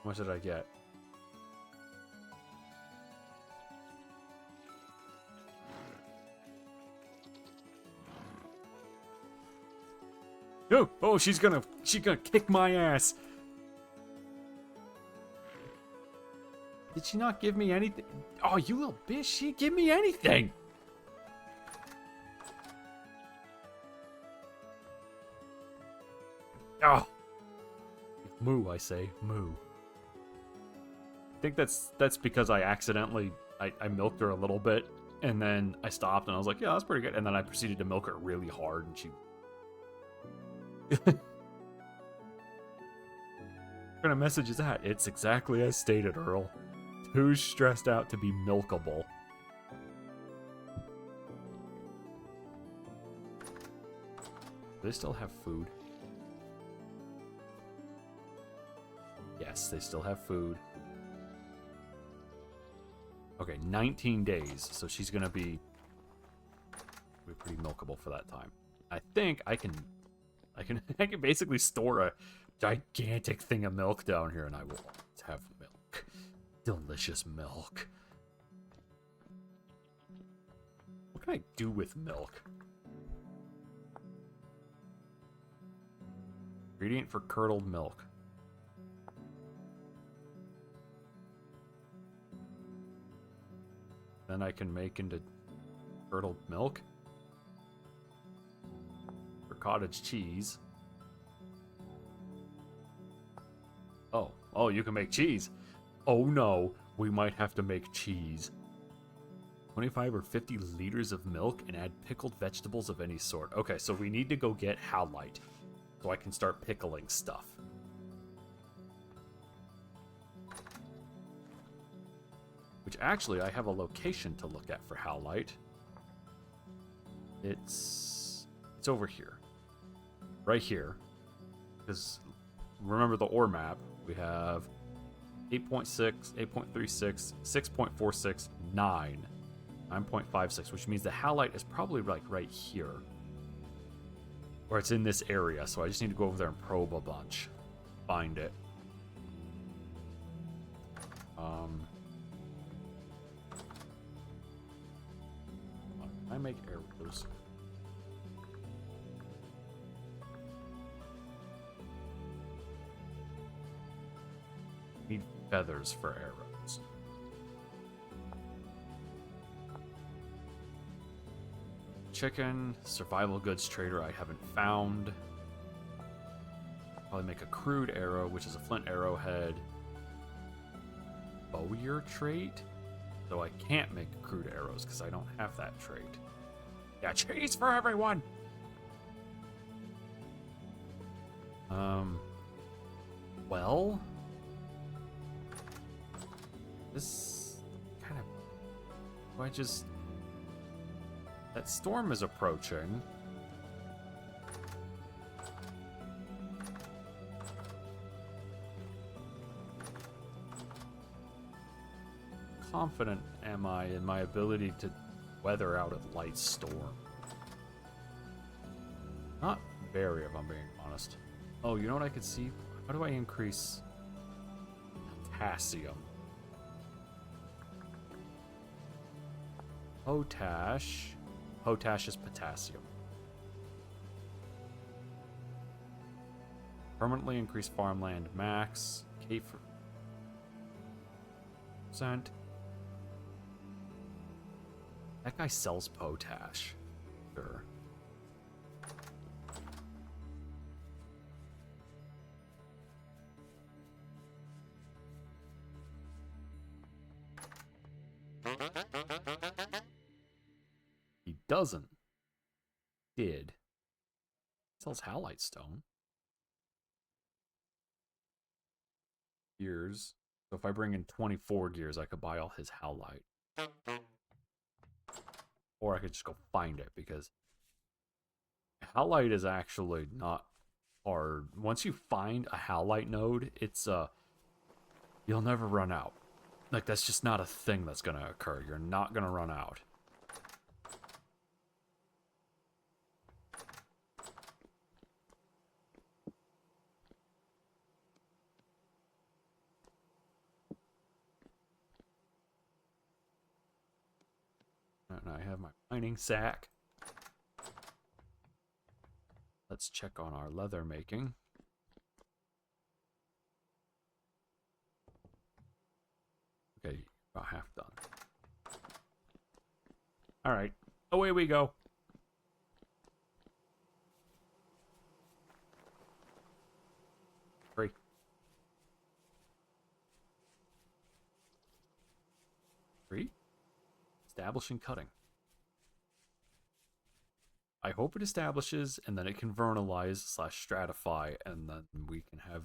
What did I get? Oh, she's gonna kick my ass. Did she not give me anything? Oh, you little bitch, she didn't give me anything. Oh. Moo, I say, moo. I think that's because I accidentally I milked her a little bit and then I stopped and I was like, yeah, that's pretty good. And then I proceeded to milk her really hard and she what kind of message is that? It's exactly as stated, Earl. Too stressed out to be milkable. Do they still have food? Yes, they still have food. Okay, 19 days, so she's gonna be pretty milkable for that time. I think I can basically store a gigantic thing of milk down here, and I will have milk, delicious milk. What can I do with milk? Ingredient for curdled milk. Then I can make into curdled milk. For cottage cheese. Oh, you can make cheese. Oh no, we might have to make cheese. 25 or 50 liters of milk and add pickled vegetables of any sort. Okay, so we need to go get Halite so I can start pickling stuff. Which actually, I have a location to look at for Halite. It's over here. Right here. Because remember the ore map, we have 8.6, 8.36, 6.46, 9, 9.56, which means the Halite is probably like right here. Or it's in this area, so I just need to go over there and probe a bunch. Find it. I make arrows. Need feathers for arrows. Chicken, survival goods trader I haven't found. Probably make a crude arrow, which is a flint arrowhead. Bowyer trait? So I can't make crude arrows because I don't have that trait. Yeah, cheese for everyone! Well, this kind of... I just... That storm is approaching. Confident am I in my ability to weather out a light storm? Not very, if I'm being honest. Oh, you know what I could see? How do I increase potassium? Potash. Potash is potassium. Permanently increase farmland max. K for percent. That guy sells potash. Sure. He doesn't. Did. Sells halite stone. Gears. So if I bring in 24 gears, I could buy all his halite. Or I could just go find it, because halite is actually not hard. Once you find a halite node, it's you'll never run out. Like, that's just not a thing that's gonna occur. You're not gonna run out. And I have my mining sack. Let's check on our leather making. Okay, about half done. Alright, away we go. Three. Three? Establishing cutting. I hope it establishes, and then it can vernalize / stratify, and then we can have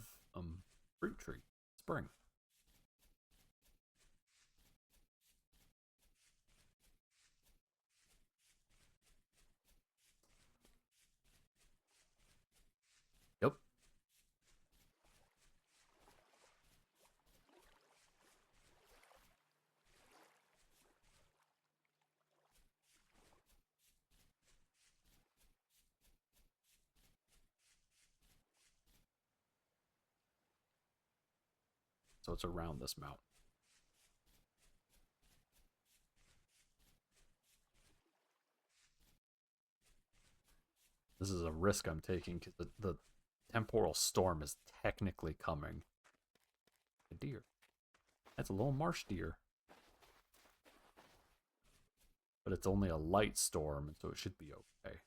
fruit tree. Spring. Yep. So it's around this mountain. This is a risk I'm taking, because the temporal storm is technically coming. A deer. That's a little marsh deer. But it's only a light storm, so it should be okay.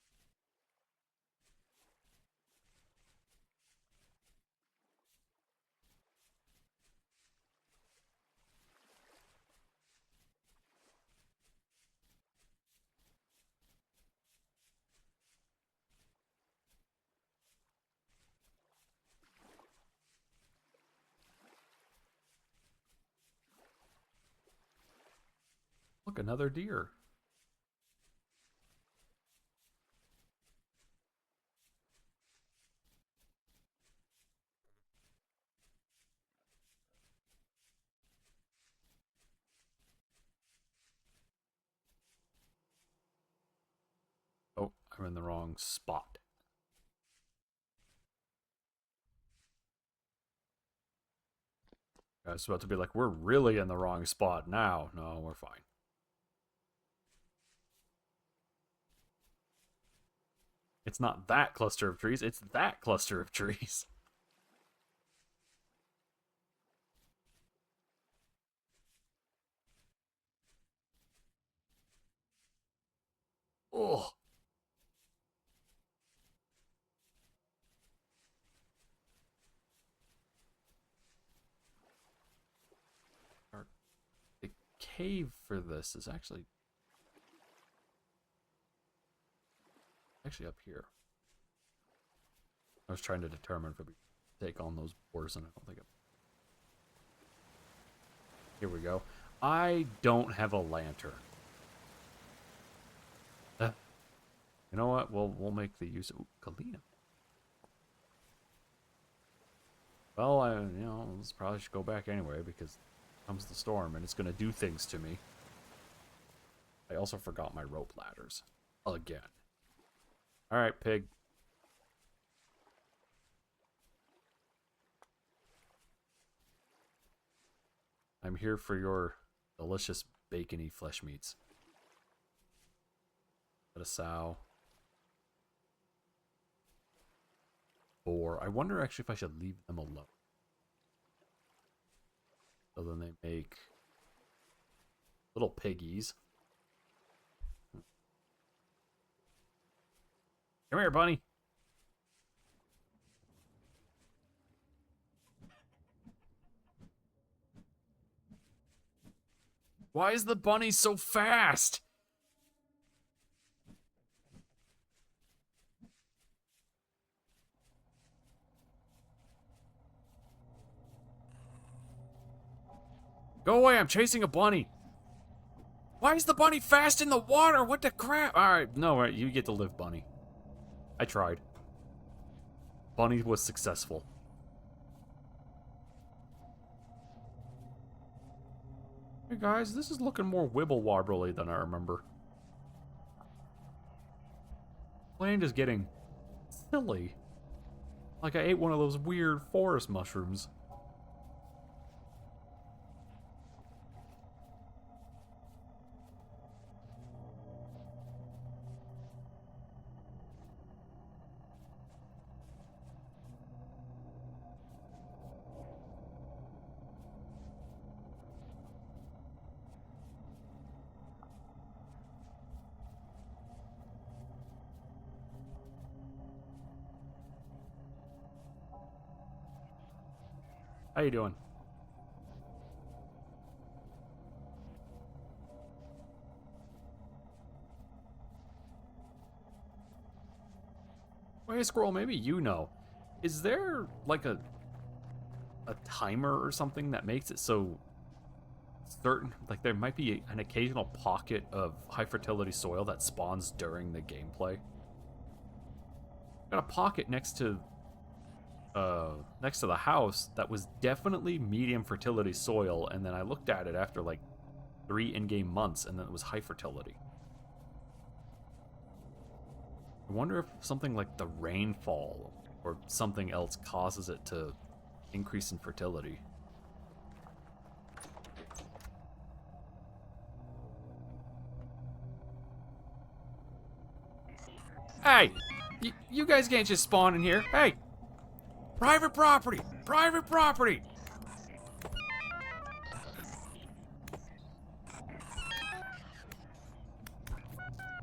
Look, another deer. Oh, I'm in the wrong spot. I was about to be like, we're really in the wrong spot now. No, we're fine. It's not that cluster of trees, it's that cluster of trees. Oh. The cave for this is actually up here. I was trying to determine for take on those boars, and I don't think it... Here we go. I don't have a lantern. You know what? We'll make the use of... Ooh, Kalina. Well, let's probably should go back anyway, because comes the storm, and it's going to do things to me. I also forgot my rope ladders. Again. Alright, pig. I'm here for your delicious bacony flesh meats. Got a sow. Boar. I wonder actually if I should leave them alone. So then they make little piggies. Come here, bunny. Why is the bunny so fast? Go away, I'm chasing a bunny. Why is the bunny fast in the water? What the crap? Alright, no, right, you get to live, bunny. I tried. Bunny was successful. Hey guys, this is looking more wibble-wobbly than I remember. Land is getting silly. Like I ate one of those weird forest mushrooms. How you doing? Hey, Squirrel, maybe you know. Is there, like, a timer or something that makes it so certain, like, there might be an occasional pocket of high-fertility soil that spawns during the gameplay? Got a pocket next to the house that was definitely medium fertility soil, and then I looked at it after like 3 in-game months, and then it was high fertility. I wonder if something like the rainfall or something else causes it to increase in fertility. Hey! You guys can't just spawn in here. Hey! Private property! Private property!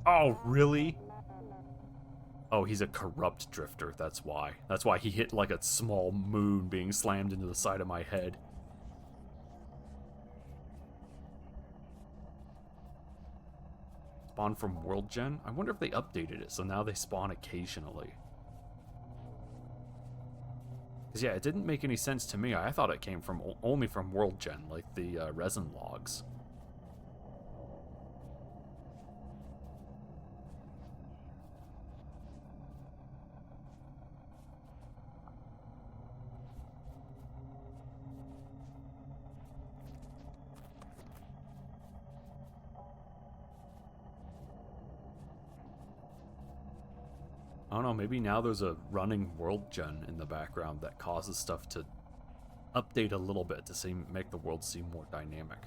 Oh, really? Oh, he's a corrupt drifter, that's why. That's why he hit like a small moon being slammed into the side of my head. Spawn from World Gen? I wonder if they updated it, so now they spawn occasionally. Because, yeah, it didn't make any sense to me. I thought it came from only from World Gen, like the resin logs. I don't know, maybe now there's a running World Gen in the background that causes stuff to update a little bit to make the world seem more dynamic.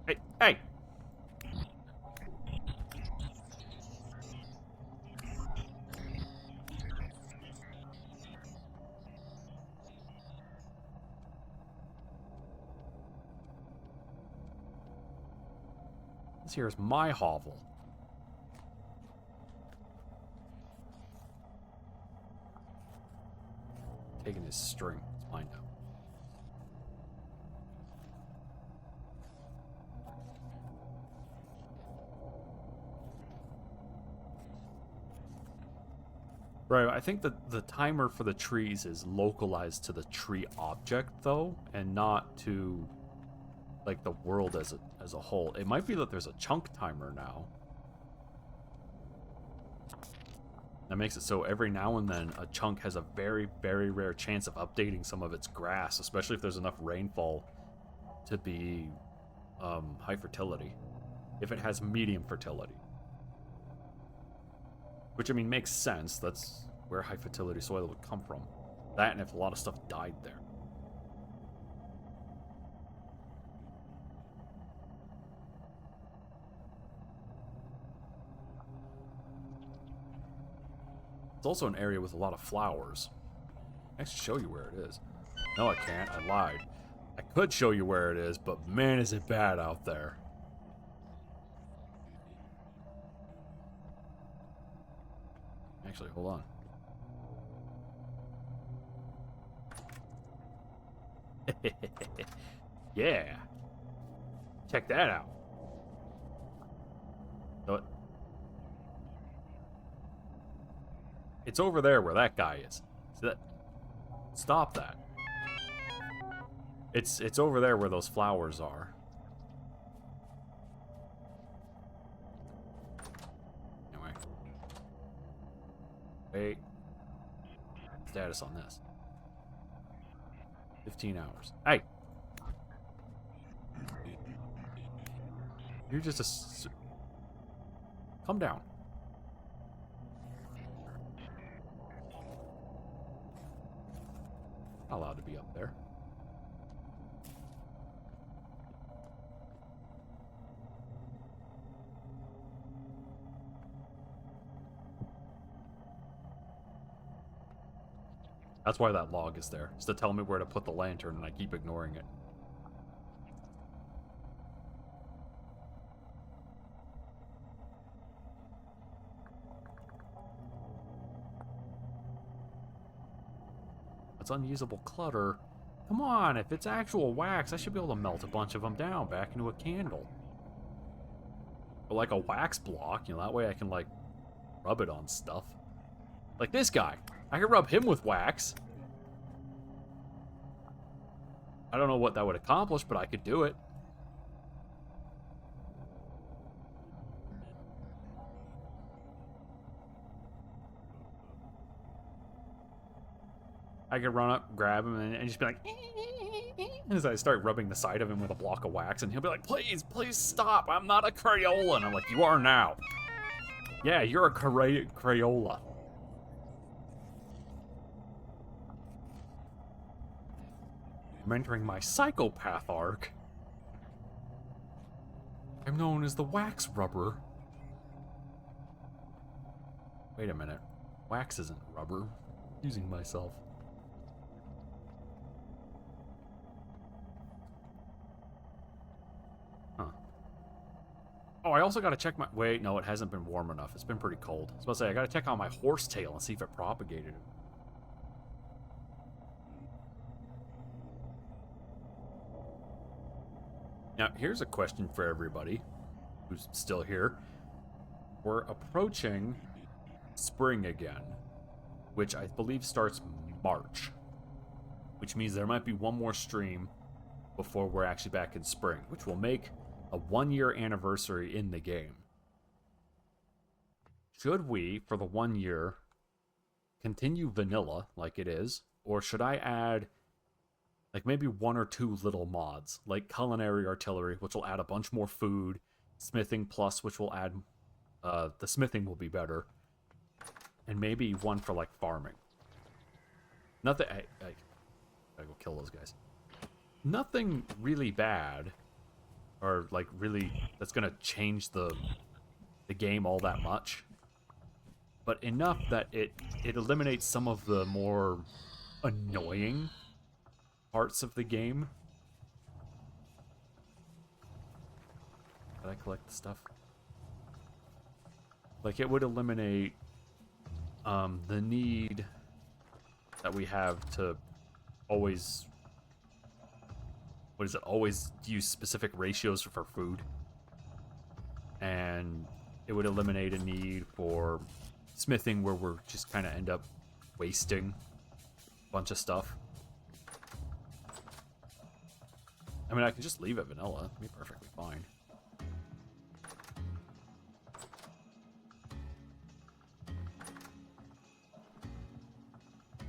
Hey, hey! This here is my hovel. Taking his string. It's mine now. Right, I think that the timer for the trees is localized to the tree object, though, and not to, like, the world as a whole. It might be that there's a chunk timer now. That makes it so every now and then a chunk has a very, very rare chance of updating some of its grass, especially if there's enough rainfall to be high fertility. If it has medium fertility. Which, I mean, makes sense. That's where high fertility soil would come from. That and if a lot of stuff died there. It's also an area with a lot of flowers. I can show you where it is. No, I can't. I lied. I could show you where it is, but man, is it bad out there. Actually, hold on. Yeah. Check that out. So it's over there where that guy is. See that? Stop that. It's over there where those flowers are. Anyway. Wait. Status on this. 15 hours. Hey! You're just a... Calm down. Not allowed to be up there. That's why that log is there. It's to tell me where to put the lantern, and I keep ignoring it. It's unusable clutter. Come on, if it's actual wax, I should be able to melt a bunch of them down back into a candle. Or like a wax block, you know, that way I can, like, rub it on stuff. Like this guy. I can rub him with wax. I don't know what that would accomplish, but I could do it. I could run up, grab him, and just be like... as I start rubbing the side of him with a block of wax, and he'll be like, please, please stop, I'm not a Crayola. And I'm like, you are now. Yeah, you're a Crayola. I'm entering my psychopath arc. I'm known as the wax rubber. Wait a minute. Wax isn't rubber. I'm using myself. Huh. Oh, I also gotta check my... Wait, no, it hasn't been warm enough. It's been pretty cold. I was about to say, I gotta check on my horsetail and see if it propagated it. Now, here's a question for everybody who's still here. We're approaching spring again, which I believe starts March, which means there might be one more stream before we're actually back in spring, which will make a 1-year anniversary in the game. Should we, for the 1 year, continue vanilla like it is, or should I add... like maybe 1 or 2 little mods, like Culinary Artillery, which will add a bunch more food, Smithing Plus, which will add, the smithing will be better, and maybe one for, like, farming. Nothing, I gotta go kill those guys. Nothing really bad, or, like, really, that's gonna change the game all that much, but enough that it eliminates some of the more annoying parts of the game. Did I collect the stuff? Like, it would eliminate the need that we have to always... what is it? Always use specific ratios for food. And it would eliminate a need for smithing where we're just kind of end up wasting a bunch of stuff. I mean, I can just leave it vanilla. It'd be perfectly fine.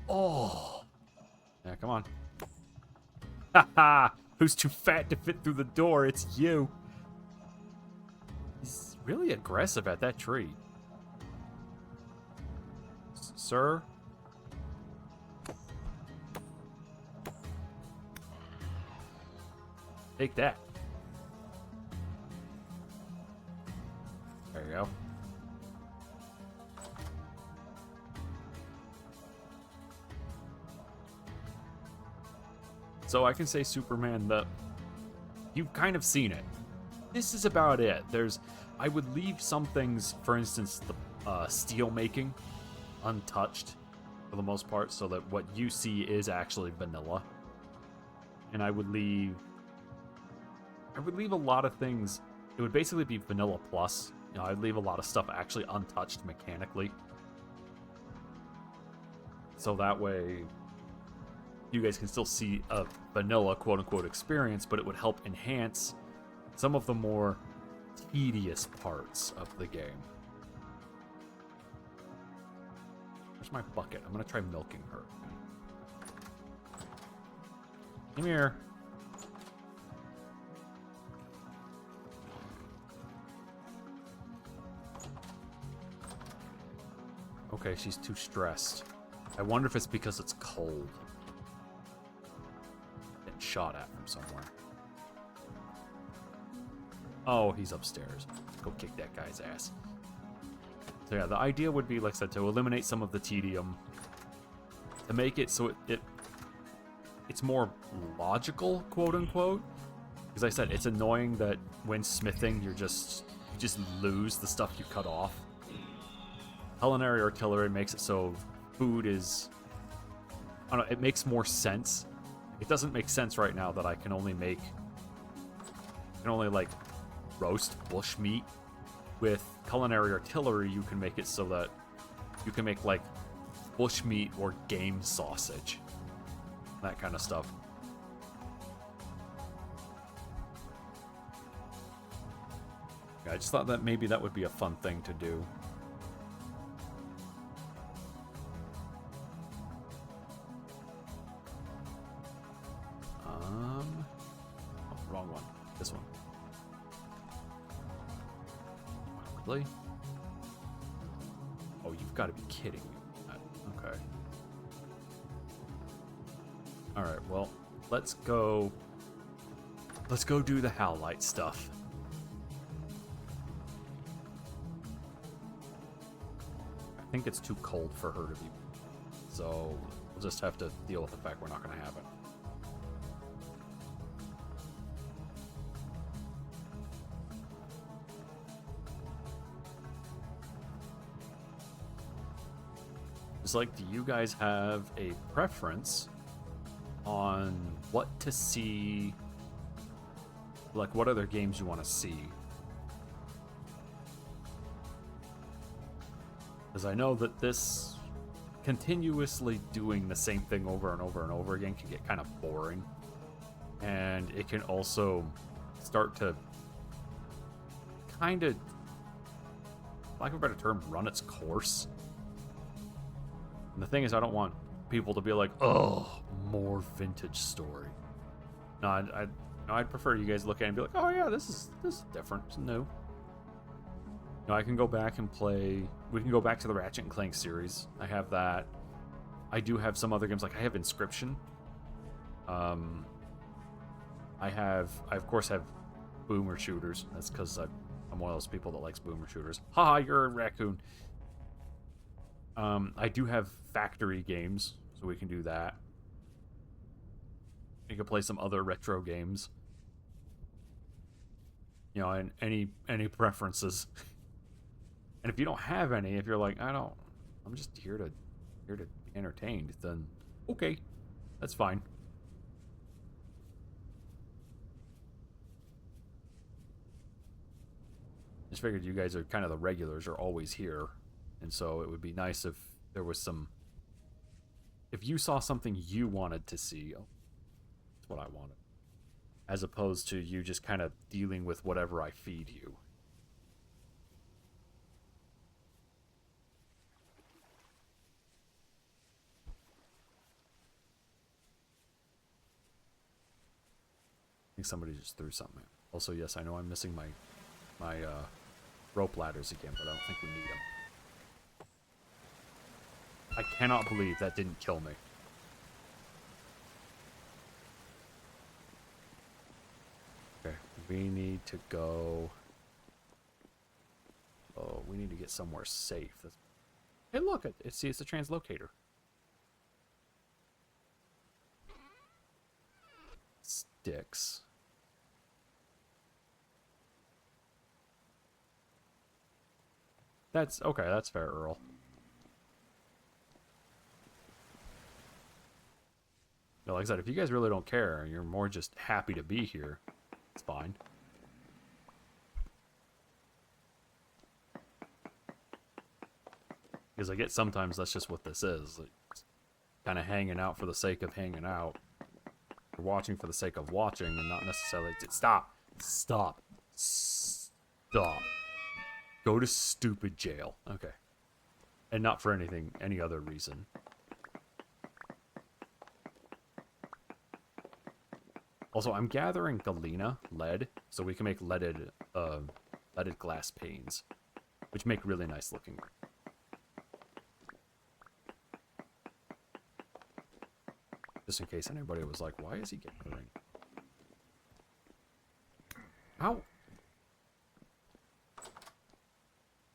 Oh! Yeah, come on. Haha! Who's too fat to fit through the door? It's you! He's really aggressive at that tree. Sir? Take that. There you go. So I can say, Superman, that you've kind of seen it. This is about it. I would leave some things, for instance, the steel making, untouched for the most part, so that what you see is actually vanilla. And I would leave a lot of things. It would basically be vanilla plus. You know, I'd leave a lot of stuff actually untouched mechanically. So that way you guys can still see a vanilla quote-unquote experience, but it would help enhance some of the more tedious parts of the game. Where's my bucket? I'm gonna try milking her. Come here. Okay, she's too stressed. I wonder if it's because it's cold. Getting shot at from somewhere. Oh, he's upstairs. Go kick that guy's ass. So yeah, the idea would be, like I said, to eliminate some of the tedium. To make it so it's more logical, quote unquote. Because I said, it's annoying that when smithing, you just lose the stuff you cut off. Culinary artillery makes it so food is, I don't know, it makes more sense. It doesn't make sense right now that I can only like roast bush meat. With culinary artillery, you can make it so that you can make like bush meat or game sausage, that kind of stuff. Yeah, I just thought that maybe that would be a fun thing to do. Wrong one. This one. Really? Oh, you've got to be kidding me. Okay. Alright, well, let's go do the Halite stuff. I think it's too cold for her to be, so we'll just have to deal with the fact we're not going to have it. It's like, do you guys have a preference on what to see? Like, what other games you want to see? Because I know that this continuously doing the same thing over and over and over again can get kind of boring. And it can also start to kind of, for lack of a better term, run its course. And the thing is, I don't want people to be like, oh, more vintage story. No, I'd prefer you guys look at it and be like, oh yeah, this is different, it's new. You know, I can go back and play. We can go back to the Ratchet and Clank series. I have that. I do have some other games, like I have Inscription. I of course have boomer shooters. That's because I'm one of those people that likes boomer shooters. Haha, you're a raccoon. I do have factory games, so we can do that. We can play some other retro games. You know, and any preferences. And if you don't have any, if you're like, I'm just here to be entertained, then okay, that's fine. Just figured you guys are kind of the regulars, are always here. And so it would be nice if there was some... If you saw something you wanted to see, oh, that's what I wanted. As opposed to you just kind of dealing with whatever I feed you. I think somebody just threw something. Also, yes, I know I'm missing my rope ladders again, but I don't think we need them. I cannot believe that didn't kill me. Okay, we need to go... Oh, we need to get somewhere safe. Hey, look, it's a translocator. Sticks. That's okay, that's fair, Earl. No, like I said, if you guys really don't care, you're more just happy to be here, it's fine. Because I get sometimes that's just what this is. Like, kind of hanging out for the sake of hanging out. Or watching for the sake of watching and not necessarily... Stop! Stop! Stop! Go to stupid jail. Okay. And not for anything, any other reason. Also, I'm gathering galena, lead, so we can make leaded glass panes, which make really nice looking. Just in case anybody was like, why is he getting the ring? Ow!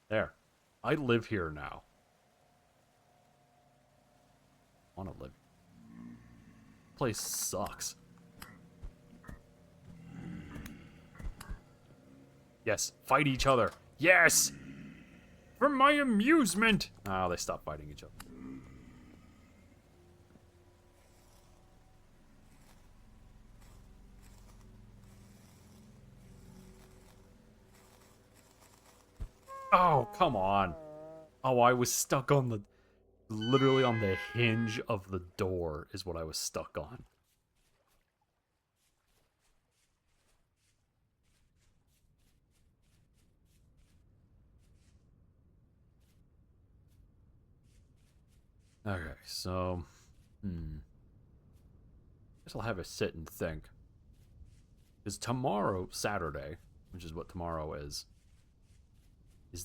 There. I live here now. I want to live. Place sucks. Yes, fight each other. Yes! For my amusement! Oh, they stopped fighting each other. Oh, come on. Oh, I was stuck on the... Literally on the hinge of the door is what I was stuck on. Okay, so... Guess I'll have a sit and think. Because tomorrow, Saturday, which is what tomorrow is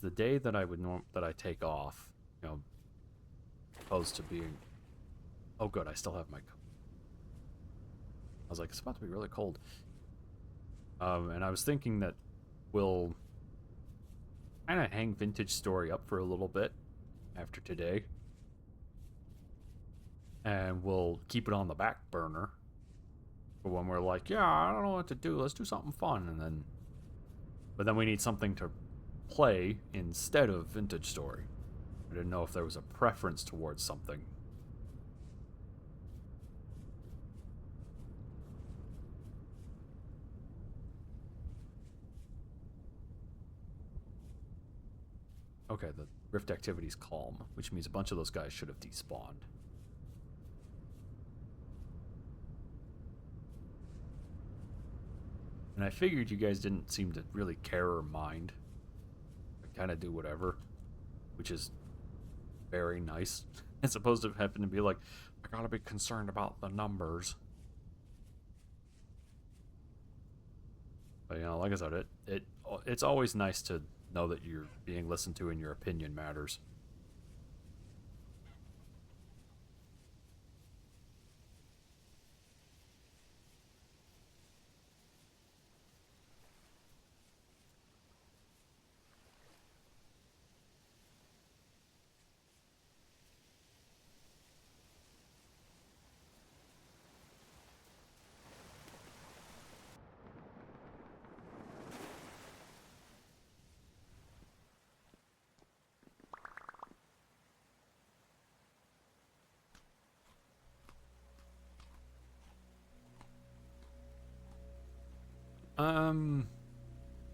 the day that I would that I take off, you know, opposed to being... Oh, good, I still have my... I was like, it's about to be really cold. And I was thinking that we'll kind of hang Vintage Story up for a little bit after today. And we'll keep it on the back burner for when we're like, yeah, I don't know what to do. Let's do something fun. And then... But then we need something to play instead of Vintage Story. I didn't know if there was a preference towards something. Okay, the rift activity's calm, which means a bunch of those guys should have despawned. And I figured you guys didn't seem to really care or mind. Kind of do whatever, which is very nice. As opposed to having to be like, I gotta be concerned about the numbers. But you know, like I said, it's always nice to know that you're being listened to and your opinion matters.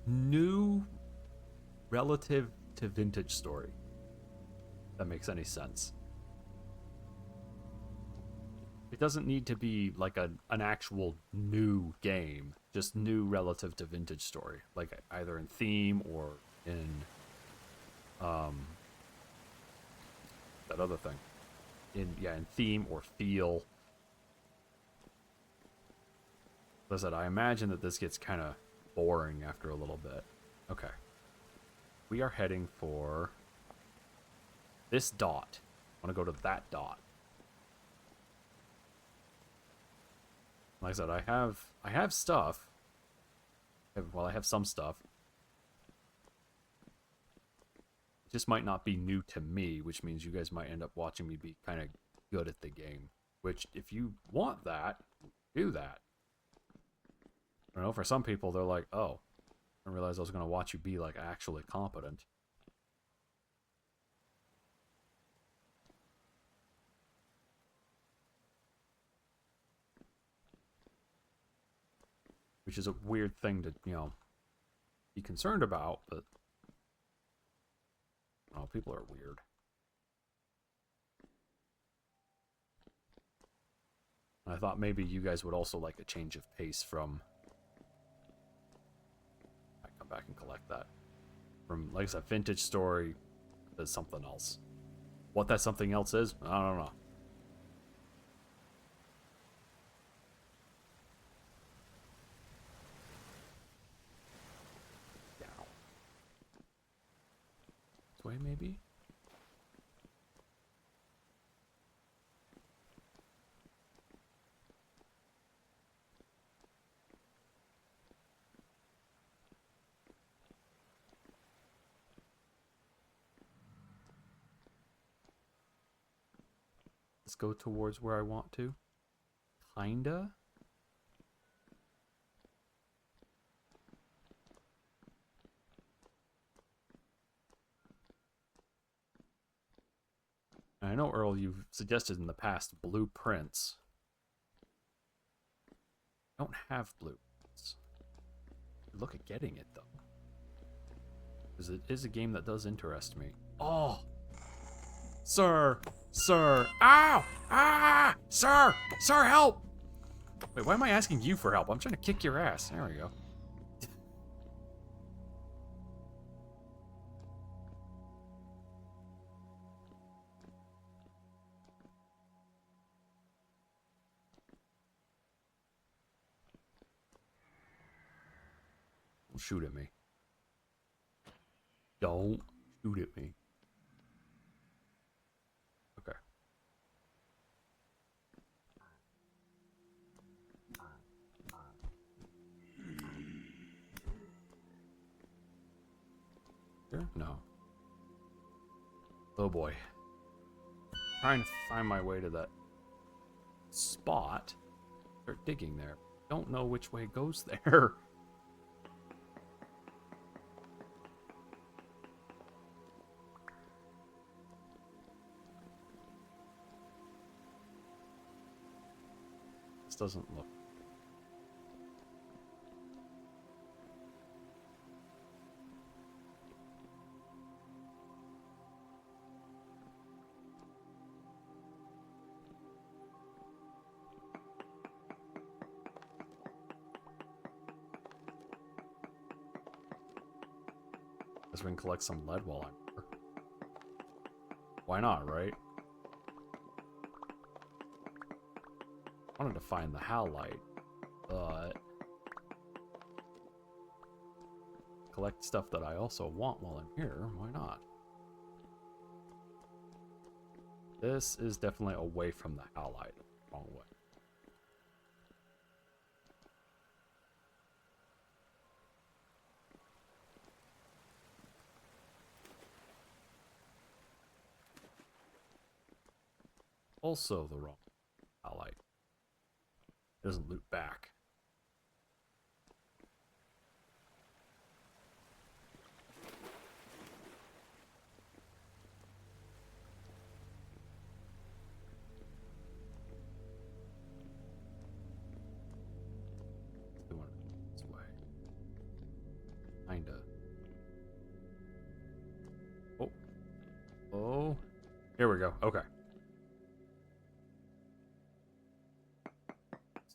New relative to Vintage Story. that makes any sense. It doesn't need to be like an actual new game, just new relative to Vintage Story, like either in theme or in that other thing. In theme or feel. As I said, I imagine that this gets kind of boring after a little bit. Okay. We are heading for this dot. I want to go to that dot. Like I said, I have stuff. Well, I have some stuff. It just might not be new to me, which means you guys might end up watching me be kind of good at the game. Which, if you want that, do that. I don't know, for some people, they're like, oh, I didn't realize I was going to watch you be, like, actually competent. Which is a weird thing to, you know, be concerned about, but, oh, people are weird. I thought maybe you guys would also like a change of pace from... I come back and collect that. From, like I said, Vintage Story to something else. What that something else is, I don't know. Down. This way, maybe? Let's go towards where I want to. Kinda? I know, Earl, you've suggested in the past blueprints. I don't have blueprints. Look at getting it, though. Because it is a game that does interest me. Oh! Sir! Sir! Ow! Ah! Sir! Sir, help! Wait, why am I asking you for help? I'm trying to kick your ass. There we go. Don't shoot at me. Don't shoot at me. Okay. Here? No. Oh boy. Trying to find my way to that spot. Start digging there. Don't know which way goes there. This doesn't look. Guess we can collect some lead while I'm here. Why not, right? I wanted to find the Halite, but collect stuff that I also want while I'm here. Why not? This is definitely away from the Halite. Wrong way. Also the wrong Halite. It doesn't loot back. Doing it this way. Kinda. Oh. Oh. Here we go. Okay.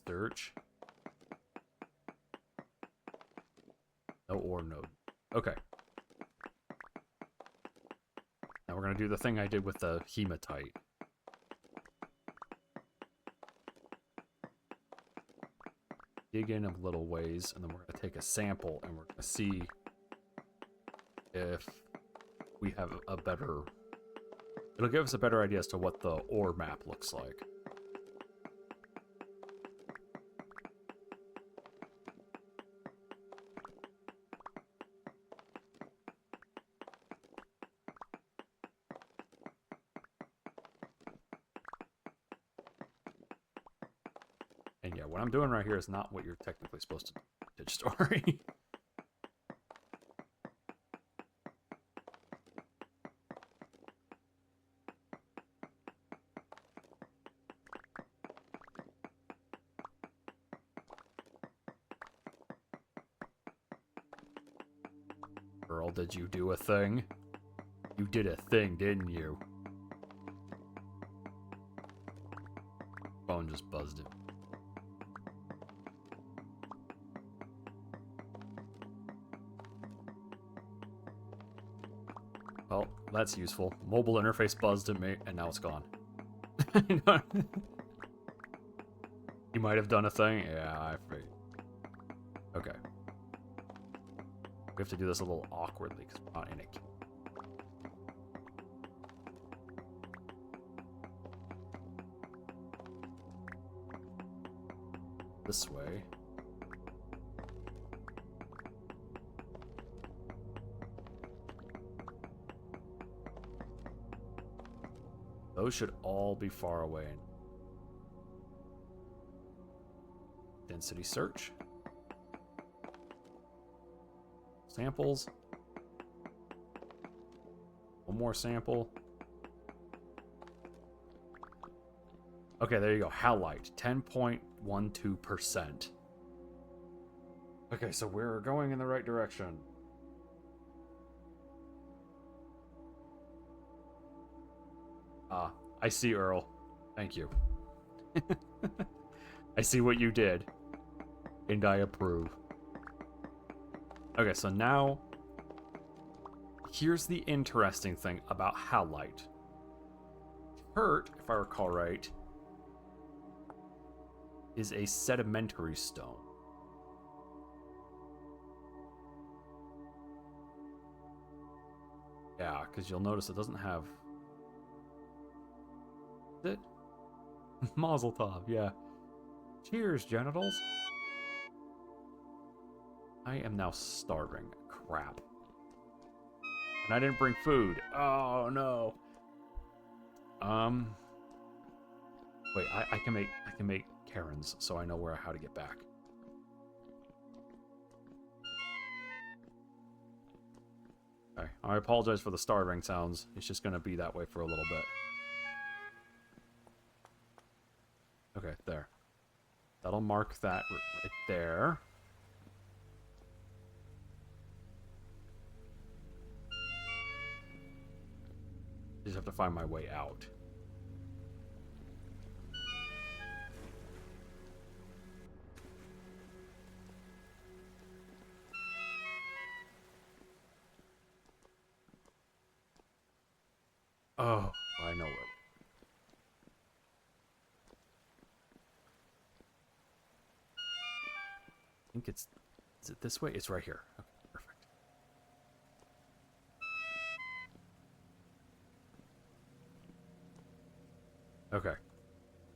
Search. No ore node. Okay. Now we're going to do the thing I did with the hematite. Dig in a little ways, and then we're going to take a sample, and we're going to see if we have a better... It'll give us a better idea as to what the ore map looks like. And yeah, what I'm doing right here is not what you're technically supposed to do, Story. Girl, did you do a thing? You did a thing, didn't you? Phone just buzzed it. Well, that's useful. Mobile interface buzzed at me, and now it's gone. You might have done a thing? Yeah, I figured. Okay. We have to do this a little awkwardly, because we're not in a... This way. Those should all be far away. Density search. Samples. One more sample. Okay, there you go. Halite, 10.12%. Okay, so we're going in the right direction. I see, Earl. Thank you. I see what you did. And I approve. Okay, so now... Here's the interesting thing about Halite. Hearth, if I recall right, is a sedimentary stone. Yeah, because you'll notice it doesn't have... Is it? Mazel tov, yeah. Cheers, genitals. I am now starving. Crap. And I didn't bring food. Oh, no. Wait, I can make Karens, so I know how to get back. Okay, I apologize for the starving sounds. It's just gonna be that way for a little bit. Okay, there. That'll mark that right there. Just have to find my way out. Oh, I know where. I think it's... Is it this way? It's right here. Okay, perfect. Okay.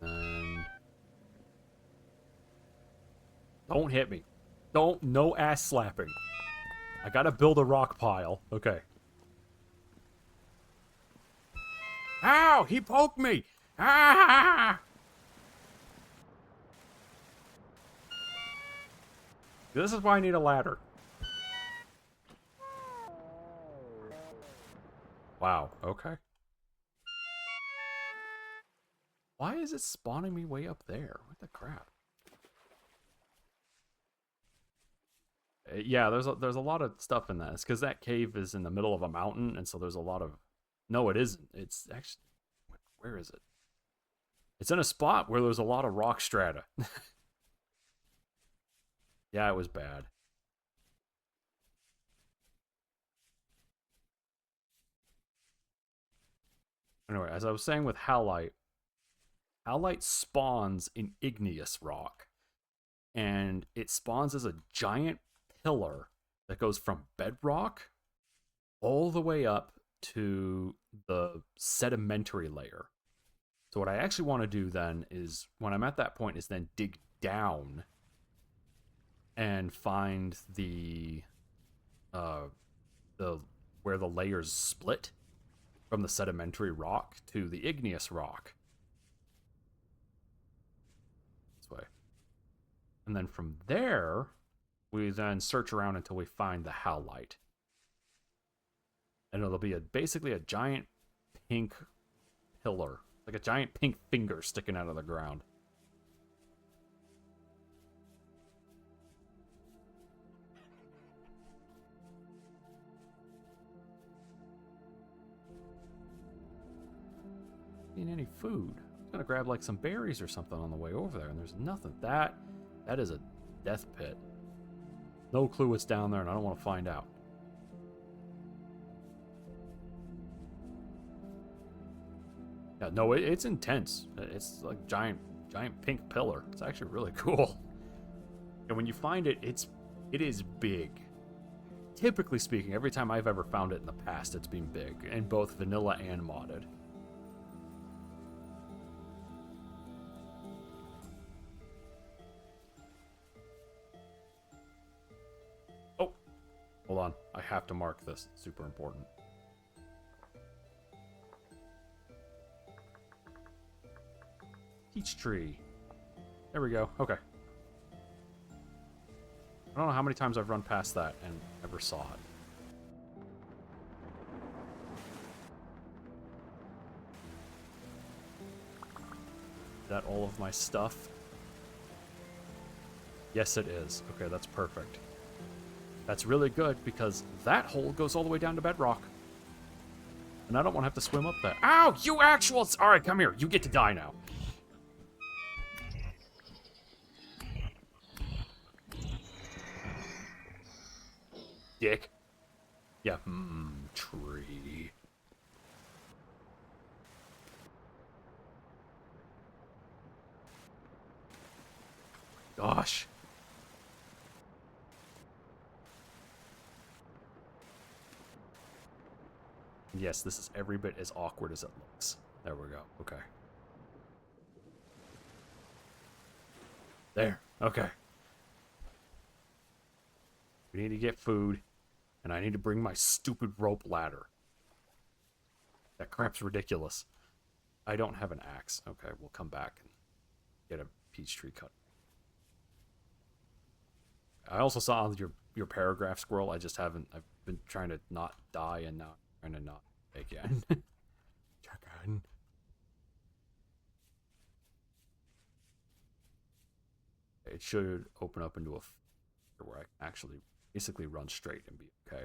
And... Don't hit me. Don't... No ass slapping. I gotta build a rock pile. Okay. Ow! He poked me! Ah! This is why I need a ladder. Wow, okay. Why is it spawning me way up there? What the crap? Yeah, there's a lot of stuff in that. It's because that cave is in the middle of a mountain, and so there's a lot of... No, it isn't. It's actually... Where is it? It's in a spot where there's a lot of rock strata. Yeah, it was bad. Anyway, as I was saying with Halite, Halite spawns in igneous rock. And it spawns as a giant pillar that goes from bedrock all the way up to the sedimentary layer. So what I actually want to do then is, when I'm at that point, is then dig down and find the where the layers split from the sedimentary rock to the igneous rock. This way. And then from there, we then search around until we find the Halite. And it'll be basically a giant pink pillar. Like a giant pink finger sticking out of the ground. Ain't any food. I was gonna grab like some berries or something on the way over there, and there's nothing. That is a death pit. No clue what's down there, and I don't want to find out. Yeah, no, it's intense. It's like giant pink pillar. It's actually really cool. And when you find it, it is big. Typically speaking, every time I've ever found it in the past, it's been big, in both vanilla and modded. Oh, hold on. I have to mark this. It's super important. Peach tree. There we go. Okay. I don't know how many times I've run past that and never saw it. Is that all of my stuff? Yes, it is. Okay, that's perfect. That's really good because that hole goes all the way down to bedrock. And I don't want to have to swim up that. Ow! You actuals! Alright, come here. You get to die now. Dick. Yeah, tree. Gosh. Yes, this is every bit as awkward as it looks. There we go. Okay. There. Okay. We need to get food, and I need to bring my stupid rope ladder. That crap's ridiculous. I don't have an axe. Okay, we'll come back and get a peach tree cut. I also saw your paragraph, Squirrel. I just haven't. I've been trying to not die and now trying to not again. Chicken. It should open up into a where I can actually basically run straight and be okay.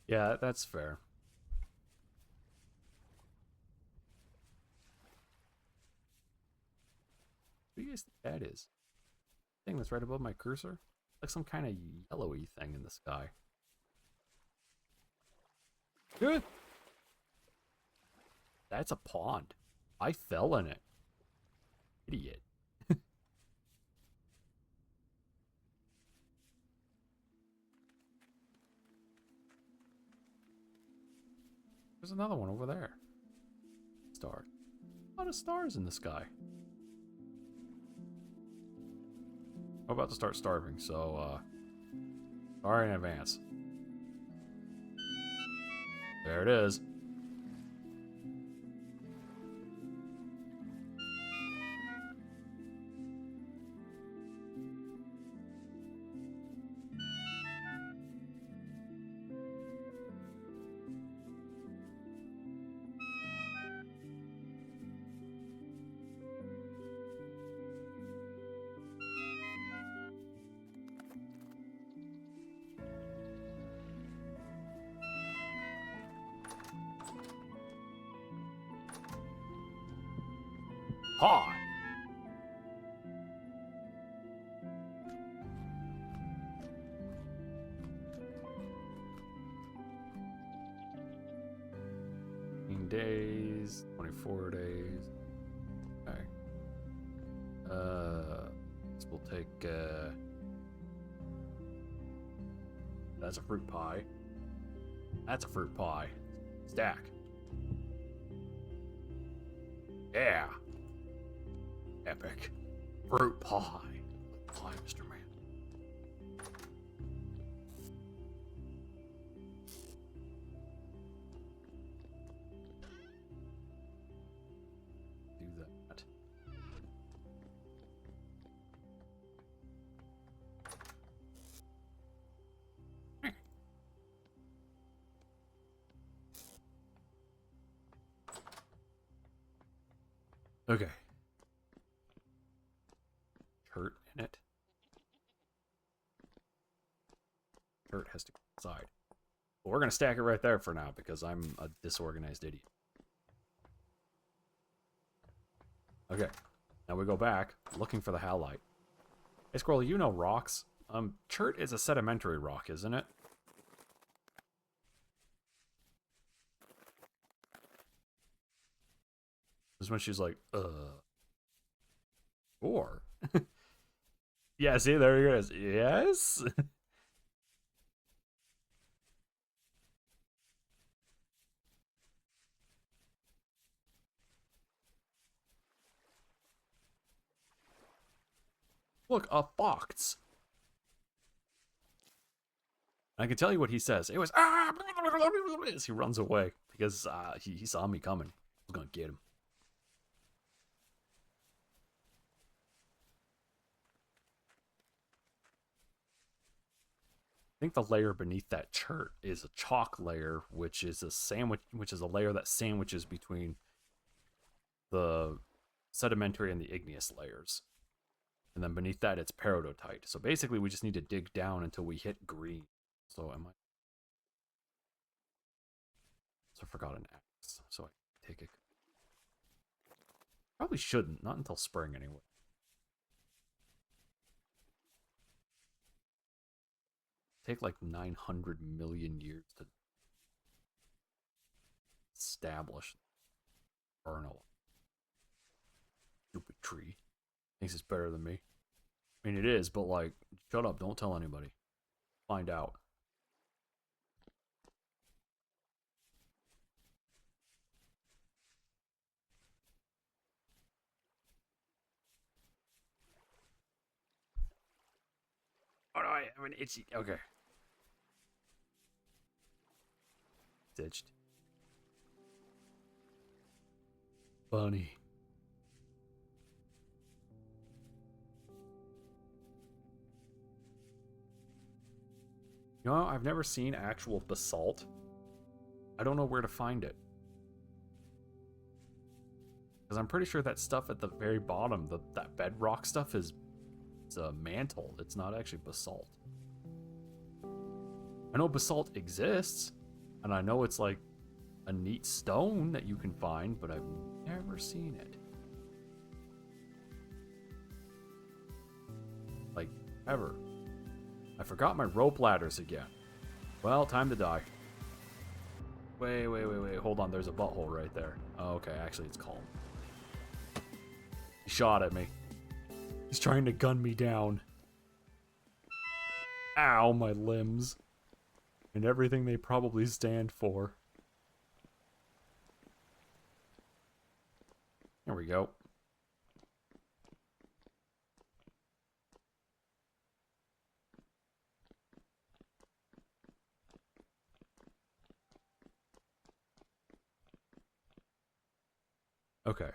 Yeah, that's fair. What do you guys think that is? Thing that's right above my cursor? Like some kind of yellowy thing in the sky. Good. That's a pond. I fell in it. Idiot. There's another one over there. Star. A lot of stars in the sky. I'm about to start starving, so sorry in advance. There it is. pie. Days, 24 days. Okay. This will take, that's a fruit pie. That's a fruit pie. Stack. Yeah. Epic. Fruit pie. Pie, Mr. Man. Do that. Okay. Hurt in it. Hurt has to go inside. Well, we're going to stack it right there for now because I'm a disorganized idiot. Okay. Now we go back, looking for the halite. Hey, Squirrel, you know rocks. Chert is a sedimentary rock, isn't it? This is when she's like, Or. Yeah, see, there it is. Yes? Look, a fox. I can tell you what he says. It was, as he runs away because he saw me coming. I was going to get him. I think the layer beneath that chert is a chalk layer, which is a layer that sandwiches between the sedimentary and the igneous layers. And then beneath that, it's peridotite. So basically, we just need to dig down until we hit green. So I forgot an axe. So I take it. Probably shouldn't. Not until spring, anyway. Take like 900 million years to establish Vernal. Stupid tree. Thinks it's better than me. I mean, it is, but like, shut up. Don't tell anybody. Find out. Oh no, I have an itchy. Okay. Ditched. Funny. You know, I've never seen actual basalt. I don't know where to find it. Because I'm pretty sure that stuff at the very bottom, that bedrock stuff is a mantle. It's not actually basalt. I know basalt exists, and I know it's like a neat stone that you can find, but I've never seen it. Like, ever. I forgot my rope ladders again. Well, time to die. Wait. Hold on, there's a butthole right there. Oh, okay, actually it's calm. He shot at me. He's trying to gun me down. Ow, my limbs. And everything they probably stand for. There we go. Okay.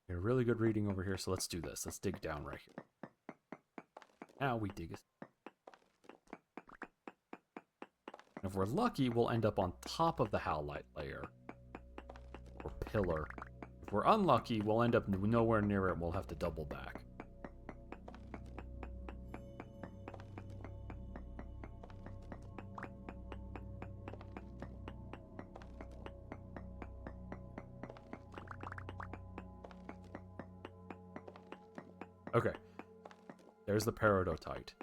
Got a really good reading over here, so let's do this. Let's dig down right here. Now we dig it. And if we're lucky, we'll end up on top of the halite layer. Or pillar. If we're unlucky, we'll end up nowhere near it and we'll have to double back. Okay. There's the peridotite.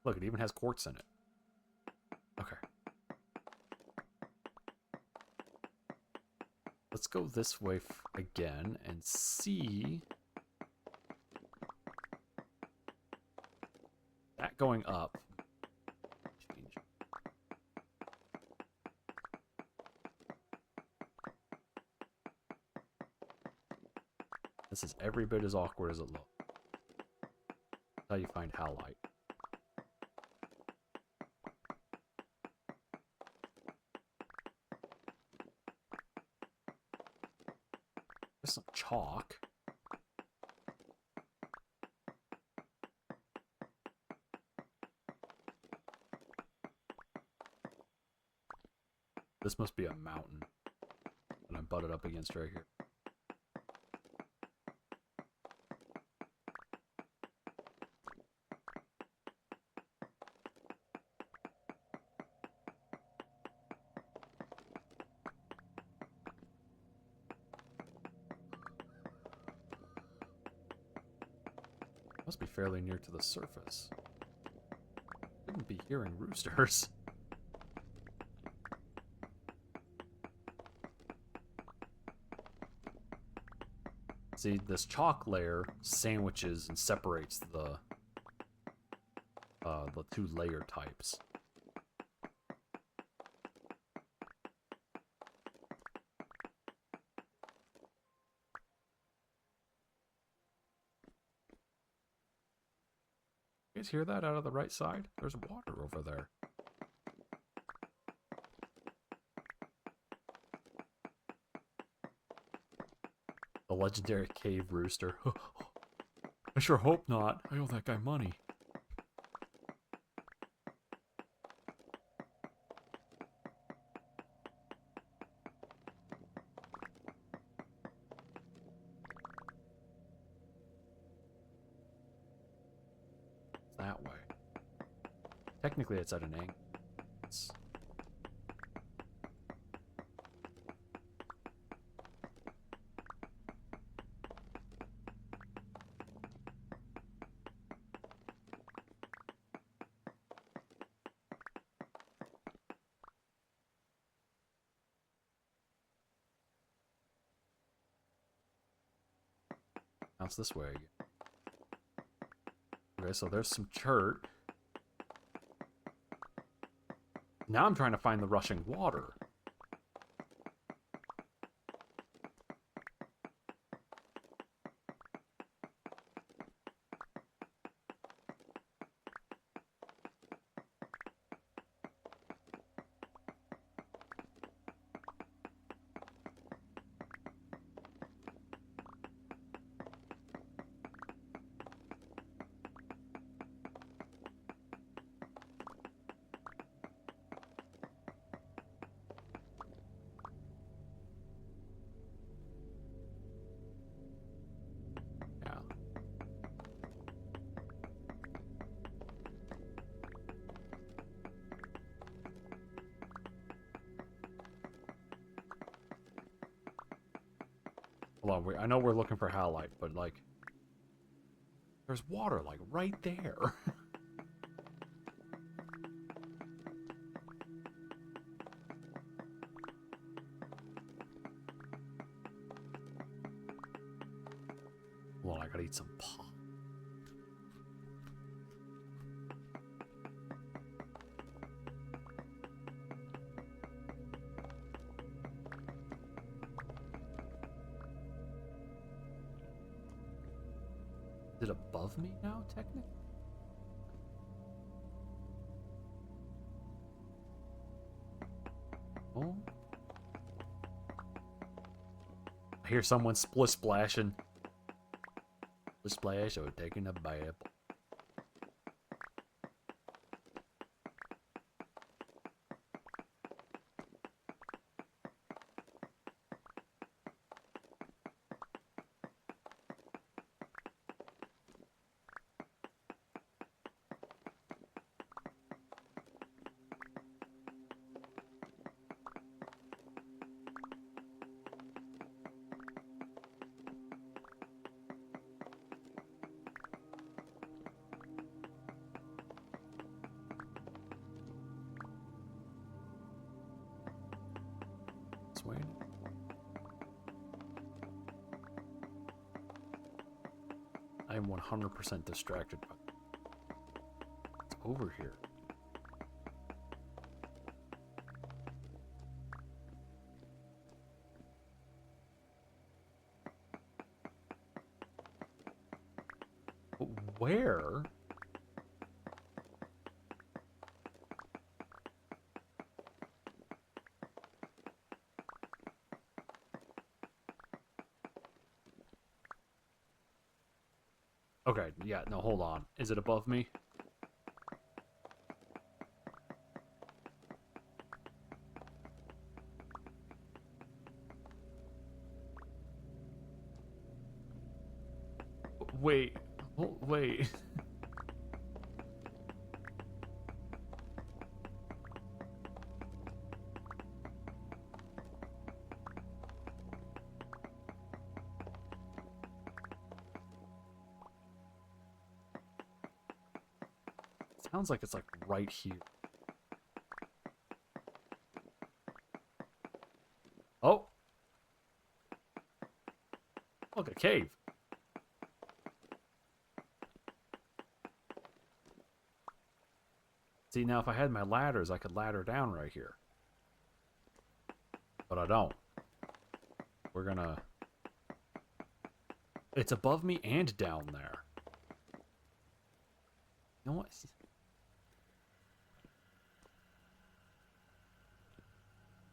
Look, it even has quartz in it. Okay. Let's go this way again and see... That going up. Change. This is every bit as awkward as it looks. That's how you find Halite. There's some chalk. This must be a mountain that I'm butted up against right here. Must be fairly near to the surface. Shouldn't be hearing roosters. See, this chalk layer sandwiches and separates the two layer types. You guys hear that out of the right side? There's water over there. The legendary cave rooster. I sure hope not. I owe that guy money. That way. Technically, it's at an angle. Now it's this way again. Okay, so there's some chert. Now I'm trying to find the rushing water. Hold on, I know we're looking for Halite, but like, there's water like right there. Hold on, I gotta eat some pop. Is it above me now, technically? Oh. I hear someone splashing. Splash or taking a bath. This way. I am 100% distracted by it's over here. Where? Okay, yeah, no, hold on. Is it above me? Wait. Wait. Sounds like it's like right here. Oh. Look, a cave. See, now if I had my ladders, I could ladder down right here. But I don't. We're gonna... It's above me and down there. You know what?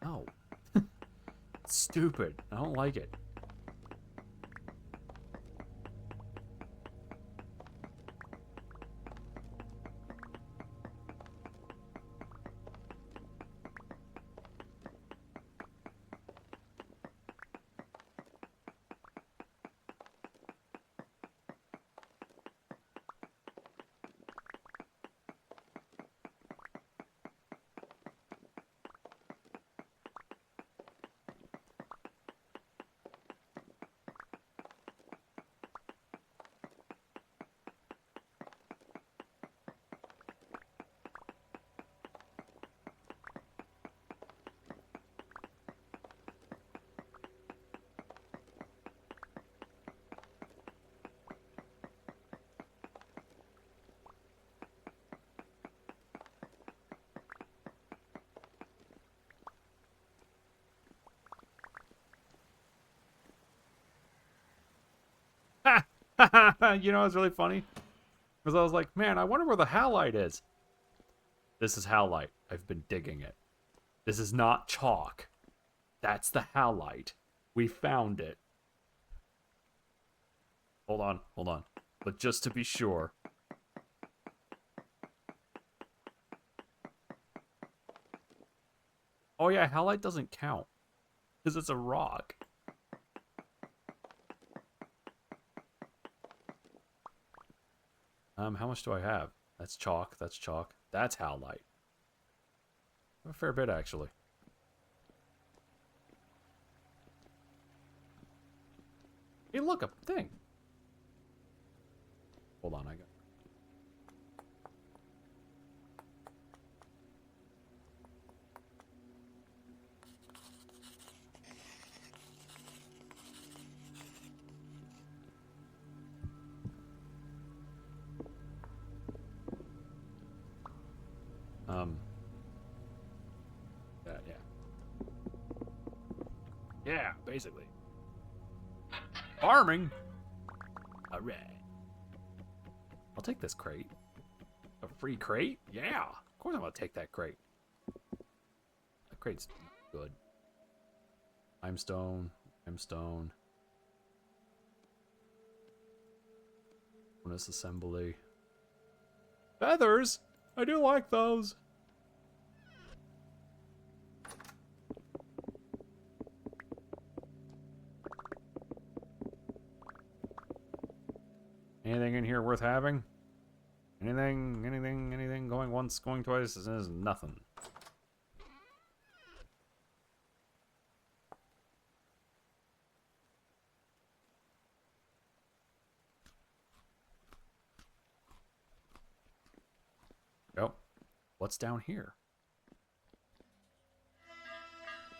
No. Stupid. I don't like it. You know what's really funny? Because I was like, man, I wonder where the Halite is. This is Halite. I've been digging it. This is not chalk. That's the Halite. We found it. Hold on, hold on. But just to be sure. Oh yeah, Halite doesn't count. Because it's a rock. How much do I have? That's chalk, that's chalk. That's Halite. A fair bit, actually. Hey, look, a thing. Hold on, I got... Yeah. Yeah, basically. Farming? Alright. I'll take this crate. A free crate? Yeah! Of course I'm gonna take that crate. That crate's good. Limestone. Limestone. Bonus assembly. Feathers? I do like those. Anything in here worth having? Anything going once, going twice? This is nothing. Oh, what's down here?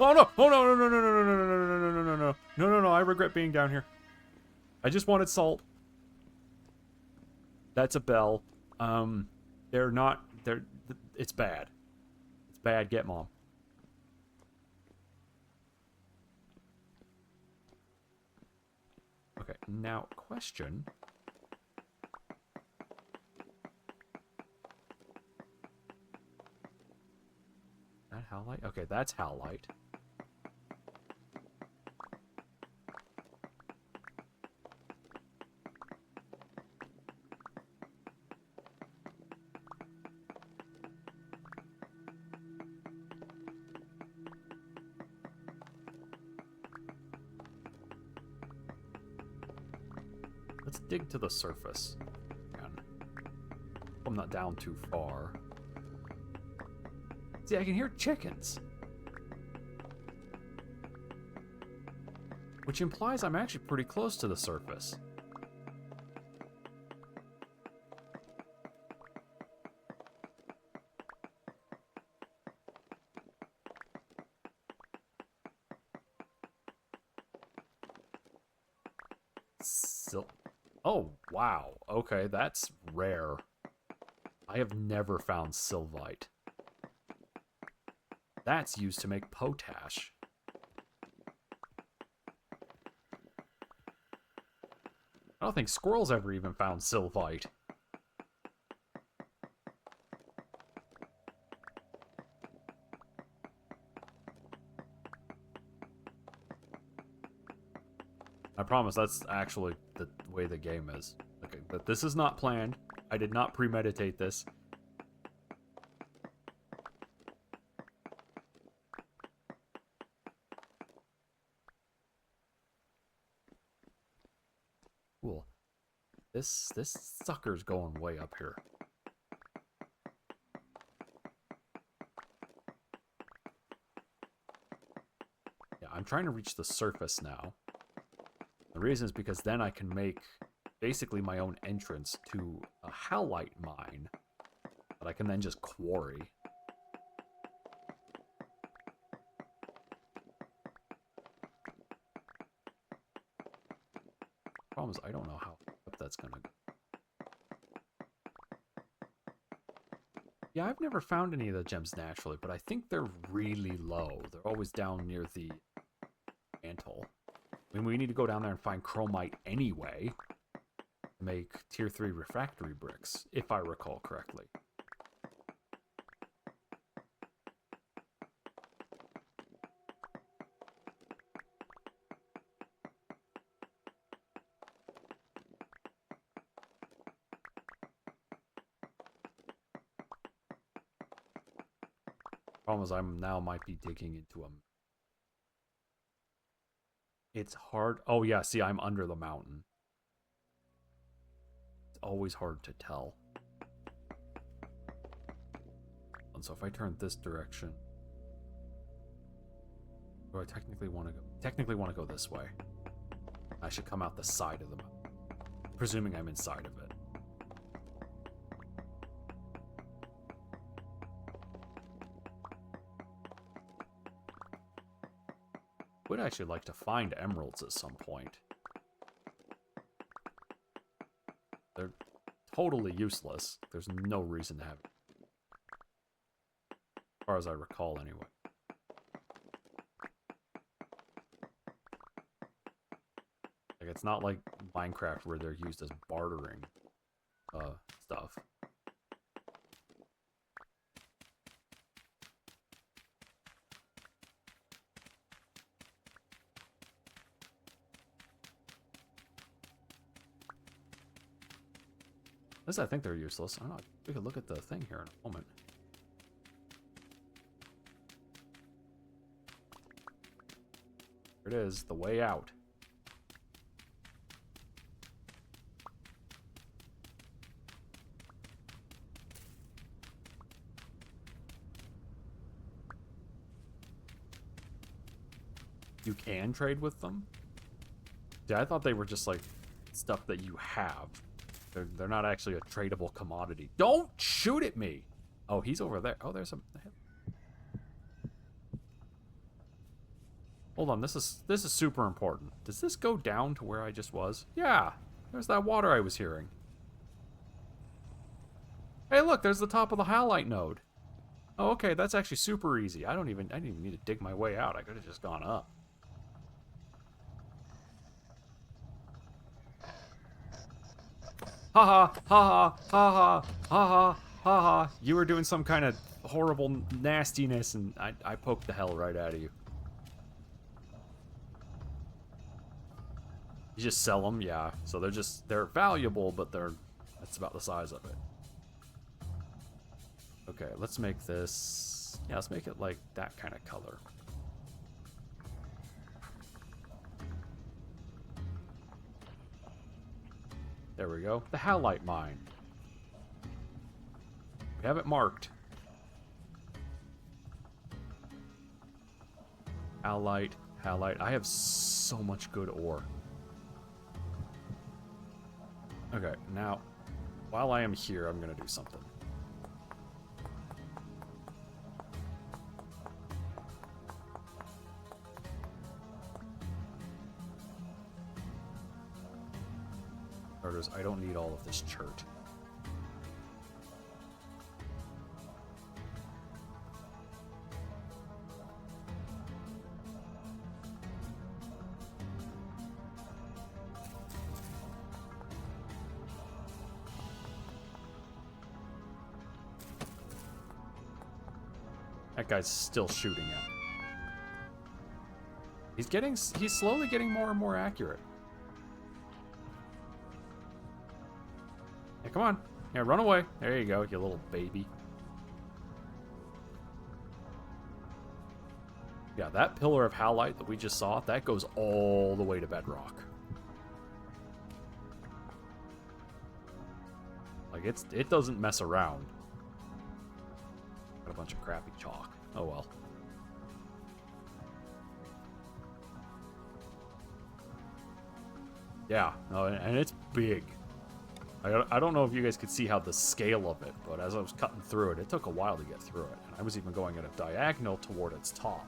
Oh no! Oh no! No! No! No! No! No! No! No! No! No! No! No! No! No! No! No! I regret being down here. I just wanted salt. That's a bell. They're not. They're. It's bad. It's bad. Get mom. Okay. Now, question. That Halite? Okay, that's Halite. Let's dig to the surface. Man. I'm not down too far. See, I can hear chickens. Which implies I'm actually pretty close to the surface. Oh, wow. Okay, that's rare. I have never found sylvite. That's used to make potash. I don't think squirrels ever even found sylvite. I promise that's actually the way the game is. Okay, but this is not planned. I did not premeditate this. Cool. This sucker's going way up here. Yeah, I'm trying to reach the surface now. The reason is because then I can make basically my own entrance to a halite mine that I can then just quarry. Problem is I don't know how up that's gonna go. Yeah, I've never found any of the gems naturally, but I think they're really low. They're always down near the mantle. I mean, we need to go down there and find chromite anyway to make tier 3 refractory bricks, if I recall correctly. Problem is, I now might be digging into a... It's hard. Oh, yeah, see, I'm under the mountain. It's always hard to tell. And so if I turn this direction... Do I technically want to go... Technically want to go this way. I should come out the side of the mountain. Presuming I'm inside of it. Would actually like to find emeralds at some point. They're totally useless. There's no reason to have it. As far as I recall, anyway. Like, it's not like Minecraft where they're used as bartering stuff. This, I think they're useless. I don't know. We could look at the thing here in a moment. Here it is, the way out. You can trade with them? Yeah, I thought they were just like stuff that you have. They're not actually a tradable commodity. Don't shoot at me! Oh, he's over there. Oh, there's a... Hold on, this is super important. Does this go down to where I just was? Yeah, there's that water I was hearing. Hey, look, there's the top of the Halite node. Oh, okay, that's actually super easy. I didn't even need to dig my way out. I could have just gone up. Ha ha ha ha ha ha ha ha ha. You were doing some kind of horrible nastiness, and I poked the hell right out of you. You just sell them, yeah. So they're valuable, but that's about the size of it. Okay, let's make this, yeah, let's make it like that kind of color. There we go. The Halite mine. We have it marked. Halite, Halite. I have so much good ore. Okay, now, while I am here, I'm gonna do something. Starters, I don't need all of this chert. That guy's still shooting at me. He's slowly getting more and more accurate. Hey, come on. Yeah, run away. There you go, you little baby. Yeah, that pillar of Halite that we just saw, that goes all the way to bedrock. Like, it doesn't mess around. Got a bunch of crappy chalk. Oh well. Yeah, no, and it's big. I don't know if you guys could see how the scale of it, but as I was cutting through it, it took a while to get through it. And I was even going at a diagonal toward its top.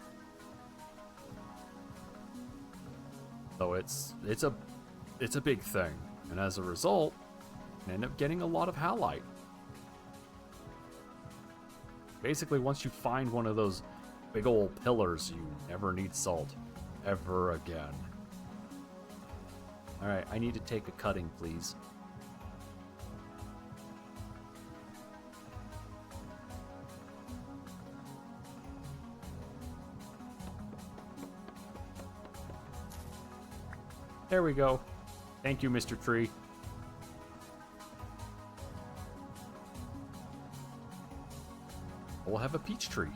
So it's a big thing. And as a result, I end up getting a lot of Halite. Basically, once you find one of those big old pillars, you never need salt. Ever again. Alright, I need to take a cutting, please. There we go. Thank you, Mr. Tree. We'll have a peach tree.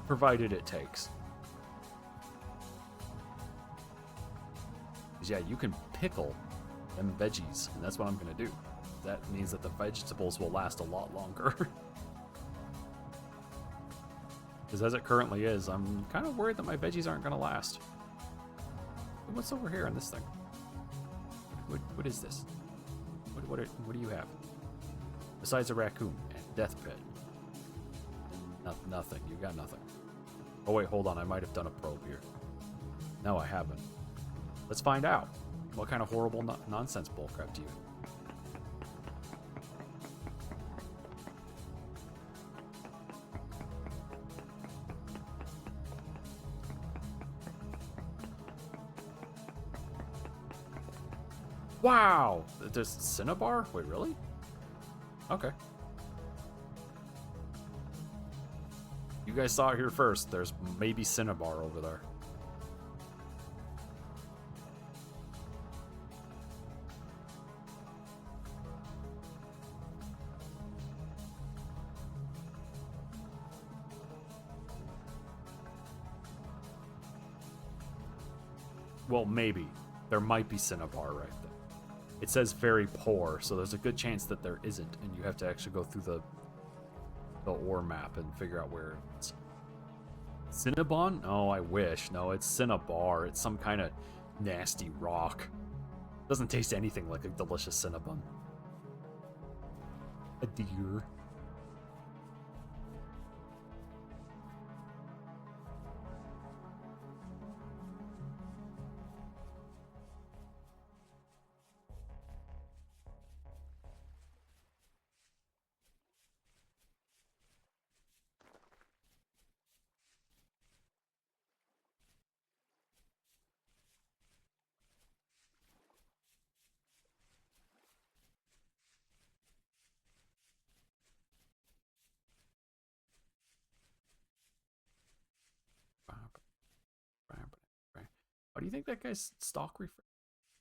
Provided it takes. Because yeah, you can pickle them veggies, and that's what I'm going to do. That means that the vegetables will last a lot longer. Because as it currently is, I'm kind of worried that my veggies aren't going to last. What's over here on this thing? What is this? What do you have? Besides a raccoon and death pit. Nothing. You got nothing. Oh wait, hold on. I might have done a probe here. No, I haven't. Let's find out. What kind of horrible nonsense bullcrap do you have? Wow! There's Cinnabar? Wait, really? Okay. You guys saw it here first. There's maybe Cinnabar over there. Well, maybe. There might be Cinnabar right there. It says very poor, so there's a good chance that there isn't, and you have to actually go through the ore map and figure out where it's. Cinnabon? Oh, I wish. No, it's Cinnabar. It's some kind of nasty rock. Doesn't taste anything like a delicious Cinnabon. A deer. do you think that guy's stock refresh?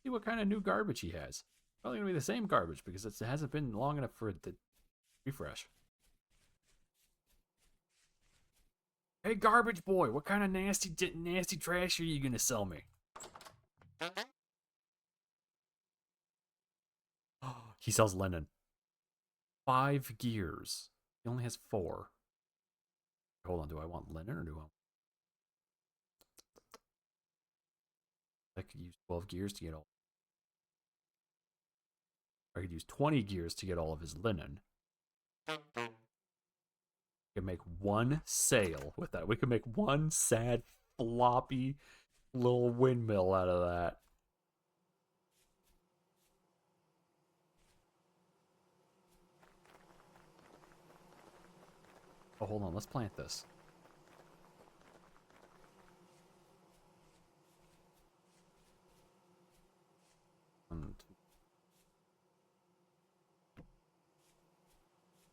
See what kind of new garbage he has. Probably gonna be the same garbage because it hasn't been long enough for it to refresh. Hey, garbage boy, what kind of nasty trash are you gonna sell me? He sells linen. 5 gears. He only has 4. Hold on, do I want linen or do I could use 12 gears to get all. I could use 20 gears to get all of his linen. We could make one sail with that. We could make one sad, floppy little windmill out of that. Oh, hold on. Let's plant this.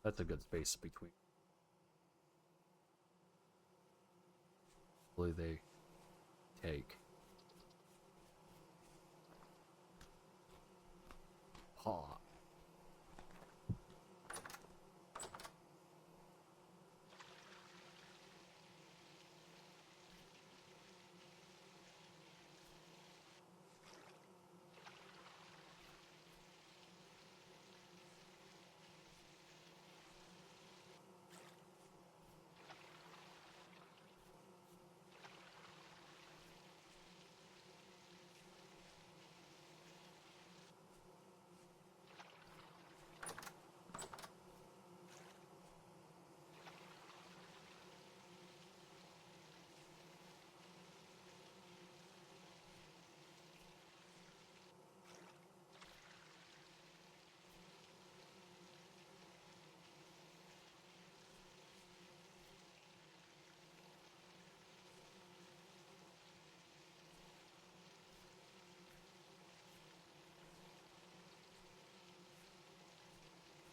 That's a good space between. Hopefully they take. Paw.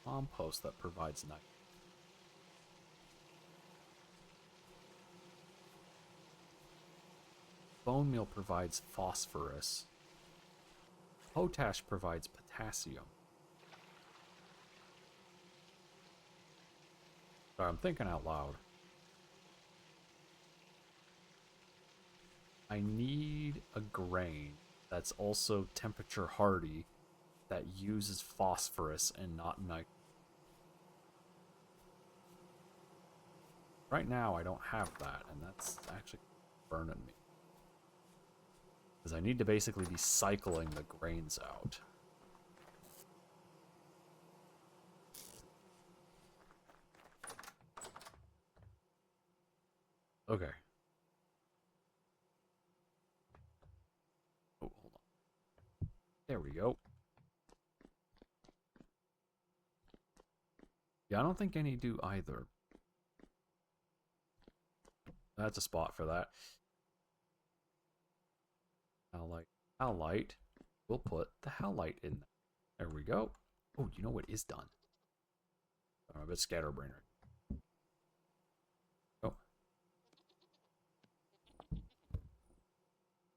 Compost that provides nitrogen. Bone meal provides phosphorus. Potash provides potassium. Sorry, I'm thinking out loud. I need a grain that's also temperature hardy that uses phosphorus and not nitrogen. Right now, I don't have that, and that's actually burning me. Because I need to basically be cycling the grains out. Okay. Oh, hold on. There we go. Yeah, I don't think any do either. That's a spot for that. Halite. We'll put the halite in there. There we go. Oh, you know what is done? I'm a bit scatterbrainer. Oh.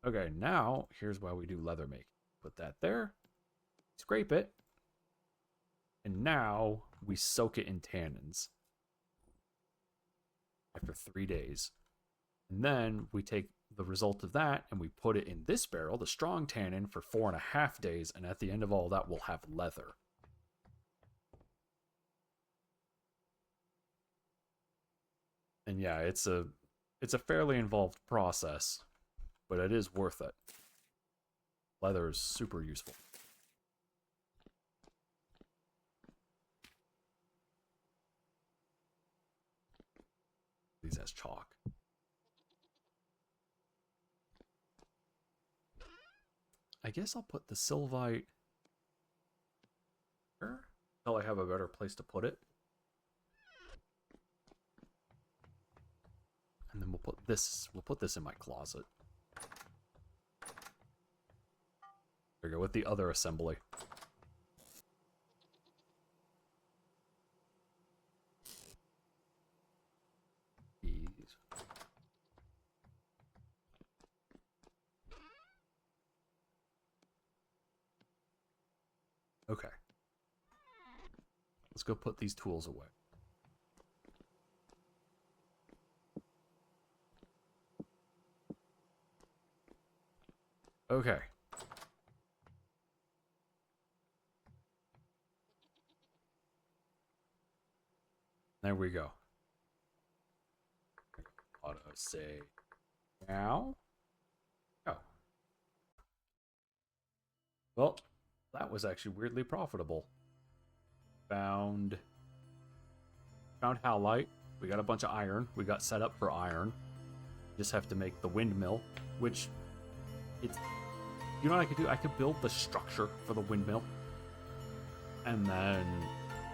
Okay, now here's why we do leather making. Put that there. Scrape it. And now we soak it in tannins. After 3 days. And then we take the result of that and we put it in this barrel, the strong tannin, for 4.5 days. And at the end of all that, we'll have leather. And yeah, it's a fairly involved process, but it is worth it. Leather is super useful. These as chalk. I guess I'll put the Sylvite here until I have a better place to put it. And then we'll put this in my closet. There we go, with the other assembly. Okay. Let's go put these tools away. Okay. There we go. Auto save now. Oh. Well, that was actually weirdly profitable. Found Halite. We got a bunch of iron. We got set up for iron. Just have to make the windmill, which it's, you know what I could do? I could build the structure for the windmill, and then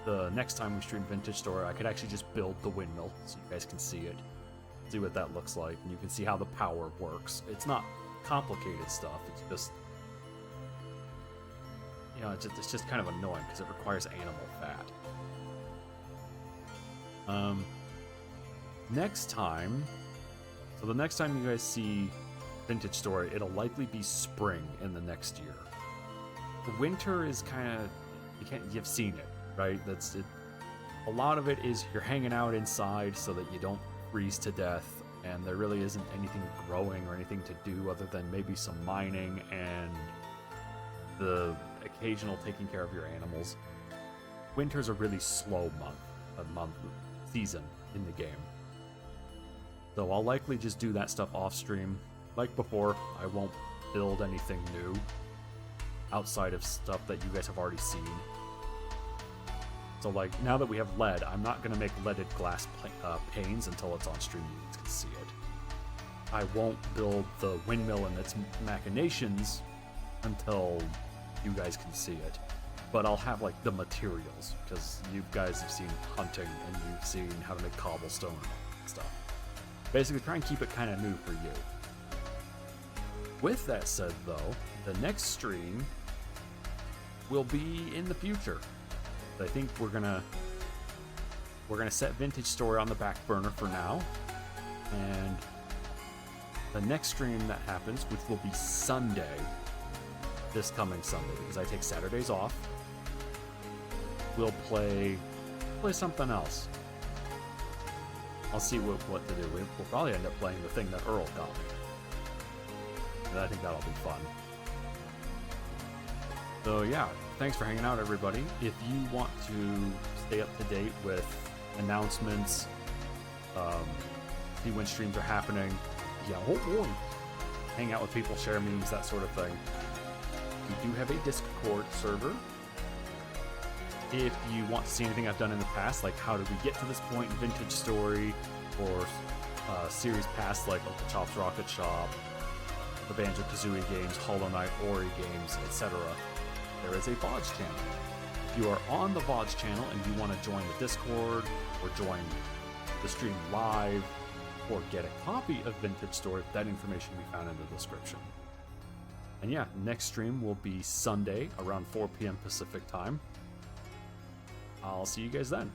the next time we stream Vintage Story, I could actually just build the windmill so you guys can see it, see what that looks like, and you can see how the power works. It's not complicated stuff. It's just, you know, it's just kind of annoying because it requires animal fat. Next time, so the next time you guys see Vintage Story, it'll likely be spring in the next year. The winter is kind of, you've seen it, right? That's it. A lot of it is you're hanging out inside so that you don't freeze to death, and there really isn't anything growing or anything to do other than maybe some mining and the occasional taking care of your animals. Winter's a really slow season in the game. So I'll likely just do that stuff off stream. Like before, I won't build anything new outside of stuff that you guys have already seen. So like, now that we have lead, I'm not going to make leaded glass panes until it's on stream, you guys can see it. I won't build the windmill and its machinations until you guys can see it. But I'll have like the materials, because you guys have seen hunting and you've seen how to make cobblestone and stuff. Basically try and keep it kind of new for you. With that said though, the next stream will be in the future. I think we're gonna set Vintage Story on the back burner for now, and the next stream that happens, which will be Sunday, this coming Sunday, because I take Saturdays off, we'll play something else. I'll see what to do. We'll probably end up playing the thing that Earl got me, and I think that'll be fun. So yeah, thanks for hanging out, everybody. If you want to stay up to date with announcements, see when streams are happening, hang out with people, share memes, that sort of thing. We do have a Discord server. If you want to see anything I've done in the past, like how did we get to this point in Vintage Story, or series past like Uncle Chop's Rocket Shop, the Banjo-Kazooie games, Hollow Knight, Ori games, etc., there is a VODs channel. If you are on the VODs channel and you want to join the Discord, or join the stream live, or get a copy of Vintage Story, that information can be found in the description. And yeah, next stream will be Sunday around 4 p.m. Pacific time. I'll see you guys then.